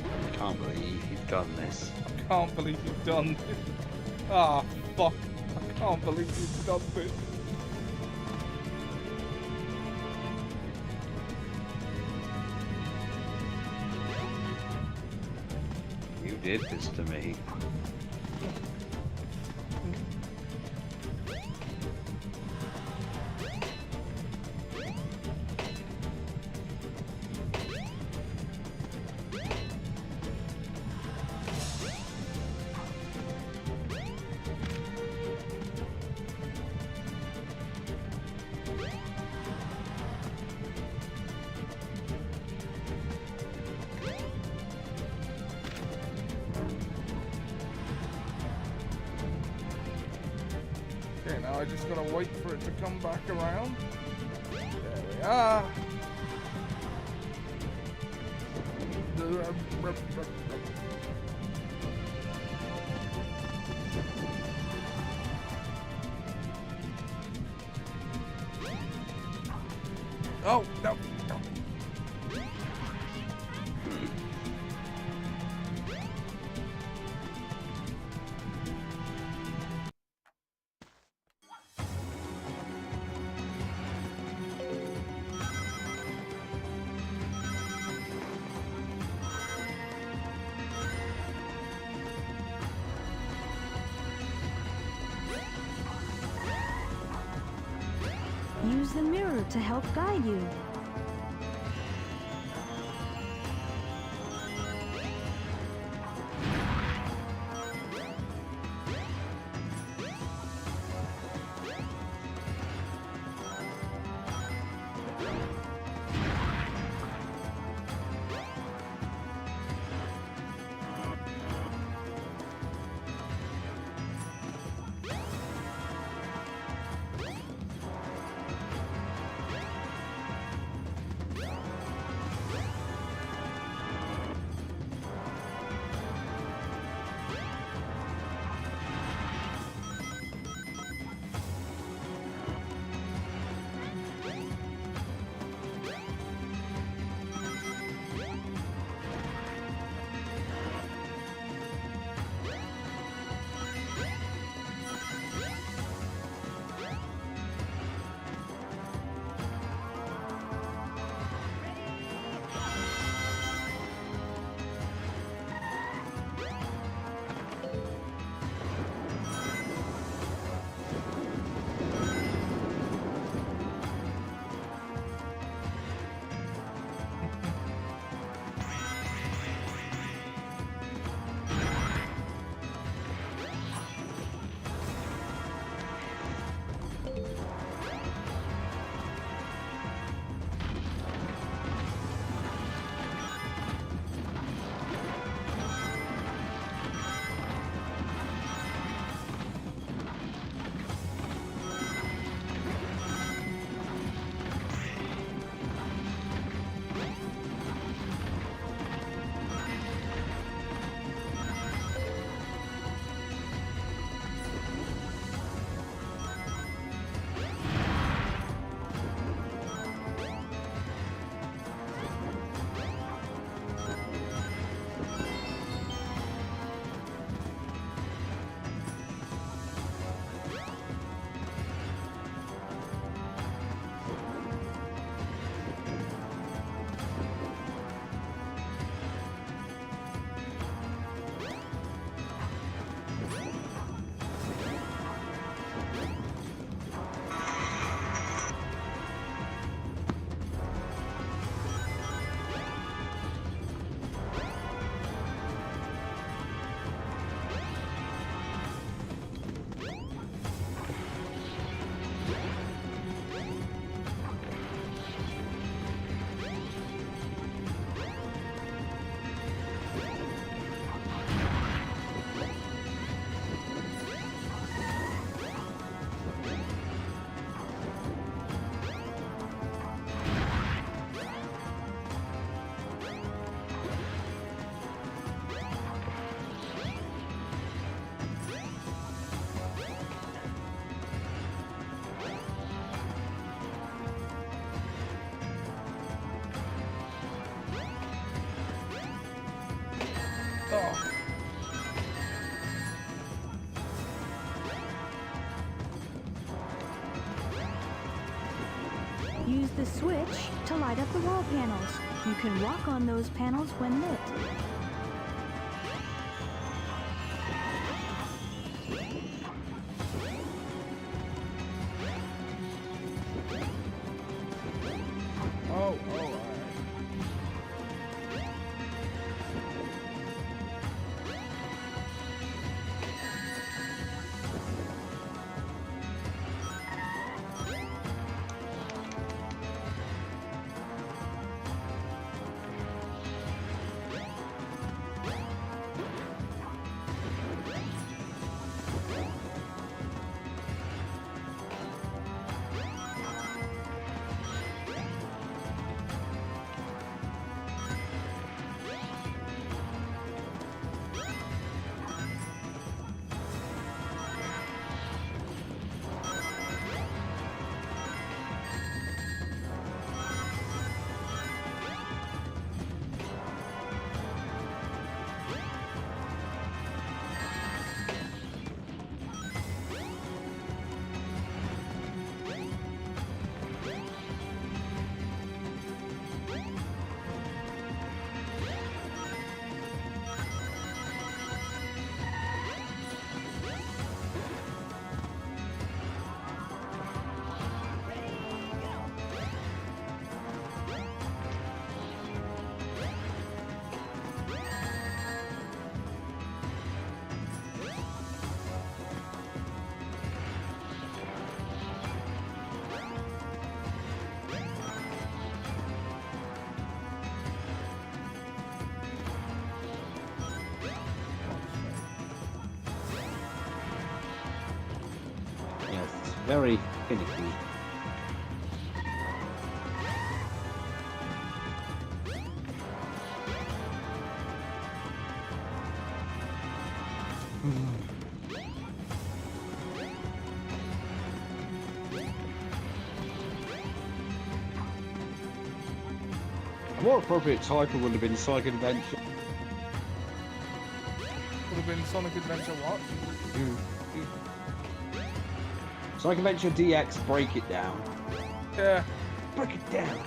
I can't believe you've done this. I can't believe you've done this. Ah, fuck. I can't believe you've done this. did this to me. Okay, now I just gotta wait for it to come back around. There we are. Oh, no. Use the mirror to help guide you. Use the switch to light up the wall panels. You can walk on those panels when lit. very finicky. A more appropriate title would have been Sonic Adventure. Would have been Sonic Adventure what? Sonic Adventure DX, break it down. Yeah. Break it down.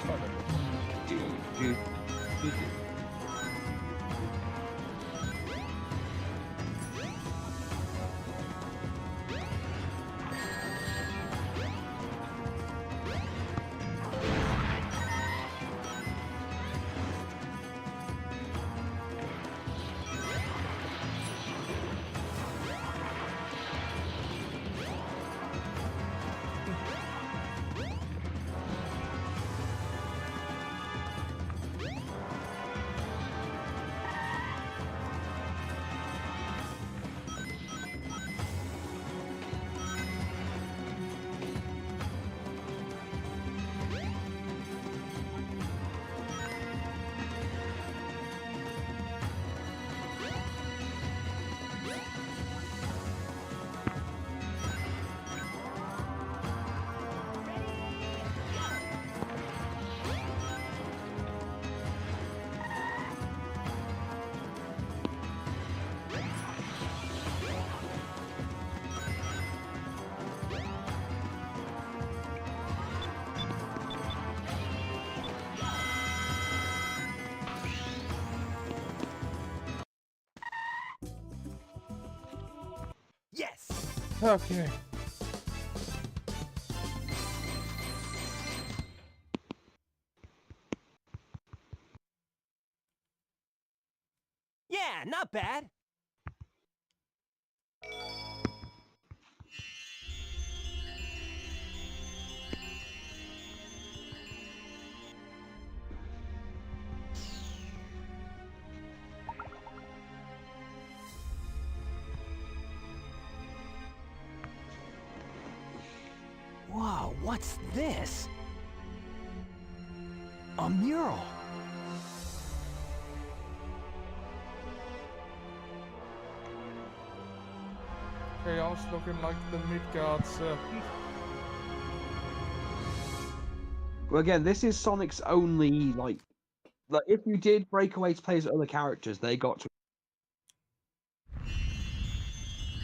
Yes! Okay. Yeah, not bad. Whoa, what's this? A mural. Chaos looking like the Midgard serpent. Well, again, this is Sonic's only, like if you did breakaway to play as other characters, they got to...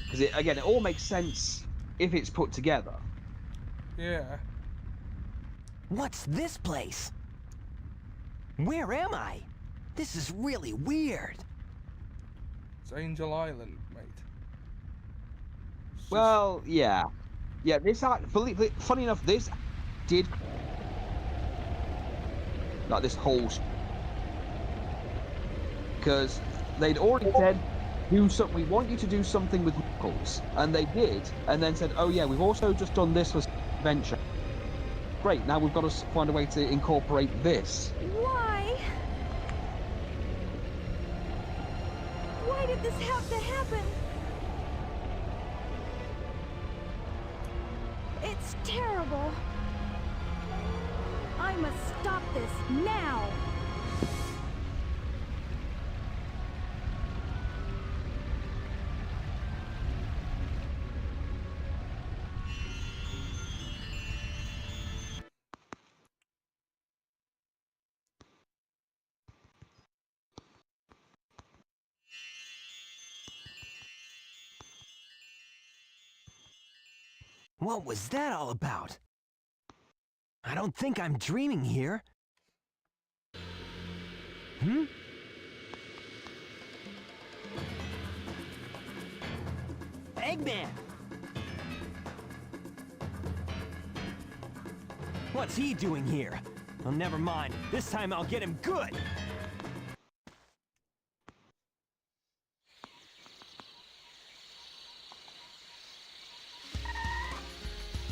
Because, again, it all makes sense if it's put together. Yeah. What's this place? Where am I? This is really weird. It's Angel Island, mate. It's Well, yeah. Yeah, this funny enough, this did... Like, this whole... Because they'd already said, we want you to do something with Knuckles. And they did, and then said, oh yeah, we've also just done this for Adventure. Great, now we've got to find a way to incorporate this. Why? Why did this have to happen? It's terrible. I must stop this now. What was that all about? I don't think I'm dreaming here. Hmm? Eggman! What's he doing here? Oh, never mind. This time I'll get him good!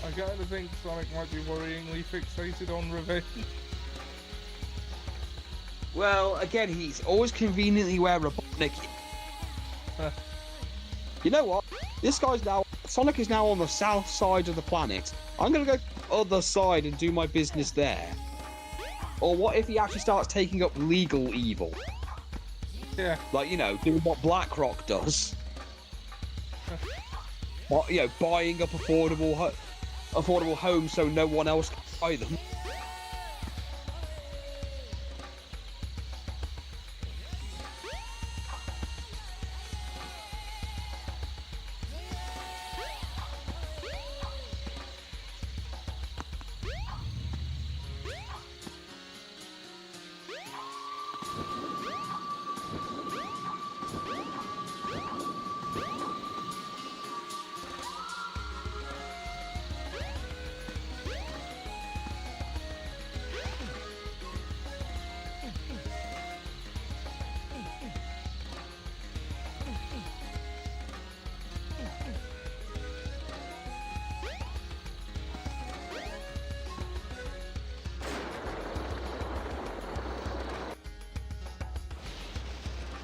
I gotta think Sonic might be worryingly fixated on revenge. Well, again, he's always conveniently where Robotnik... You know what? This guy's now Sonic is now on the south side of the planet. I'm gonna go other side and do my business there. Or what if he actually starts taking up legal evil? Yeah. Like, you know, doing what BlackRock does. What, you know, buying up affordable homes so no one else can buy them.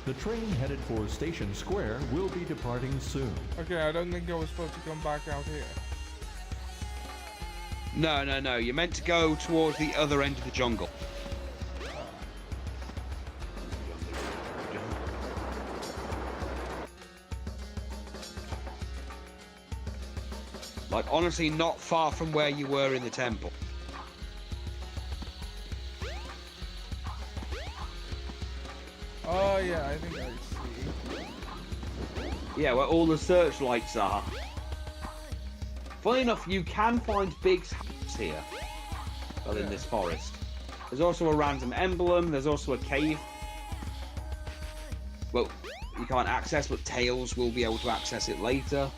The train headed for Station Square will be departing soon. Okay, I don't think I was supposed to come back out here. No. You're meant to go towards the other end of the jungle. Like, honestly, not far from where you were in the temple. Oh yeah, I think I see. Yeah, where all the searchlights are. Funny enough, you can find Big's house here. Well, in this forest. There's also a random emblem, there's also a cave. Well, you can't access, but Tails will be able to access it later.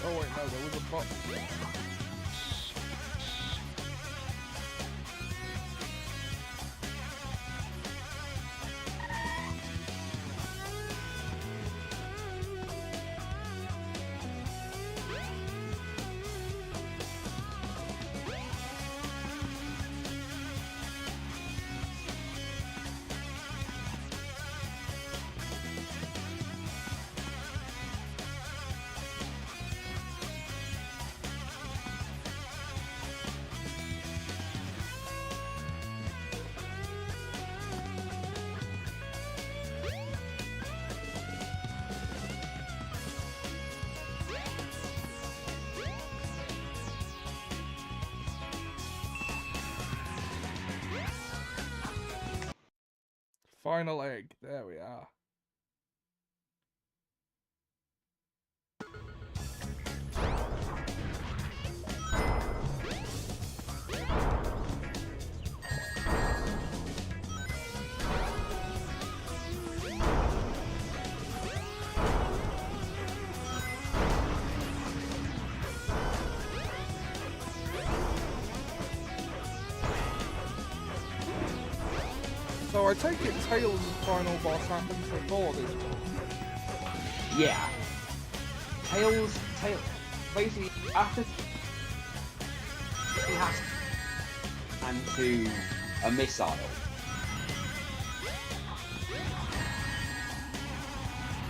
Oh wait, no, there was a box. Final egg. There we are. So I take it Tails' final boss happens before this one. Yeah. Tails, basically, after he has and to a missile.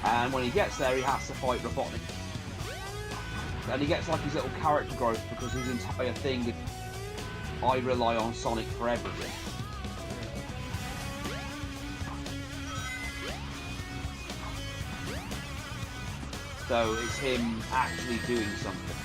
And when he gets there, he has to fight Robotnik. And he gets like his little character growth because his entire thing is, I rely on Sonic for everything. So it's him actually doing something.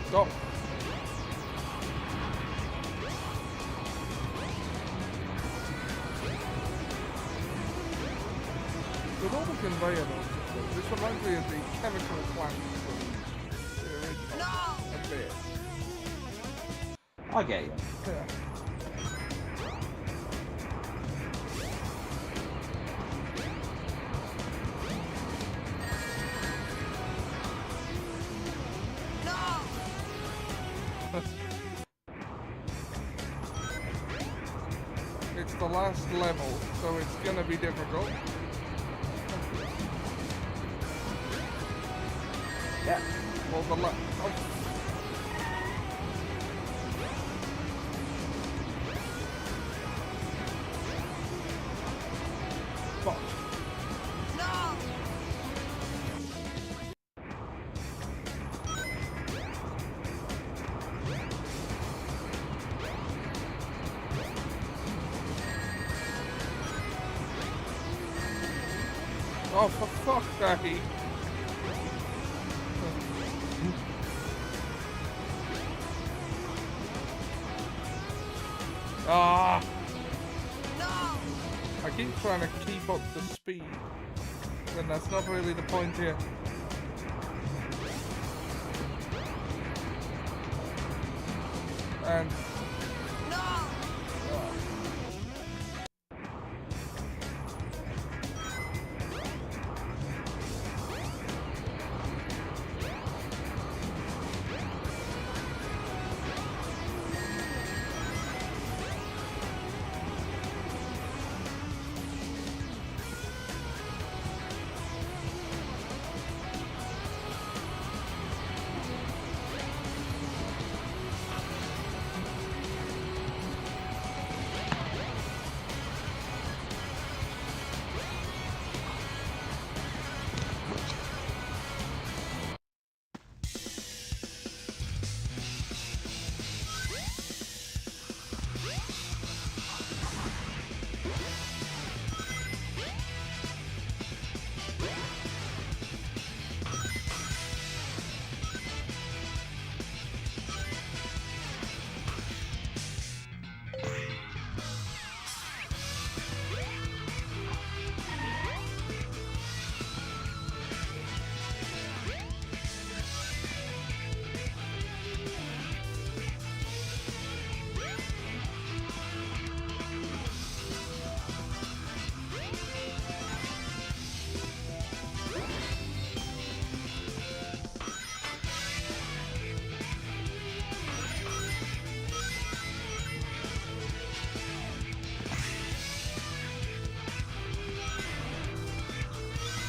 Stop. With all the conveyor belts, this reminds me of the chemical plant from the original. A bit. I get you. Yeah. It's the last level, so it's gonna be difficult. Yeah. Well, the last. Oh. Fuck. Oh, for fuck's sake. Ah! I keep trying to keep up the speed, and that's not really the point here. And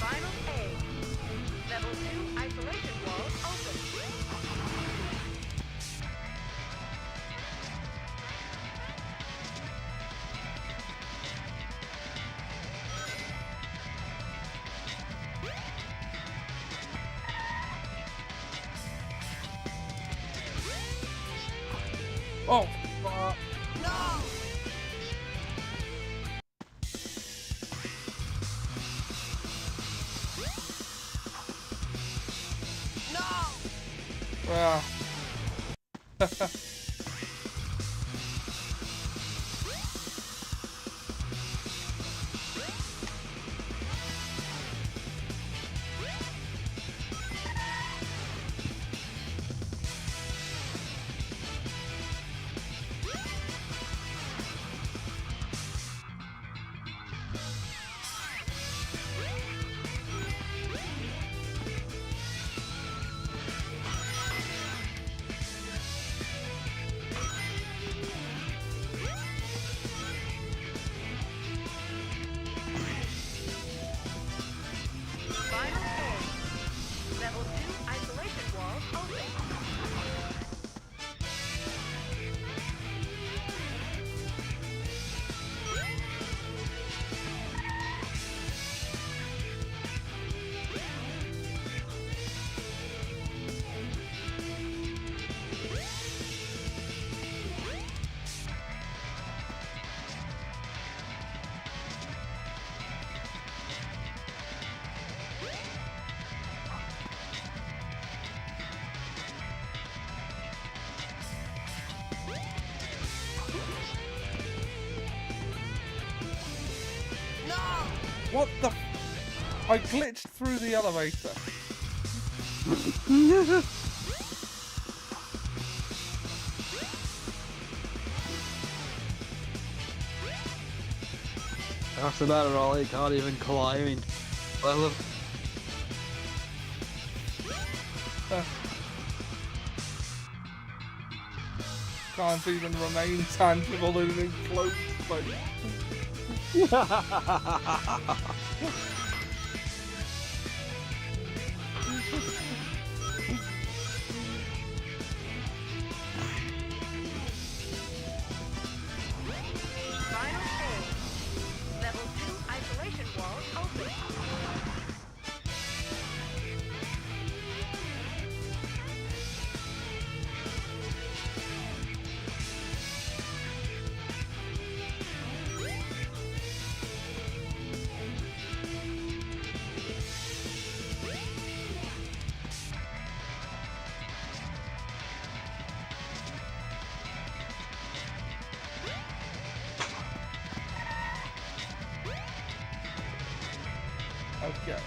Final A. Level 2 isolation walls open. oh, fuck. Ah. Final A. Level 2 isolation walls open. What the? I glitched through the elevator. That's the matter, Ollie. Can't even climb. Well, Can't even remain tangible in an enclosed space. Final stage. Level 2 isolation walls open. Okay.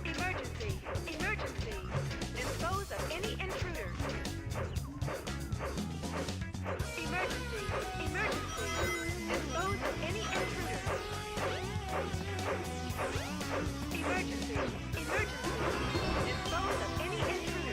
Emergency! Emergency! Dispose of any intruders. Emergency! Emergency! Dispose of any intruders. Emergency! Emergency! Dispose of any intruders.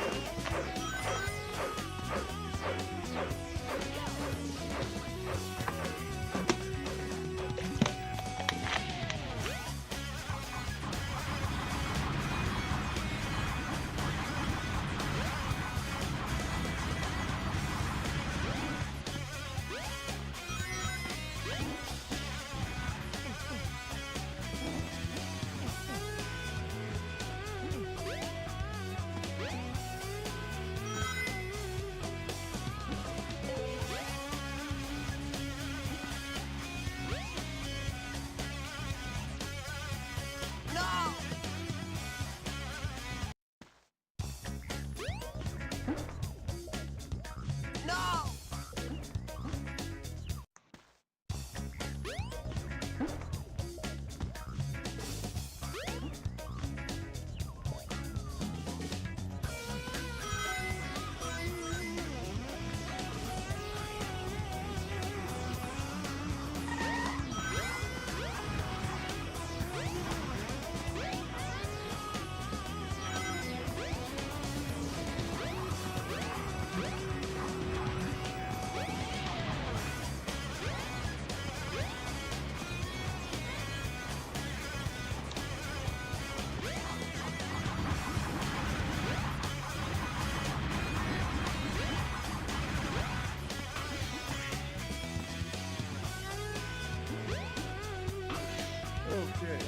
Okay.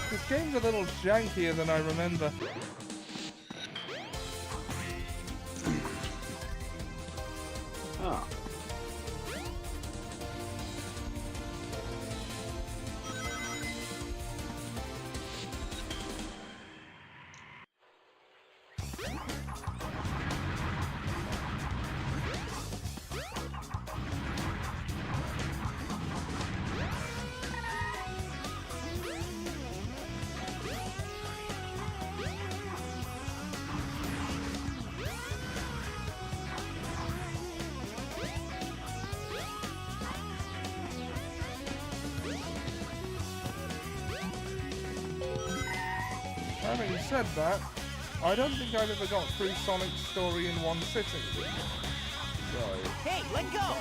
This game's a little jankier than I remember. oh. having said that, I don't think I've ever got through Sonic's story in one sitting. So... Hey, let go!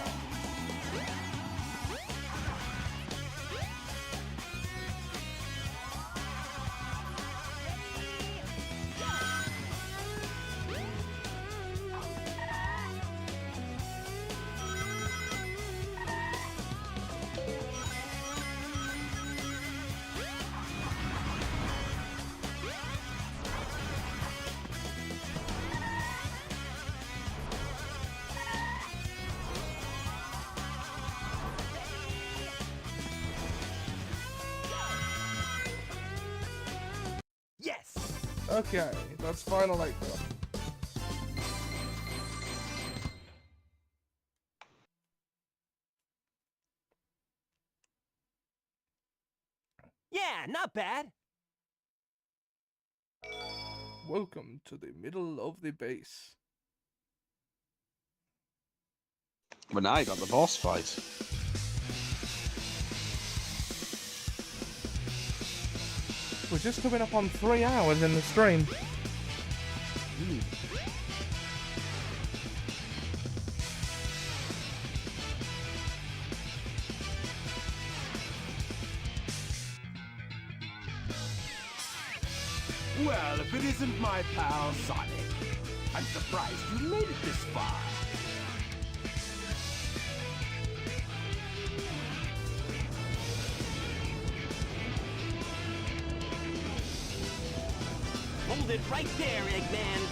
Yes! Okay, that's Final 8 done. Yeah, not bad. Welcome to the middle of the base. But now you got the boss fight. We're just coming up on 3 hours in the stream. Well, if it isn't my pal Sonic, I'm surprised you made it this far. Hold it right there, Eggman.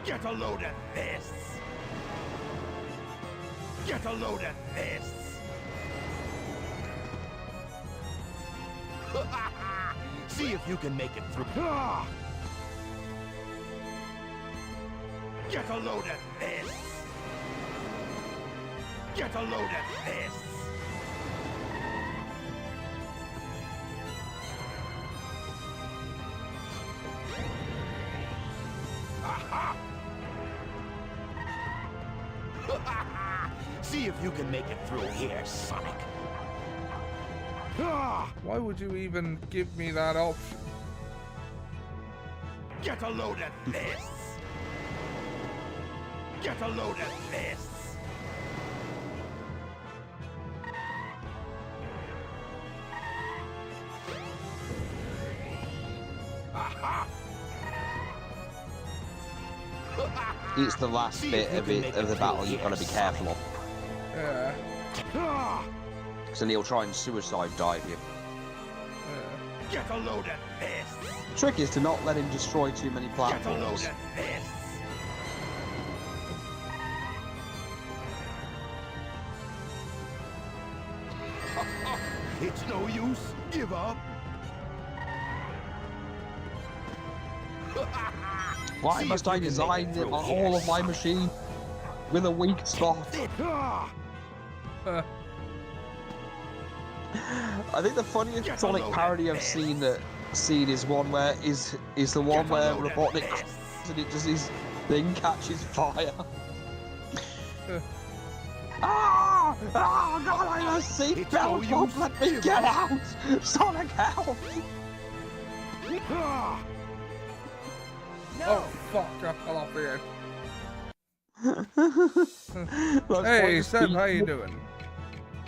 Get a load of this! Get a load of this! See if you can make it through. Get a load of this! Get a load of this! See if you can make it through here, Sonic. Why would you even give me that option? Get a load of this! Get a load of this! It's the last bit of the battle you've got to be careful of. Yeah. So he'll try and suicide dive you. Get a load of this! The trick is to not let him destroy too many Get a load platforms. of this! It's no use. Give up. Why must I design it on all of my machine with a weak spot? I think the funniest Sonic parody I've seen is one where is the one where Robotnik crashes and it just his thing catches fire. Ah! Oh God! I must see seatbelt won't let me get out. Sonic, help! Oh fuck! I fell off the edge. Hey Seb, how you doing?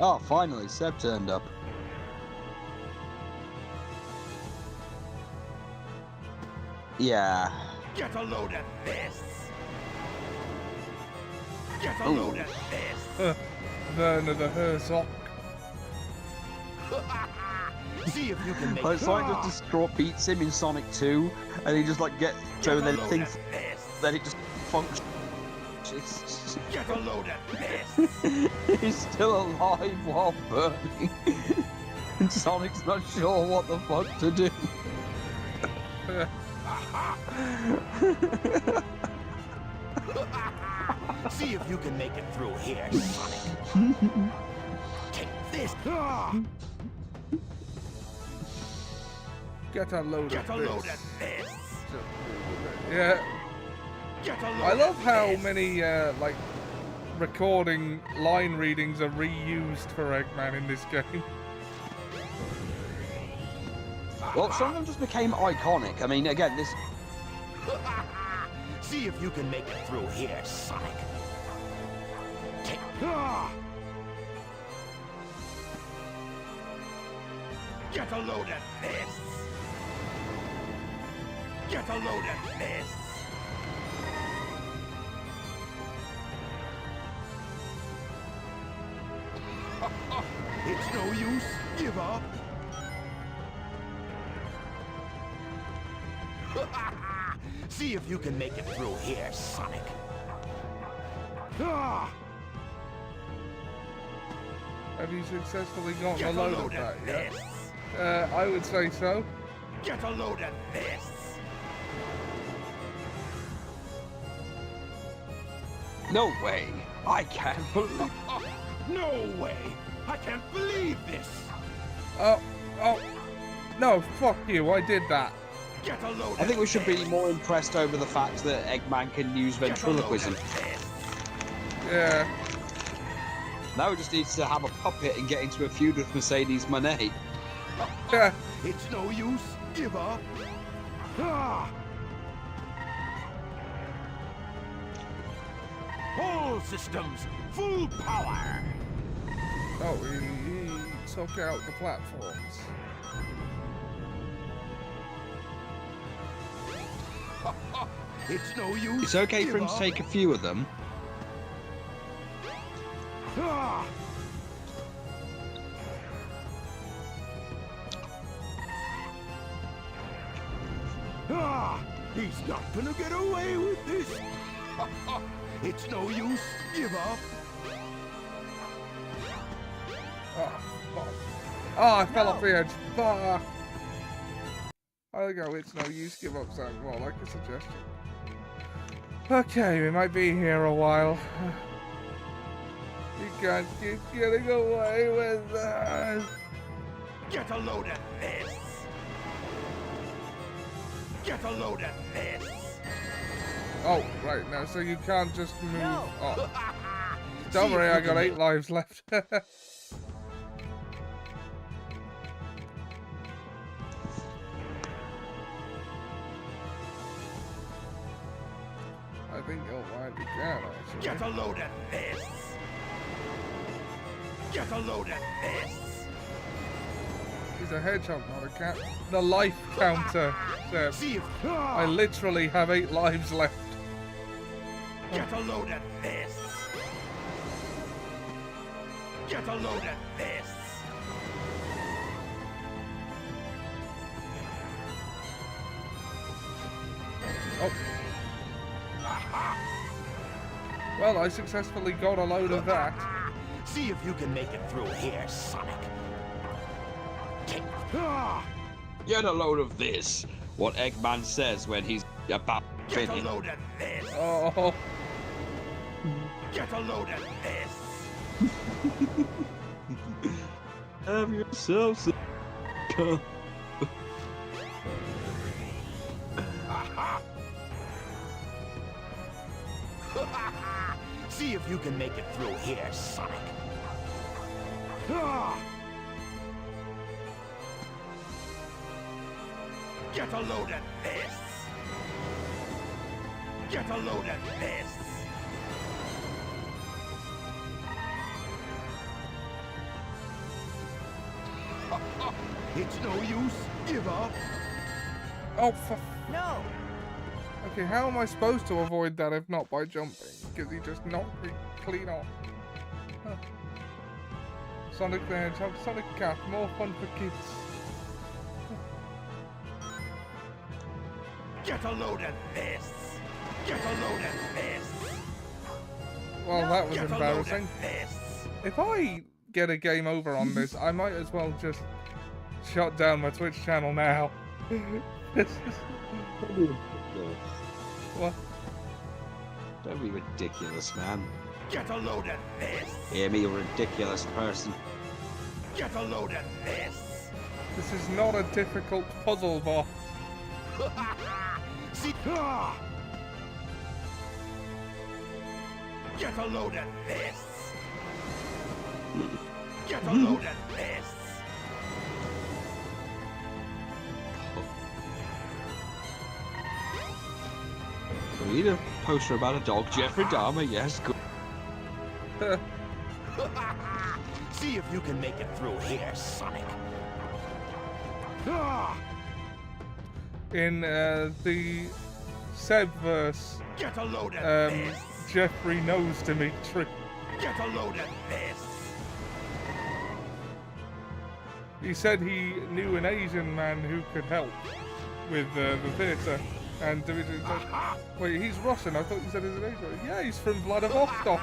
Oh, finally, Seb turned up. Yeah. Get a load of this! Get a load of this! Werner the Herzog. See if you can make Like Sonic just beats him in Sonic 2, and he just like so then thinks that it just functions. Get a load of this! He's still alive while burning, and Sonic's not sure what the fuck to do. See if you can make it through here, Sonic. Take this. Get a load Get a of load this. of this. Yeah. Get a load I love of how this. many like recording line readings are reused for Eggman in this game. Well, some of them just became iconic. I mean, again, this. See if you can make it through here, Sonic. Take. Get a load of this. Get a load of this. It's no use. Give up. See if you can make it through here, Sonic. Have you successfully gotten Get a load of that yet? this. I would say so. Get a load of this. No way. I can't believe. No way. I can't believe this. Oh, no, fuck you, I did that. Get a load I think we should be more impressed over the fact that Eggman can use ventriloquism. Yeah. Now he just needs to have a puppet and get into a feud with Mercedes Monet. Yeah. It's no use. Give up. All systems, full power. Oh, he took out the platforms. It's no use. It's okay for Give him to up. take a few of them. He's not gonna get away with this. It's no use. Give up. Oh, fuck. Oh, I fell off the edge. Fuck. I go, it's no use, give up sounds more like a suggestion. Okay, we might be here a while. You can't keep getting away with that. Get a load of this. Get a load of this. Oh, right, now, so you can't just move. No. Oh. Don't worry, I got 8 lives left. I think you'll find you can, actually. Get a load of this. Get a load of this. He's a hedgehog, not a cat. The life counter says See if. I literally have 8 lives left. Get a load of this. Get a load of this. Oh. Well, I successfully got a load of that. See if you can make it through here, Sonic. Take. Get a load of this. What Eggman says when he's about to Get a finish. load of this. Oh. Get a load of this. Have yourself some. See if you can make it through here, Sonic. Get a load of this. Get a load of this. It's no use. Give up. Oh, for... No! Okay, how am I supposed to avoid that if not by jumping? Because he just knocked me clean off. Huh. Sonic the Hedgehog, Sonic Cat, more fun for kids. Get a load of this. Get a load of this. Well, that was Get a load embarrassing. of this. If I get a game over on this, I might as well just shut down my Twitch channel now. What? Don't be ridiculous, man. Get a load of this! Hear me, a ridiculous person. Get a load of this! This is not a difficult puzzle, boss. See? Get a load of this! Get a load of this! Read a poster about a dog, Jeffrey Dahmer, yes, good. See if you can make it through here, Sonic. In the Sebverse, Get a load of this! Jeffrey knows Dimitri. Get a load of this! He said he knew an Asian man who could help with the theatre. And Dimitri said, wait, he's Russian? I thought you said he's an Asian. Yeah, he's from Vladivostok.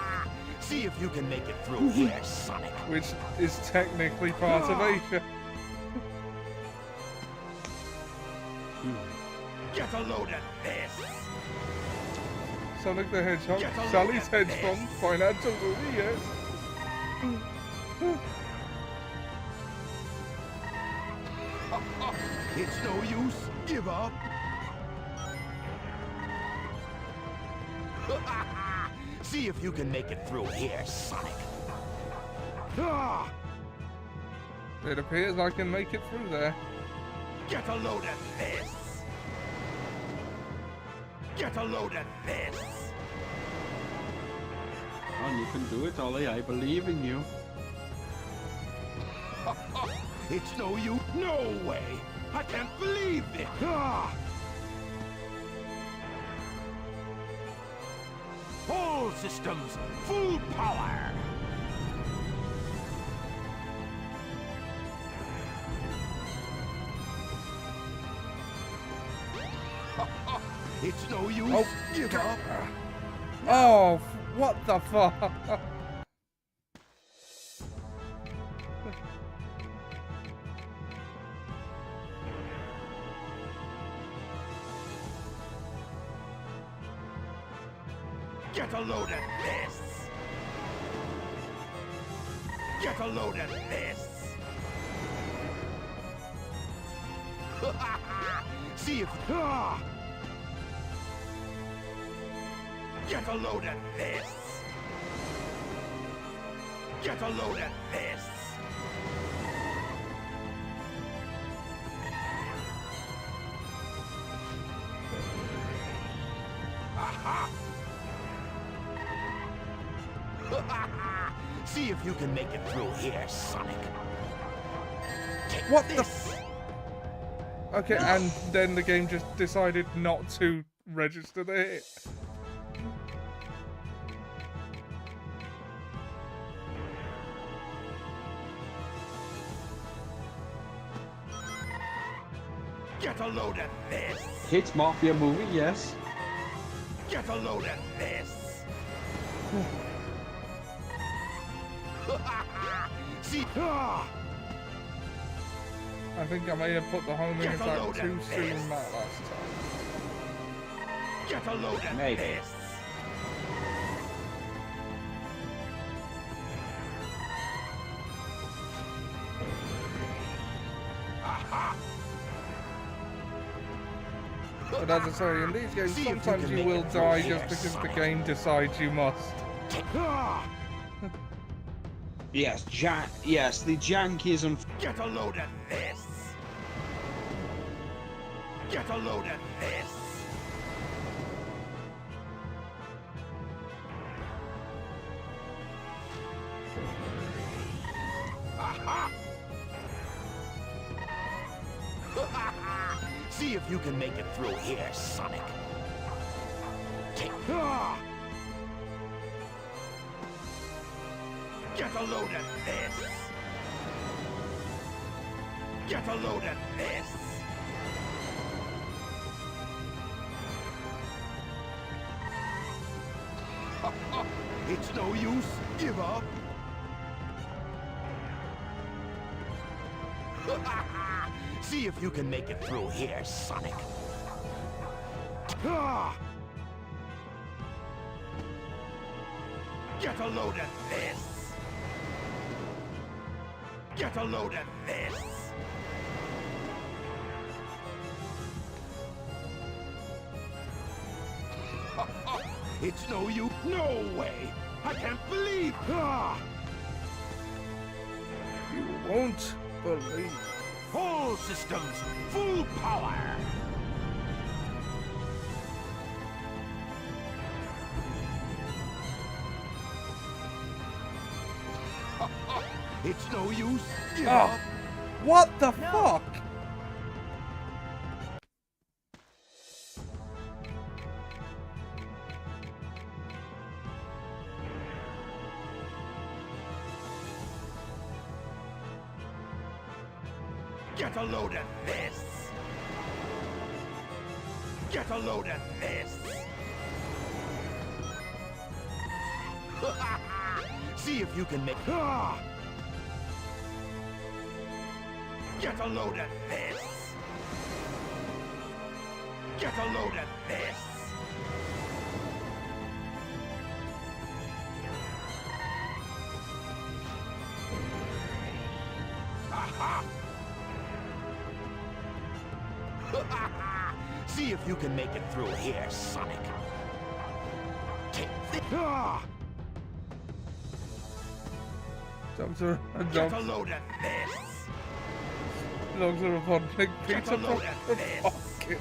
See if you can make it through here, Sonic. Which is technically part of Asia. Get a load of this! Sonic the Hedgehog, Sally's Hedge Fund, Financial Movie, yes. It's no use. Give up. See if you can make it through here, Sonic. It appears I can make it through there. Get a load of this. Get a load of this. Oh, you can do it, Ollie. I believe in you. It's no use. No way. I can't believe this. All systems, full power. It's no use. Oh. Give up. Oh, what the fuck? Get a load of this. Get a load of this. See if... Get a load of this. Get a load of this. Aha! See if you can make it through here, Sonic. Take What this. Okay, and then the game just decided not to register the hit. Get a load of this. Hit Mafia movie, yes. Get a load of this. See? I think I may have put the homing Get a attack load too of soon this. that last time. Get a load of Maybe. this. Aha! But as I say, in these games, See if you sometimes can you make will it through die here, just because the Sonic. game decides you must. Yes, yes, the Yankees and... Get a load of this. Get a load of this. Aha! See if you can make it through here, Sonic. Take... Get a load of this. Get a load of this. It's no use. Give up. See if you can make it through here, Sonic. Get a load of this! Get a load of this! It's no use. No way! I can't believe. Ah! You won't believe. All systems, full power! It's no use. Give Oh, up. what the fuck? Get a load of this! Get a load of this! See if you can make... Ah! Get a load of this! Get a load of this! Aha! See if you can make it through here, Sonic. Take this. Ah! Jumps are Get a load of this. Dogs are upon big Get pizza. a load of this. Fuck it.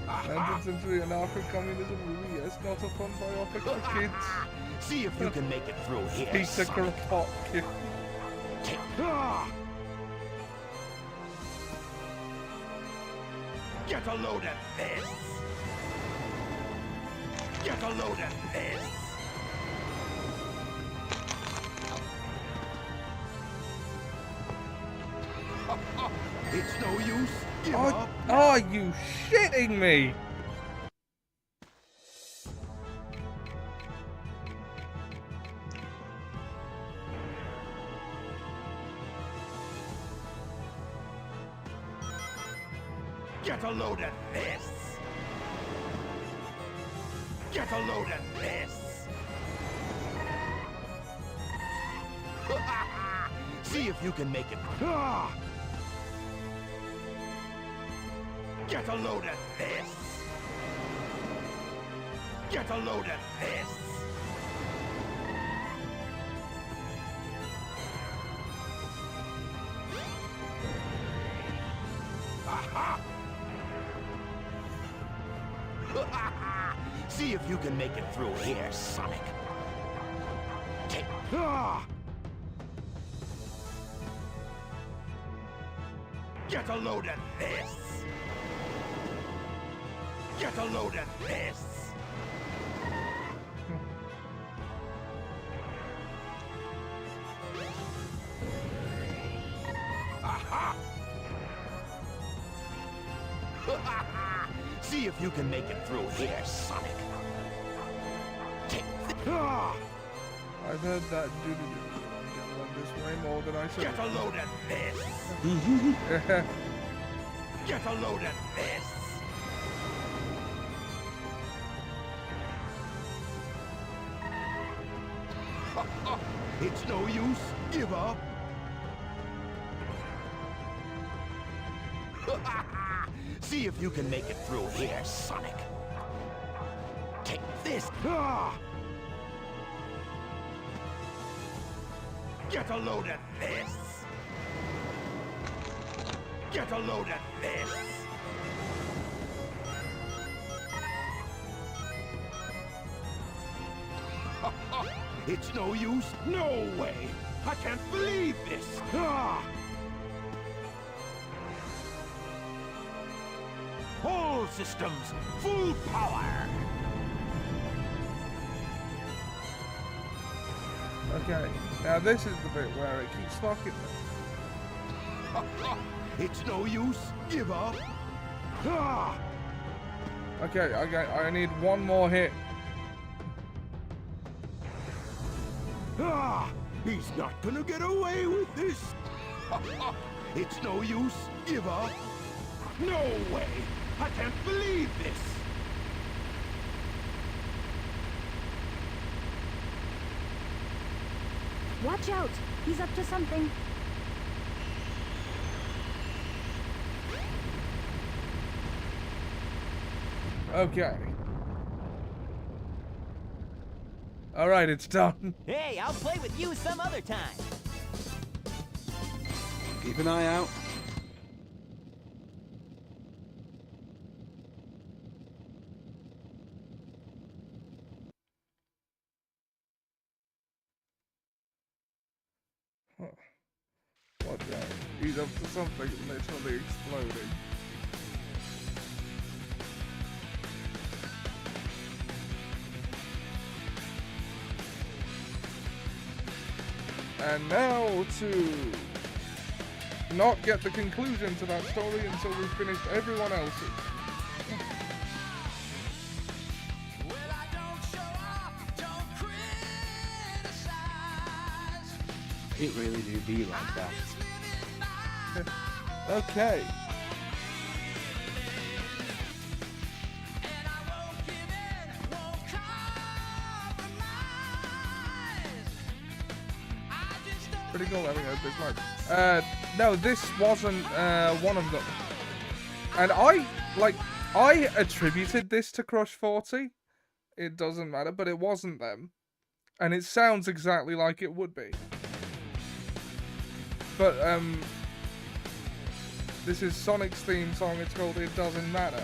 Aha! 19th century anarcho-communism movie, yes, not a fun biopic for kids. See if you can make it through here, Pizza Sonic. Krapot kid. Take. Ah! Get a load of this. Get a load of this. It's no use. Give up. Are you shitting me? Get a load of this. Get a load of this. See if you can make it. Ah! Get a load of this. Get a load of this. Aha! See if you can make it through here, Sonic. Take. Ah! Get a load of this. Get a load of this. Aha! See if you can make it through here, Sonic. Take. Ah! I've heard that doo-doo-doo this way more than I should. Get a load of this. Get a load of this. It's no use. Give up. See if you can make it through here, Sonic. Take this. Ah! Get a load of this. Get a load of this. It's no use. No way. I can't believe this. Ah! All systems, full power. Okay, now this is the bit where it keeps fucking me. It's no use. Give up. Ah! Okay, I need one more hit. Ah! He's not gonna get away with this. It's no use. Give up. No way! I can't believe this! Watch out! He's up to something. Okay. Alright, it's done. Hey, I'll play with you some other time. Keep an eye out. What the? He's up to something literally exploding. And now to not get the conclusion to that story until we've finished everyone else's. It really do be like that. Okay. Pretty cool having a big mic. No, this wasn't one of them. And I attributed this to Crush 40. It doesn't matter, but it wasn't them. And it sounds exactly like it would be. But, this is Sonic's theme song. It's called It Doesn't Matter.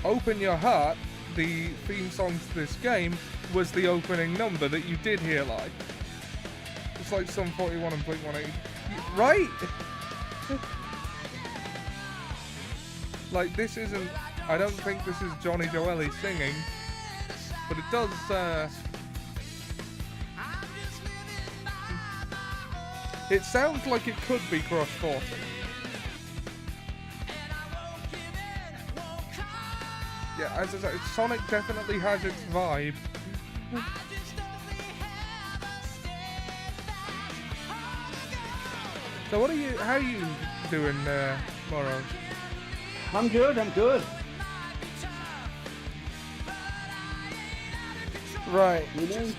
Open Your Heart, the theme song to this game, was the opening number that you did hear live. It's like Sum 41 and Blink-182. Right? Like, this isn't... I don't think this is Johnny Joeli singing. But it does, it sounds like it could be Crush 40. Yeah, as I said, Sonic definitely has its vibe. So what are you, how are you doing, Morrow? I'm good, I'm good. Right. You know,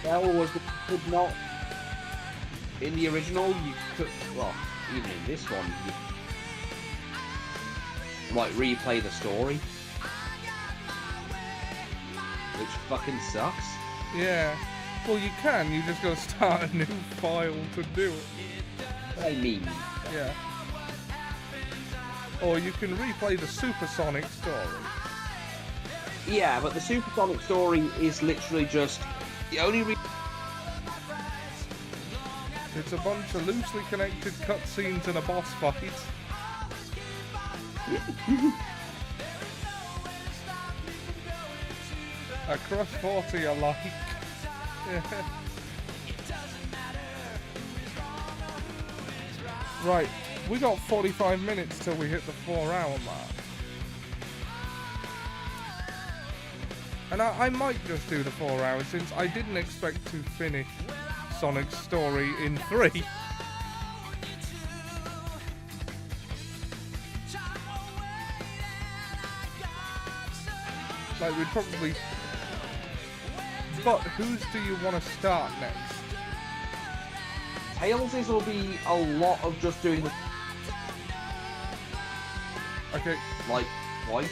that was could not... In the original, you could... Well, even in this one, you... Like, replay the story. Which fucking sucks. Yeah. Well, you can, you just gotta start a new file to do it. I mean... Yeah. Or you can replay the Supersonic story. Yeah, but the Supersonic story is literally just... The only It's a bunch of loosely connected cutscenes and a boss fight. A Crush 40 alike. Yeah. Right, we got 45 minutes till we hit the 4-hour mark. And I might just do the 4 hours since I didn't expect to finish Sonic's story in 3. Like, we'd probably... But whose do you want to start next? Tails' will be a lot of just doing the... Okay. Like, White.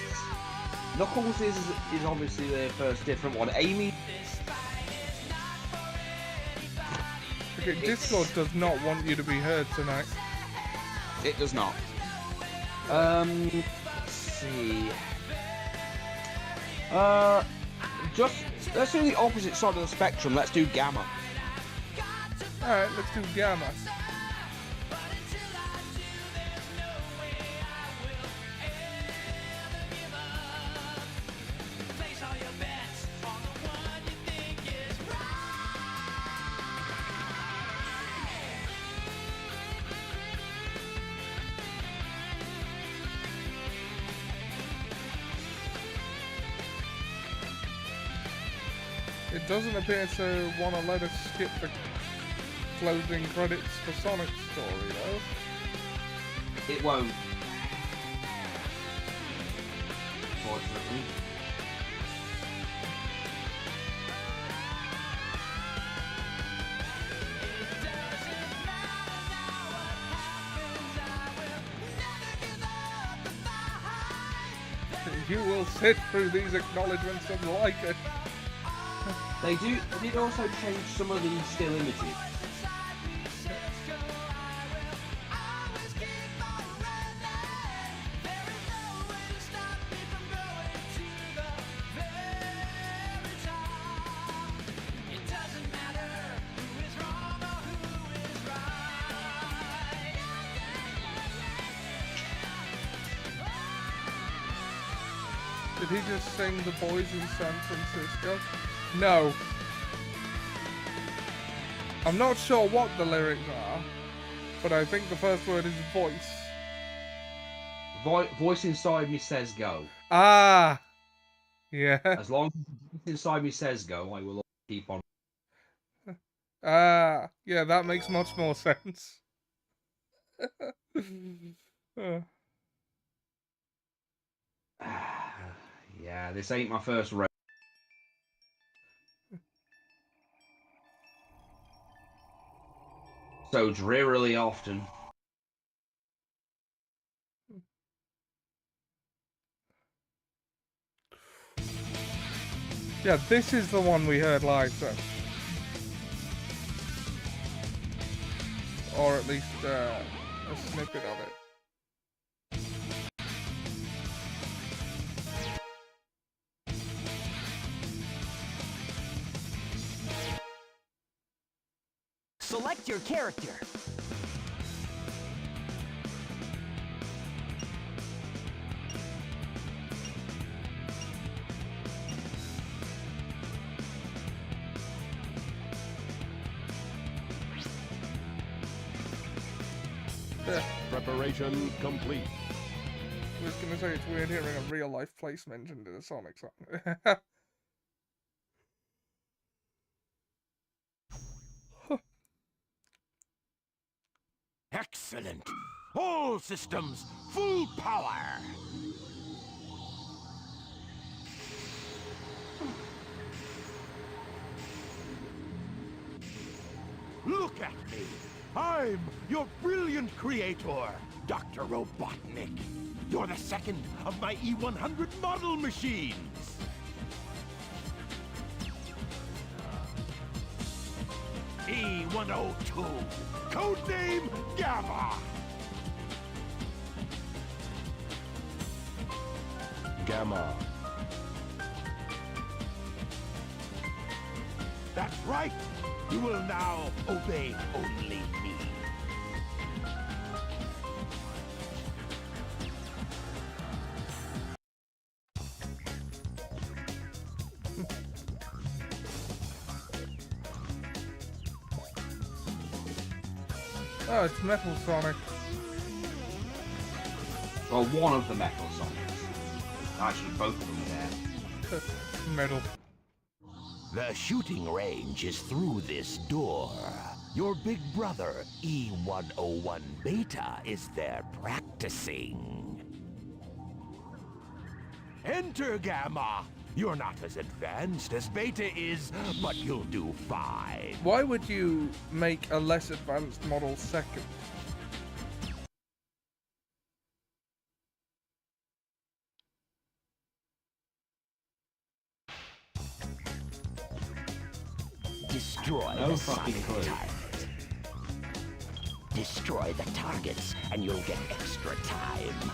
Knuckles is obviously their first different one. Amy... Okay, Discord does not want you to be heard tonight. It does not. Let's see... let's do the opposite side of the spectrum. Let's do Gamma. Alright, let's do Gamma. It doesn't appear to want to let us skip the closing credits for Sonic's story, though. It won't. unfortunately. You will sit through these acknowledgements and like it. They did also change some of the still images. Did he just sing The Boys in San Francisco? No. I'm not sure what the lyrics are, but I think the first word is voice. Voice inside me says go. Ah! Yeah. As long as voice inside me says go, I will keep on. Ah, yeah, that makes much more sense. Yeah, this ain't my first race. So drearily often. Yeah, this is the one we heard live, so. Or at least a snippet of it. Select your character. Preparation complete. I was gonna say it's weird hearing a real life place mentioned in a Sonic song. Excellent. All systems, full power. Look at me. I'm your brilliant creator, Dr. Robotnik. You're the second of my E100 model machines. E102, codename Gamma. Gamma. That's right. You will now obey only me. Oh, it's Metal Sonic. Well, one of the Metal Sonics. Actually, both of them are there. Metal. The shooting range is through this door. Your big brother, E101 Beta, is there practicing. Enter, Gamma! You're not as advanced as Beta is, but you'll do fine. Why would you make a less advanced model second? Destroy No the fucking Sonic clue. target. Destroy the targets, and you'll get extra time.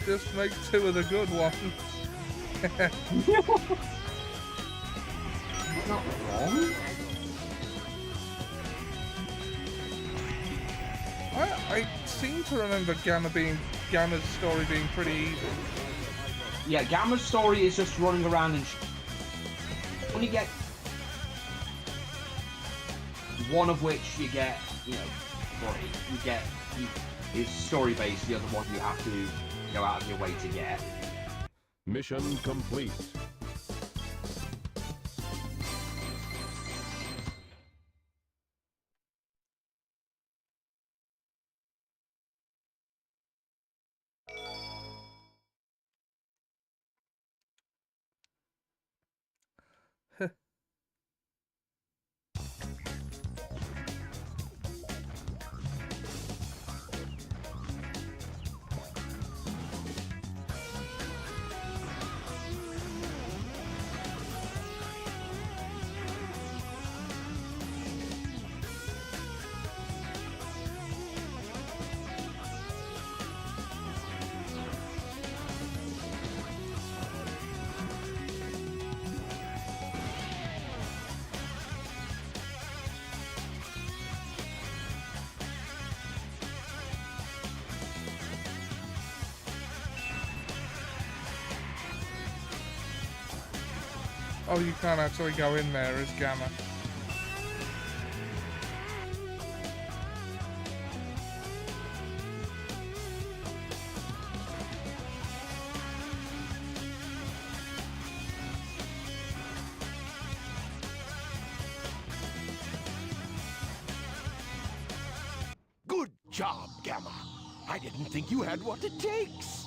Just make two of the good ones. Not wrong. I seem to remember Gamma's story being pretty easy. Yeah, Gamma's story is just running around and when you get one of which you get, you know, free. You get is story based. The other one you have to go out of your way to get. Mission complete. Oh, you can't actually go in there as Gamma. Good job, Gamma. I didn't think you had what it takes.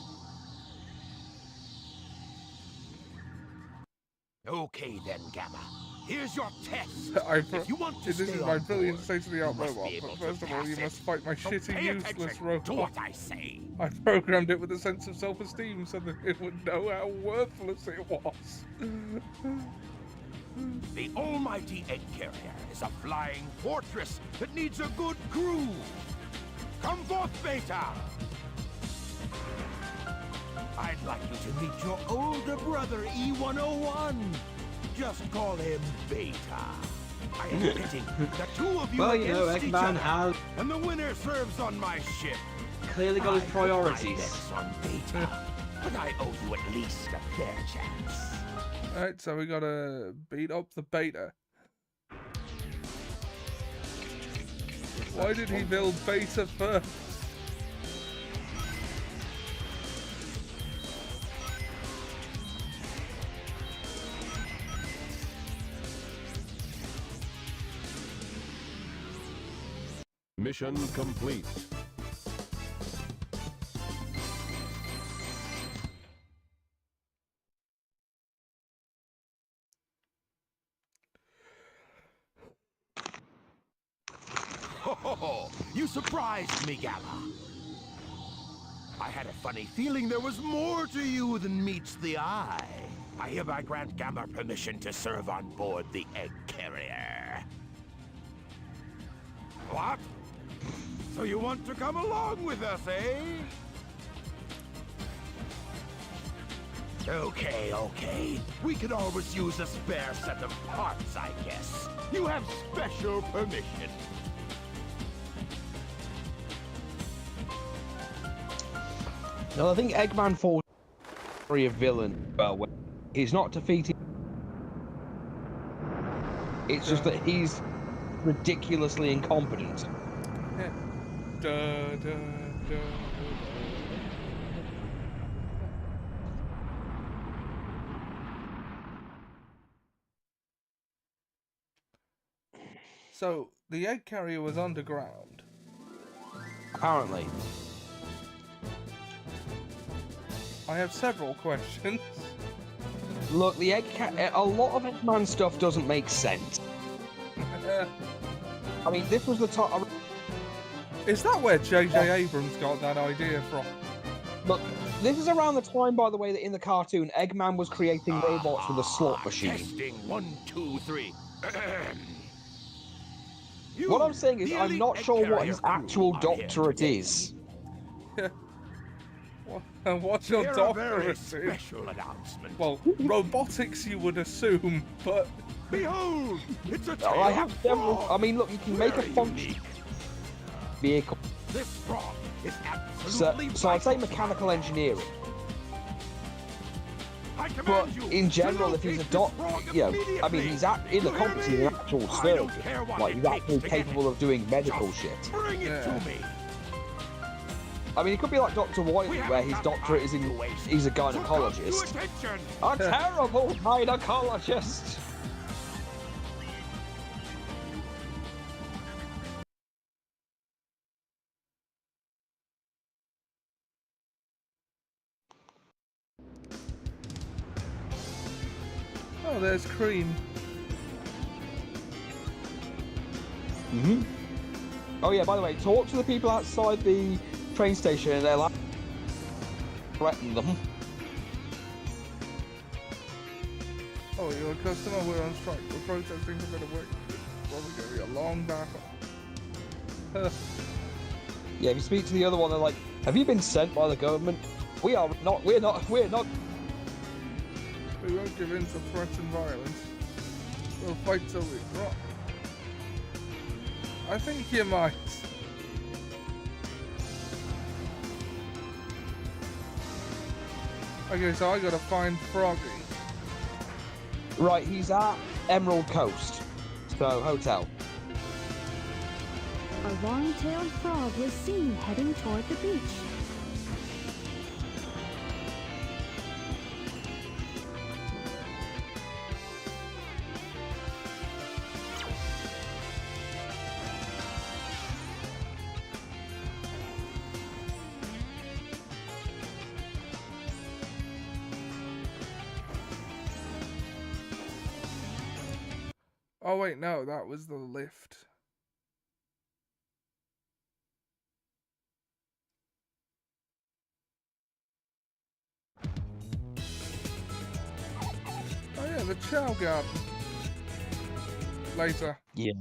Okay then, Gamma. Here's your test. If you want to This stay is my on brilliant board, state-of-the-art you must robot, be able but to first of all, you pass must it. fight my So shitty, pay useless attention robot. to what I say. I programmed it with a sense of self-esteem so that it would know how worthless it was. The almighty Egg Carrier is a flying fortress that needs a good crew. Come forth, Beta! I'd like you to meet your older brother, E101. Just call him Beta. I am betting the two of you Well, you know, against each Eggman other, has and the winner serves on my ship. clearly got his I put priorities. my bets on Beta, but I owe you at least a fair chance. Alright, so we gotta beat up the Beta. Why did he build Beta first? Mission complete. Ho, ho, ho. You surprised me, Gamma. I had a funny feeling there was more to you than meets the eye. I hereby grant Gamma permission to serve on board the Egg Carrier. What? So you want to come along with us, eh? Okay, okay. We could always use a spare set of parts, I guess. You have special permission. No, I think Eggman falls for a villain. Well, he's not defeated. It's just that he's ridiculously incompetent. Da, da, da, da. So, the Egg Carrier was underground. Apparently. I have several questions. Look, the a lot of Eggman stuff doesn't make sense. I mean, this was the time. Is that where J.J. Abrams got that idea from? Look, this is around the time, by the way, that in the cartoon, Eggman was creating robots with a slot machine. Testing 1, 2, 3. What I'm saying is, I'm not sure what his actual doctorate is. And what's your They're a doctorate very in? special announcement. Well, robotics you would assume, but... Behold, it's a Oh, I have several. I mean, look, you can make a functioning vehicle. This frog is absolutely So I'd say vital. mechanical engineering. I But command you in to general, if he's a locate doc, this frog you know, I immediately. mean, he's in the You hear competency me? of an actual I surgeon. don't care what Like, it he's takes actually to get capable of doing medical shit. Bring it to me. I mean, it could be like Dr. We Wiley, haven't where his got doctorate is time in, to waste. he's a So come to gynecologist. attention. A terrible gynecologist! Oh, there's Cream. Mm-hmm. Oh yeah, by the way, talk to the people outside the train station and they're like threaten them. Oh, you're a customer, we're on strike. We're protesting for better work. Probably gonna be a long battle. Yeah, if you speak to the other one, they're like, have you been sent by the government? We're not. We won't give in to threats and violence. We'll fight till we drop. I think you might. Okay, so I gotta find Froggy. Right, he's at Emerald Coast. So, hotel. A long-tailed frog was seen heading toward the beach. Oh wait, no, that was the lift. Oh yeah, the Chow Garden. Later. Yeah.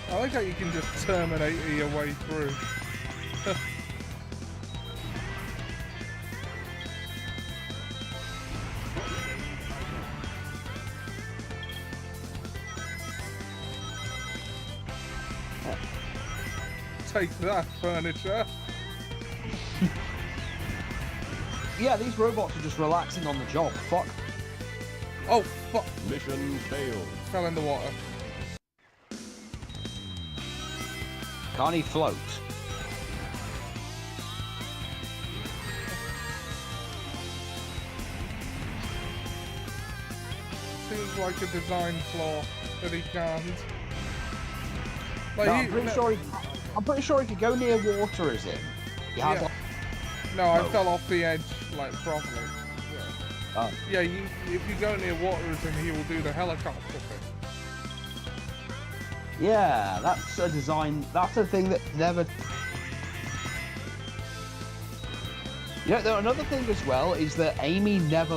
I like how you can just terminate your way through. Take that, furniture. Yeah, these robots are just relaxing on the job. Fuck. Oh, fuck. Mission failed. Fell in the water. Can't he float? Seems like a design flaw that he can't. Like No, I'm pretty sure if you go near water as him, he has Yeah. like... No, I Oh. fell off the edge, like, properly. Yeah, Oh. yeah if you go near water as him, he will do the helicopter thing. Yeah, that's a design. That's a thing that never. You know, another thing as well is that Amy never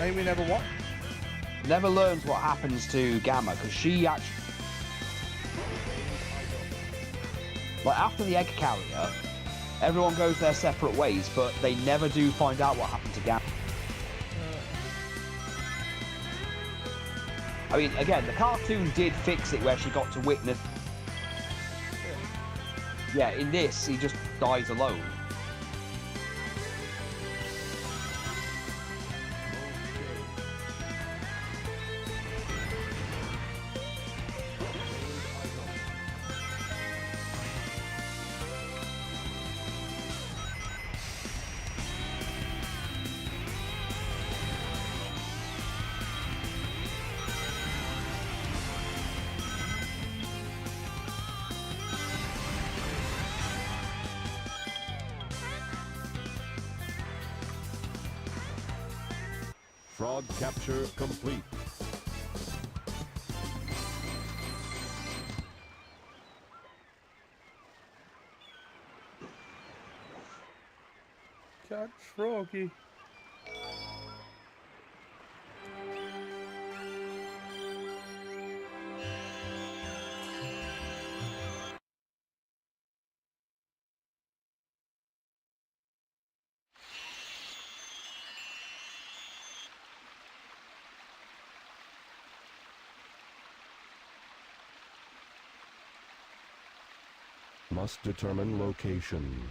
Amy never what? never learns what happens to Gamma because she actually, like after the egg carrier, everyone goes their separate ways, but they never do find out what happened to Gamma. I mean, again, the cartoon did fix it where she got to witness. Yeah, in this, he just dies alone. Frog capture complete. Catch Froggy. Must determine location.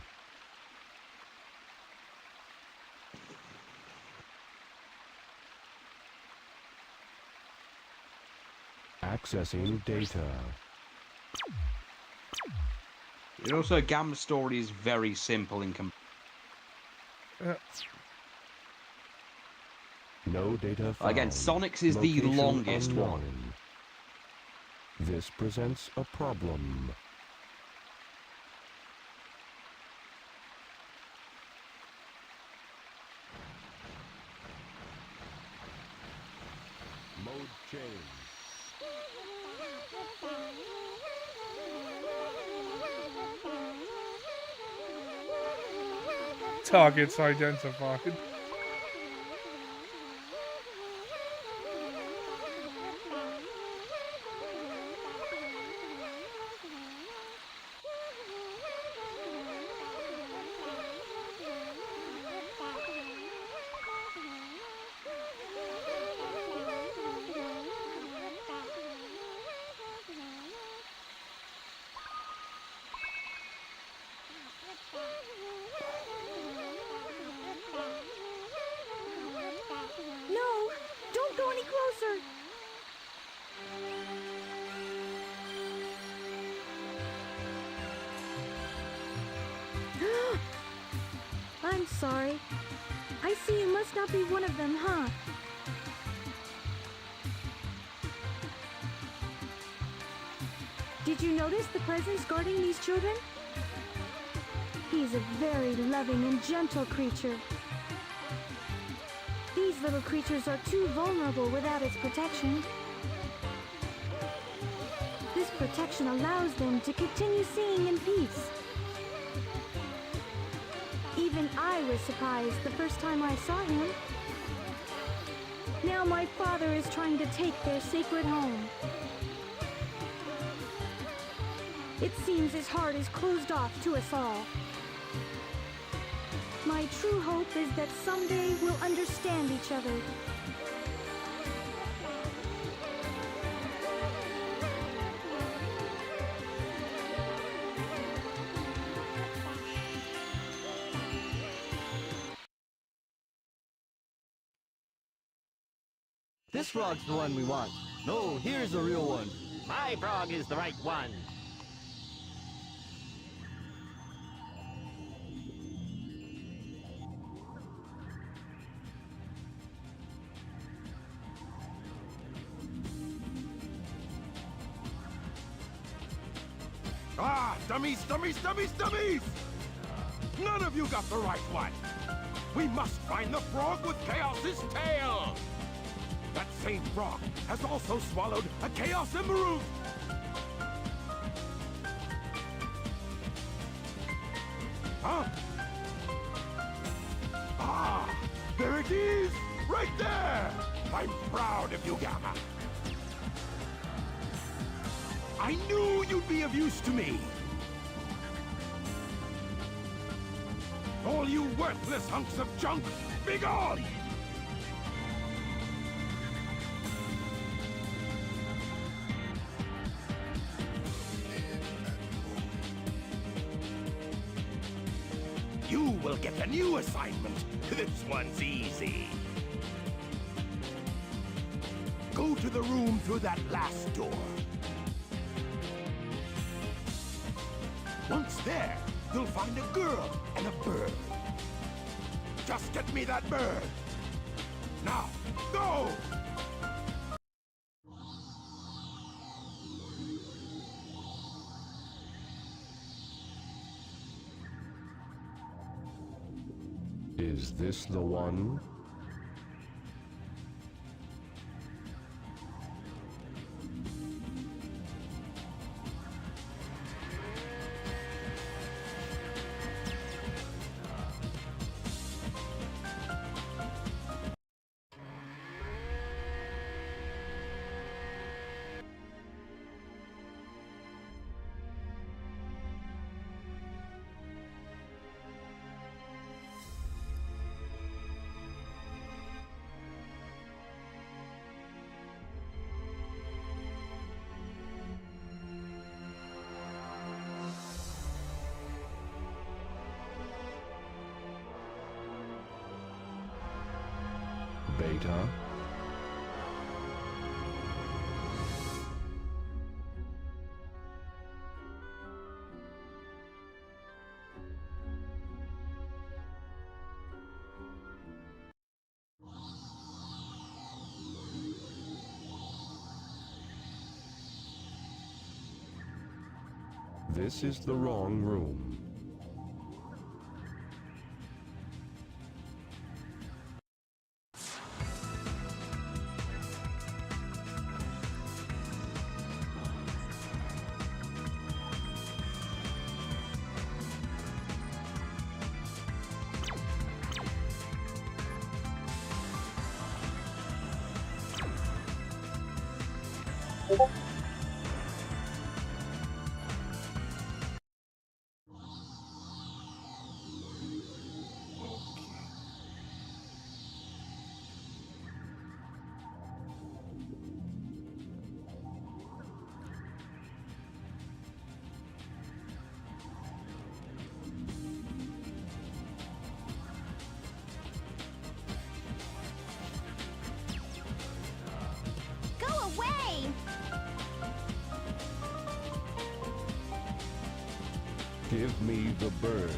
Accessing data. And also, Gamma's story is very simple in No data found. Again, Sonic's is the Location longest unknown. one. This presents a problem. Targets identified. No! Don't go any closer! I'm sorry. I see you must not be one of them, huh? Did you notice the presence guarding these children? He's a very loving and gentle creature. These little creatures are too vulnerable without its protection. This protection allows them to continue seeing in peace. Even I was surprised the first time I saw him. Now my father is trying to take their sacred home. It seems his heart is closed off to us all. My true hope is that someday we'll understand each other. This frog's the one we want. No, here's the real one. My frog is the right one. Ah, dummies, dummies, dummies, dummies! None of you got the right one! We must find the frog with Chaos's tail! That same frog has also swallowed a Chaos Emerald! Huh? Ah! There it is! Right there! I'm proud of you, Gamma! I knew you'd be of use to me! All you worthless hunks of junk, be gone! You will get a new assignment. This one's easy. Go to the room through that last door. Once there, you'll find a girl and a bird. Just get me that bird. Now, go! Is this the one? Beta? This is the wrong room. Give me the bird.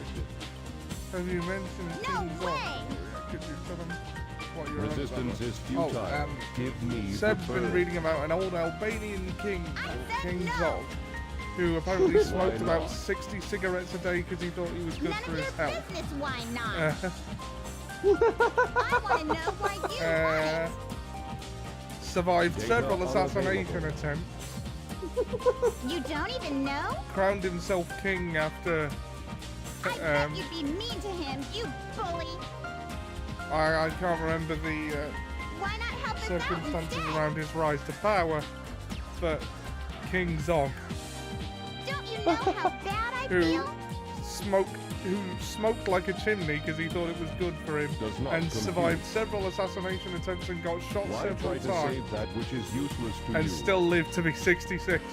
Have you mentioned No King Zog? way! Could you tell them what you're on Resistance about? is futile. Give me Seb's the been bird. reading about an old Albanian king, said King no. Zog, who apparently smoked Why about not? 60 cigarettes a day because he thought he was good None for of his your health. business, why not? Uh, I want to know why you survived Data several assassination unavailable. attempts. won. You don't even know? Crowned himself king after I bet you'd be mean to him, you bully. I can't remember the Why not help us out circumstances instead? around his rise to power, but King Zog, Don't you know how bad I who feel? smoked like a chimney because he thought it was good for him, Does not and compute. survived several assassination attempts and got shot Why several try to times, save that which is useless to and you? still lived to be 66.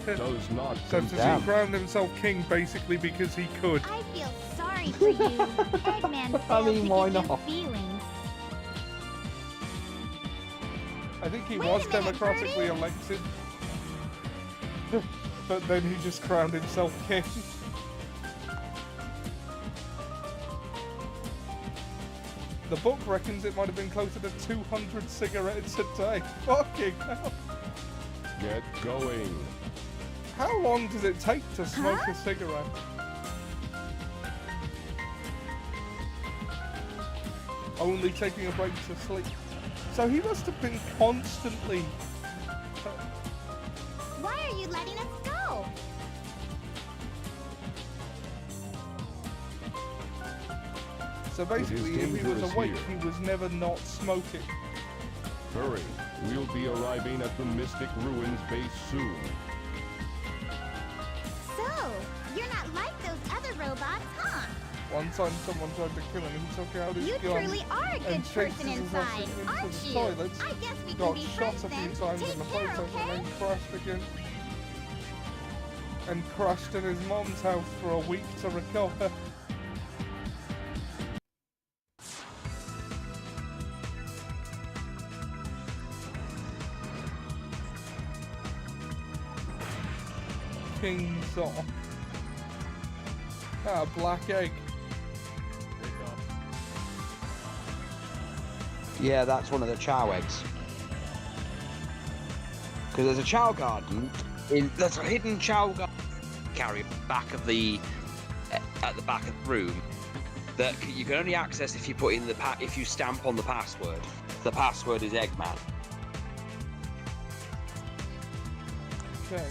Does not So compute. he crowned himself king basically because he could. I feel sorry for you. Eggman I failed mean, to why give you not? feelings. I think he Wait was a minute, democratically elected, but then he just crowned himself king. The book reckons it might have been closer to 200 cigarettes a day. Fucking hell. Get going. How long does it take to smoke a cigarette? Only taking a break to sleep. So he must have been constantly... Why are you letting us go? So basically, if he was dangerous awake, here. he was never not smoking. Hurry. We'll be arriving at the Mystic Ruins base soon. So, you're not like those other robots, huh? One time someone tried to kill him, he took out his You gun truly are a good and chased person his inside, assassin into aren't the you? toilets, I guess we can got be shot friends a few then. times in Take the care, process okay? and then crashed again. And crashed in his mom's house for a week to recover. King Zog. Ah, black egg. Yeah, that's one of the Chow eggs. Because there's a Chow garden. There's a hidden Chow garden carry back of the at the back of the room that you can only access if you put in if you stamp on the password. The password is Eggman. Okay,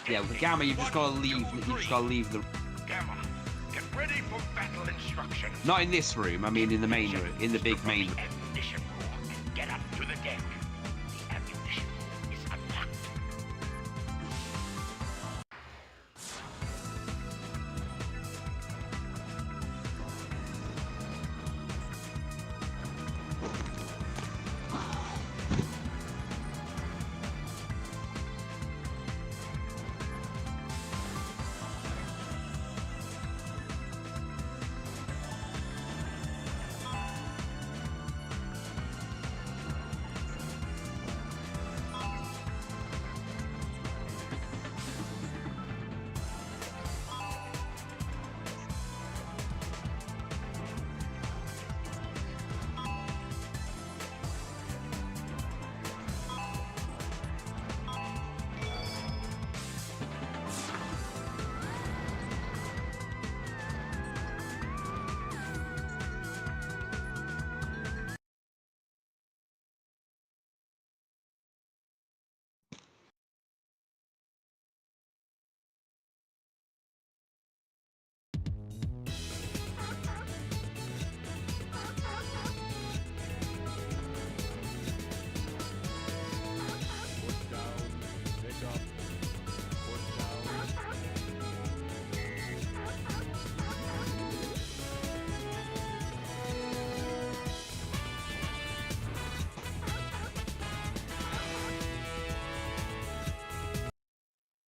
Yeah, with the Gamma, you've just got to leave. You just got to leave the. Gamma, get ready for battle instructions. Not in this room. I mean, in the main room, in the big main room. Ammunition room and get up to the deck. The ammunition is unlocked.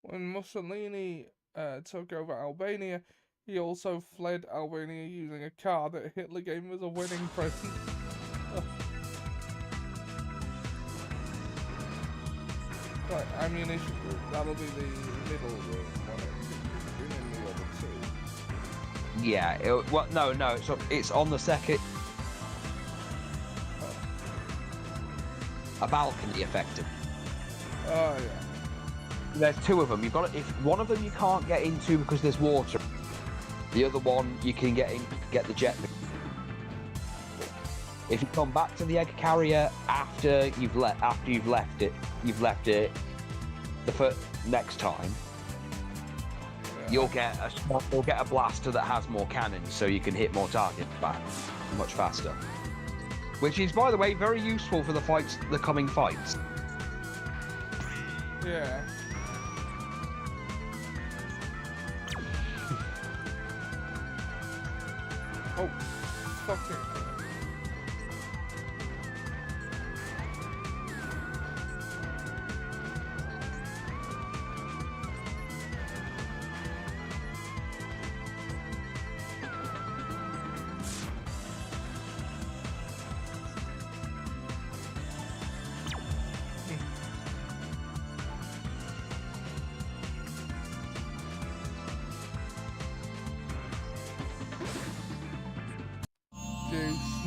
when Mussolini took over Albania, he also fled Albania using a car that Hitler gave him as a wedding present. Right, ammunition room. That'll be the middle room. In the other two. Yeah. Well, no. It's on the second. A balcony, effectively. Oh yeah. There's two of them. You've got if one of them you can't get into because there's water. The other one you can get the jet. If you come back to the egg carrier after you've left it the next time. You'll get a blaster that has more cannons, so you can hit more targets back much faster. Which is, by the way, very useful for the coming fights. Yeah. Oh, fucking.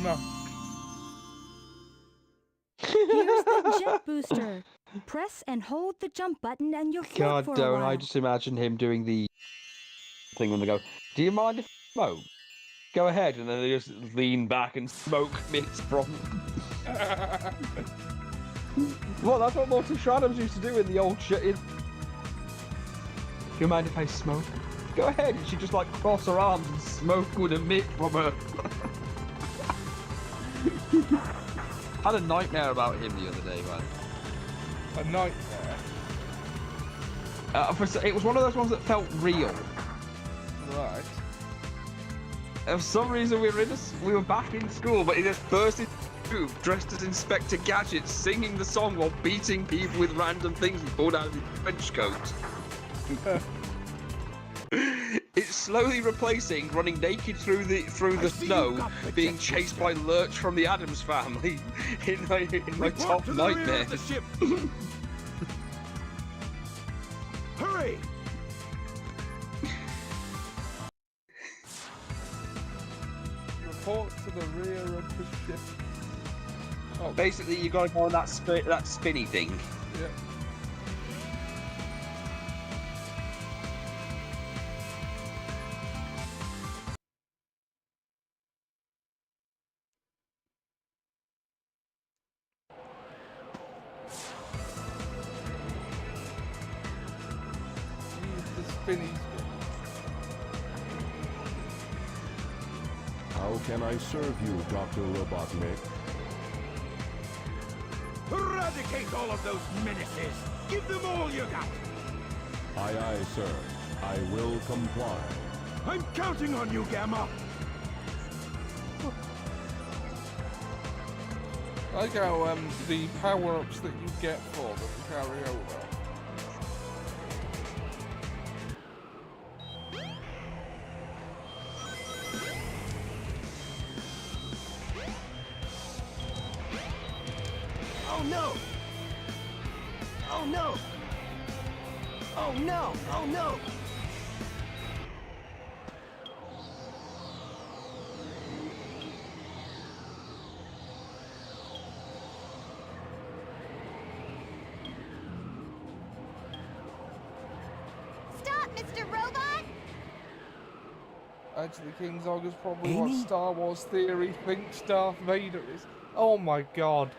No. Here's the jet booster. Press and hold the jump button and you'll float God, for a don't while. I just imagine him doing the thing when they go, do you mind if I smoke? Go ahead, and then they just lean back and smoke mist from. Well, that's what Mortal Shadows used to do in the old shit. Do you mind if I smoke? Go ahead, and she'd just like cross her arms and smoke would emit from her. Had a nightmare about him the other day, man. A nightmare? It was one of those ones that felt real. Right. For some reason we were back in school, but he just burst into the room dressed as Inspector Gadget, singing the song while beating people with random things he pulled out of his trench coat. It's slowly replacing running naked through the snow, being chased by Lurch from the Addams Family in my top nightmares. Hurry! Report to the rear of the ship. Oh. Basically, you gotta go on that spinny thing. Yeah. How can I serve you, Dr. Robotnik? Eradicate all of those menaces! Give them all you got! Aye, aye, sir. I will comply. I'm counting on you, Gamma! I like how the power-ups that you get for them carry over. Oh no! Oh no! Oh no! Oh no! Stop, Mr. Robot! Actually, King Zog is probably Amy? what Star Wars Theory thinks Darth Vader is. Oh my god.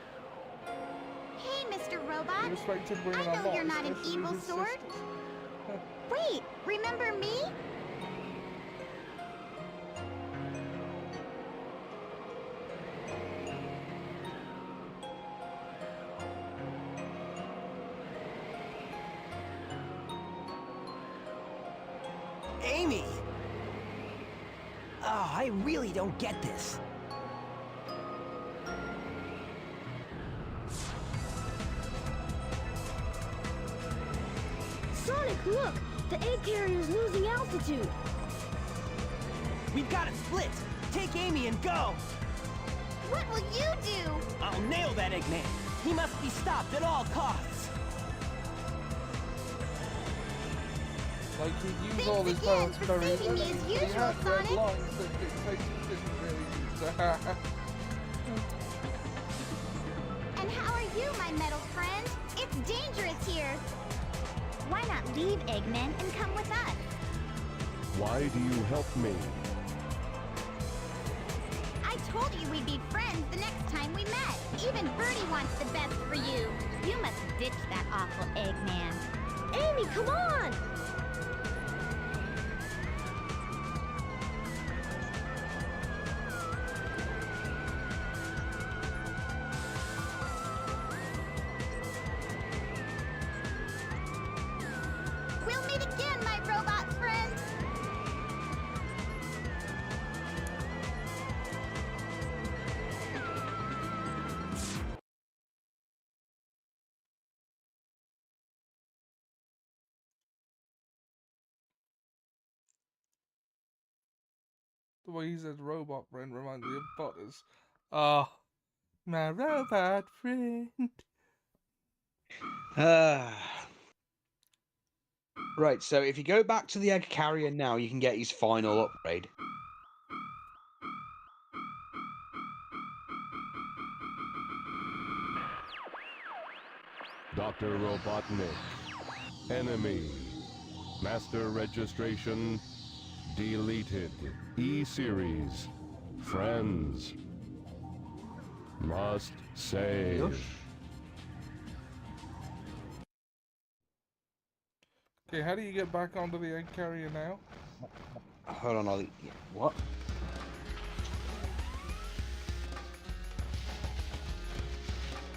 Hey, Mr. Robot. You respected bringing I a know lot, you're not an especially evil his sword. sisters. Wait, remember me? Amy! Oh, I really don't get this. Sonic, look! The egg carrier is losing altitude. We've got to split. Take Amy and go. What will you do? I'll nail that Eggman. He must be stopped at all costs. Like, he'd use Thanks all his again powers for very saving me well. as He usual, had red Sonic. lines that dictated didn't really use to have. And how are you, my metal friend? It's dangerous here. Why not leave Eggman and come with us? Why do you help me? I told you we'd be friends the next time we met. Even Birdie wants the best for you. You must ditch that awful Eggman. Amy, come on! We'll meet again, my robot friend! The way he says robot friend reminds me of Butters. Ah, my robot friend. Right, so if you go back to the egg carrier now, you can get his final upgrade. Dr. Robotnik. Enemy. Master registration. Deleted. E-Series. Friends. Must save. Okay, how do you get back onto the egg carrier now? Hold on, Ollie. What?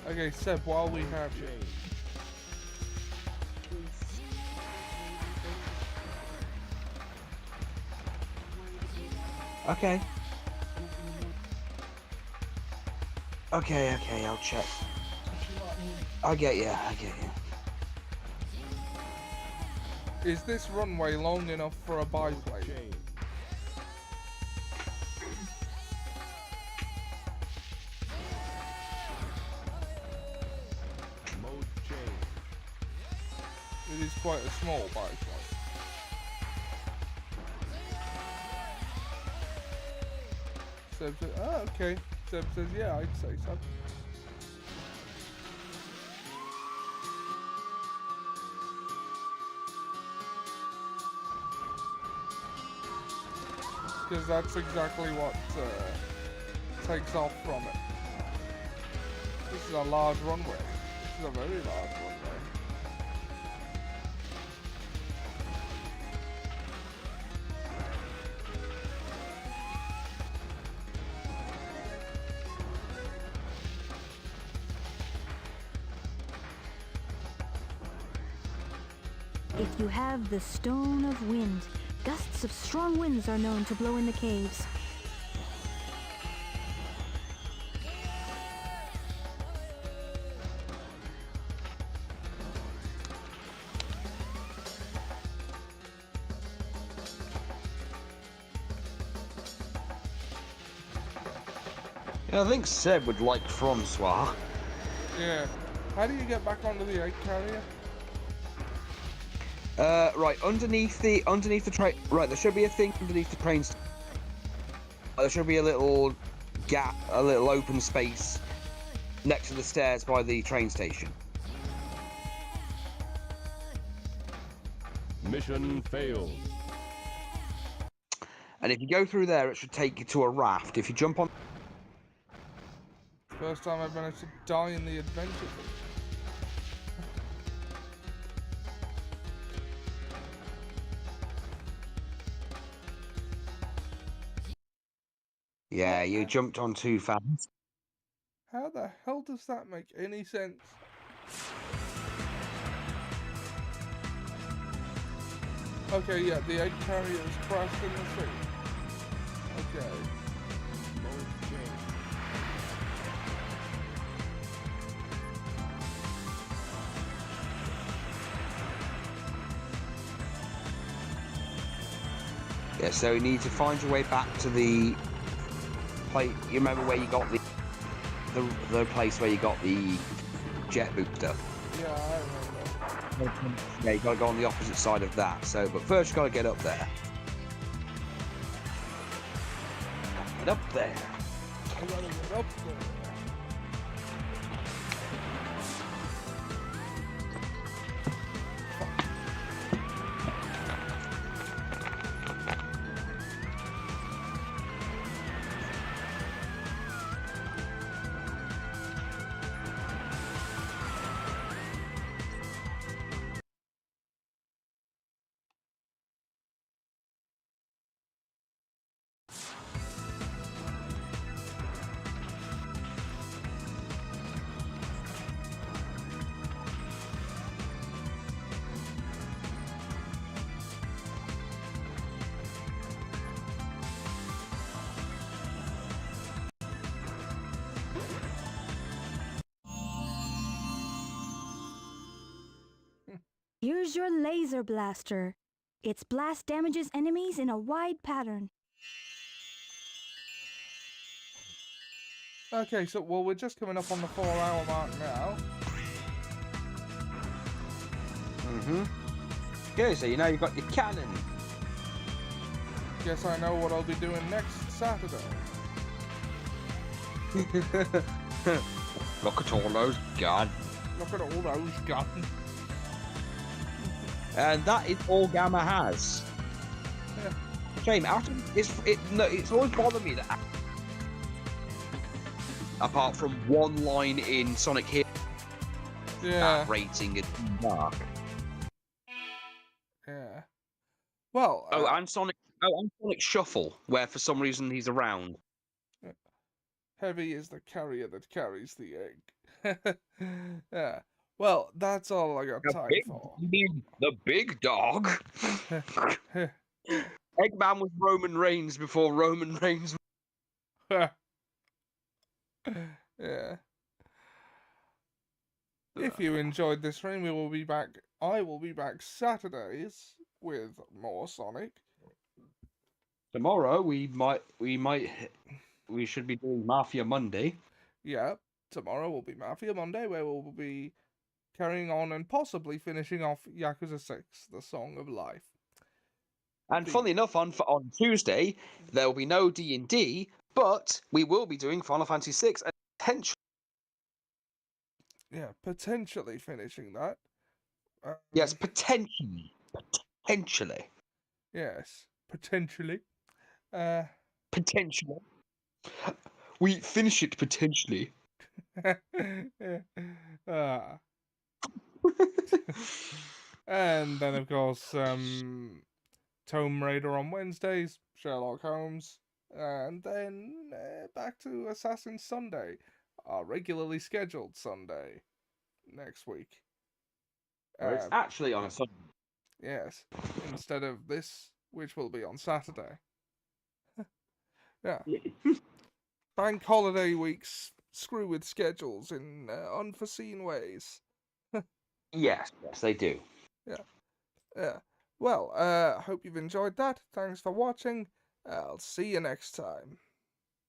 Okay, Seb, while we have you. Okay. Okay, I'll check. I get you. Is this runway long enough for a biplane? Mode change. It is quite a small biplane. Seb says, oh, okay. Seb says, yeah, I'd say so. Because that's exactly what takes off from it. This is a large runway. This is a very large runway. If you have the Stone of Wind, gusts of strong winds are known to blow in the caves. Yeah, I think Seb would like Francois. Yeah. How do you get back onto the egg carrier? Right, underneath the train. Right, there should be a thing underneath the train. There should be a little gap, a little open space next to the stairs by the train station. Mission failed. And if you go through there, it should take you to a raft. If you jump on. First time I've managed to die in the adventure. Yeah, you jumped on too fast. How the hell does that make any sense? Okay, yeah, the egg carrier has crashed in the sea. Okay. Yeah, so you need to find your way back to the place. You remember where you got the place where you got the jet booster? Yeah, I remember. Yeah, you gotta go on the opposite side of that. So, but first you gotta get up there. Get up there. I gotta get up there. Here's your laser blaster. Its blast damages enemies in a wide pattern. Okay, so, well, we're just coming up on the 4-hour mark now. Okay, so you know you've got your cannon. Guess I know what I'll be doing next Saturday. Look at all those guns. Look at all those guns. And that is all Gamma has. Yeah. Shame, it's always bothered me that, apart from one line in Sonic Hero, Yeah. that rating is dark. Yeah. Well. And Sonic Shuffle, where for some reason he's around. Heavy is the carrier that carries the egg. Yeah. Well, that's all I got time for. The big dog. Eggman was Roman Reigns before Roman Reigns. Yeah. If you enjoyed this stream, we will be back. I will be back Saturdays with more Sonic. Tomorrow we should be doing Mafia Monday. Yeah. Tomorrow will be Mafia Monday, where we'll be carrying on and possibly finishing off Yakuza 6, The Song of Life. And funnily enough, on Tuesday there will be no D&D, but we will be doing Final Fantasy 6 and potentially. Yeah, potentially finishing that. Yes, potentially. Yes, potentially. Potentially. We finish it potentially. And then, of course, Tomb Raider on Wednesdays, Sherlock Holmes, and then back to Assassin Sunday, our regularly scheduled Sunday next week. It's actually on a Sunday. Yes, instead of this, which will be on Saturday. Yeah. Bank holiday weeks screw with schedules in unforeseen ways. Yes, they do. Yeah. Well, hope you've enjoyed that. Thanks for watching. I'll see you next time.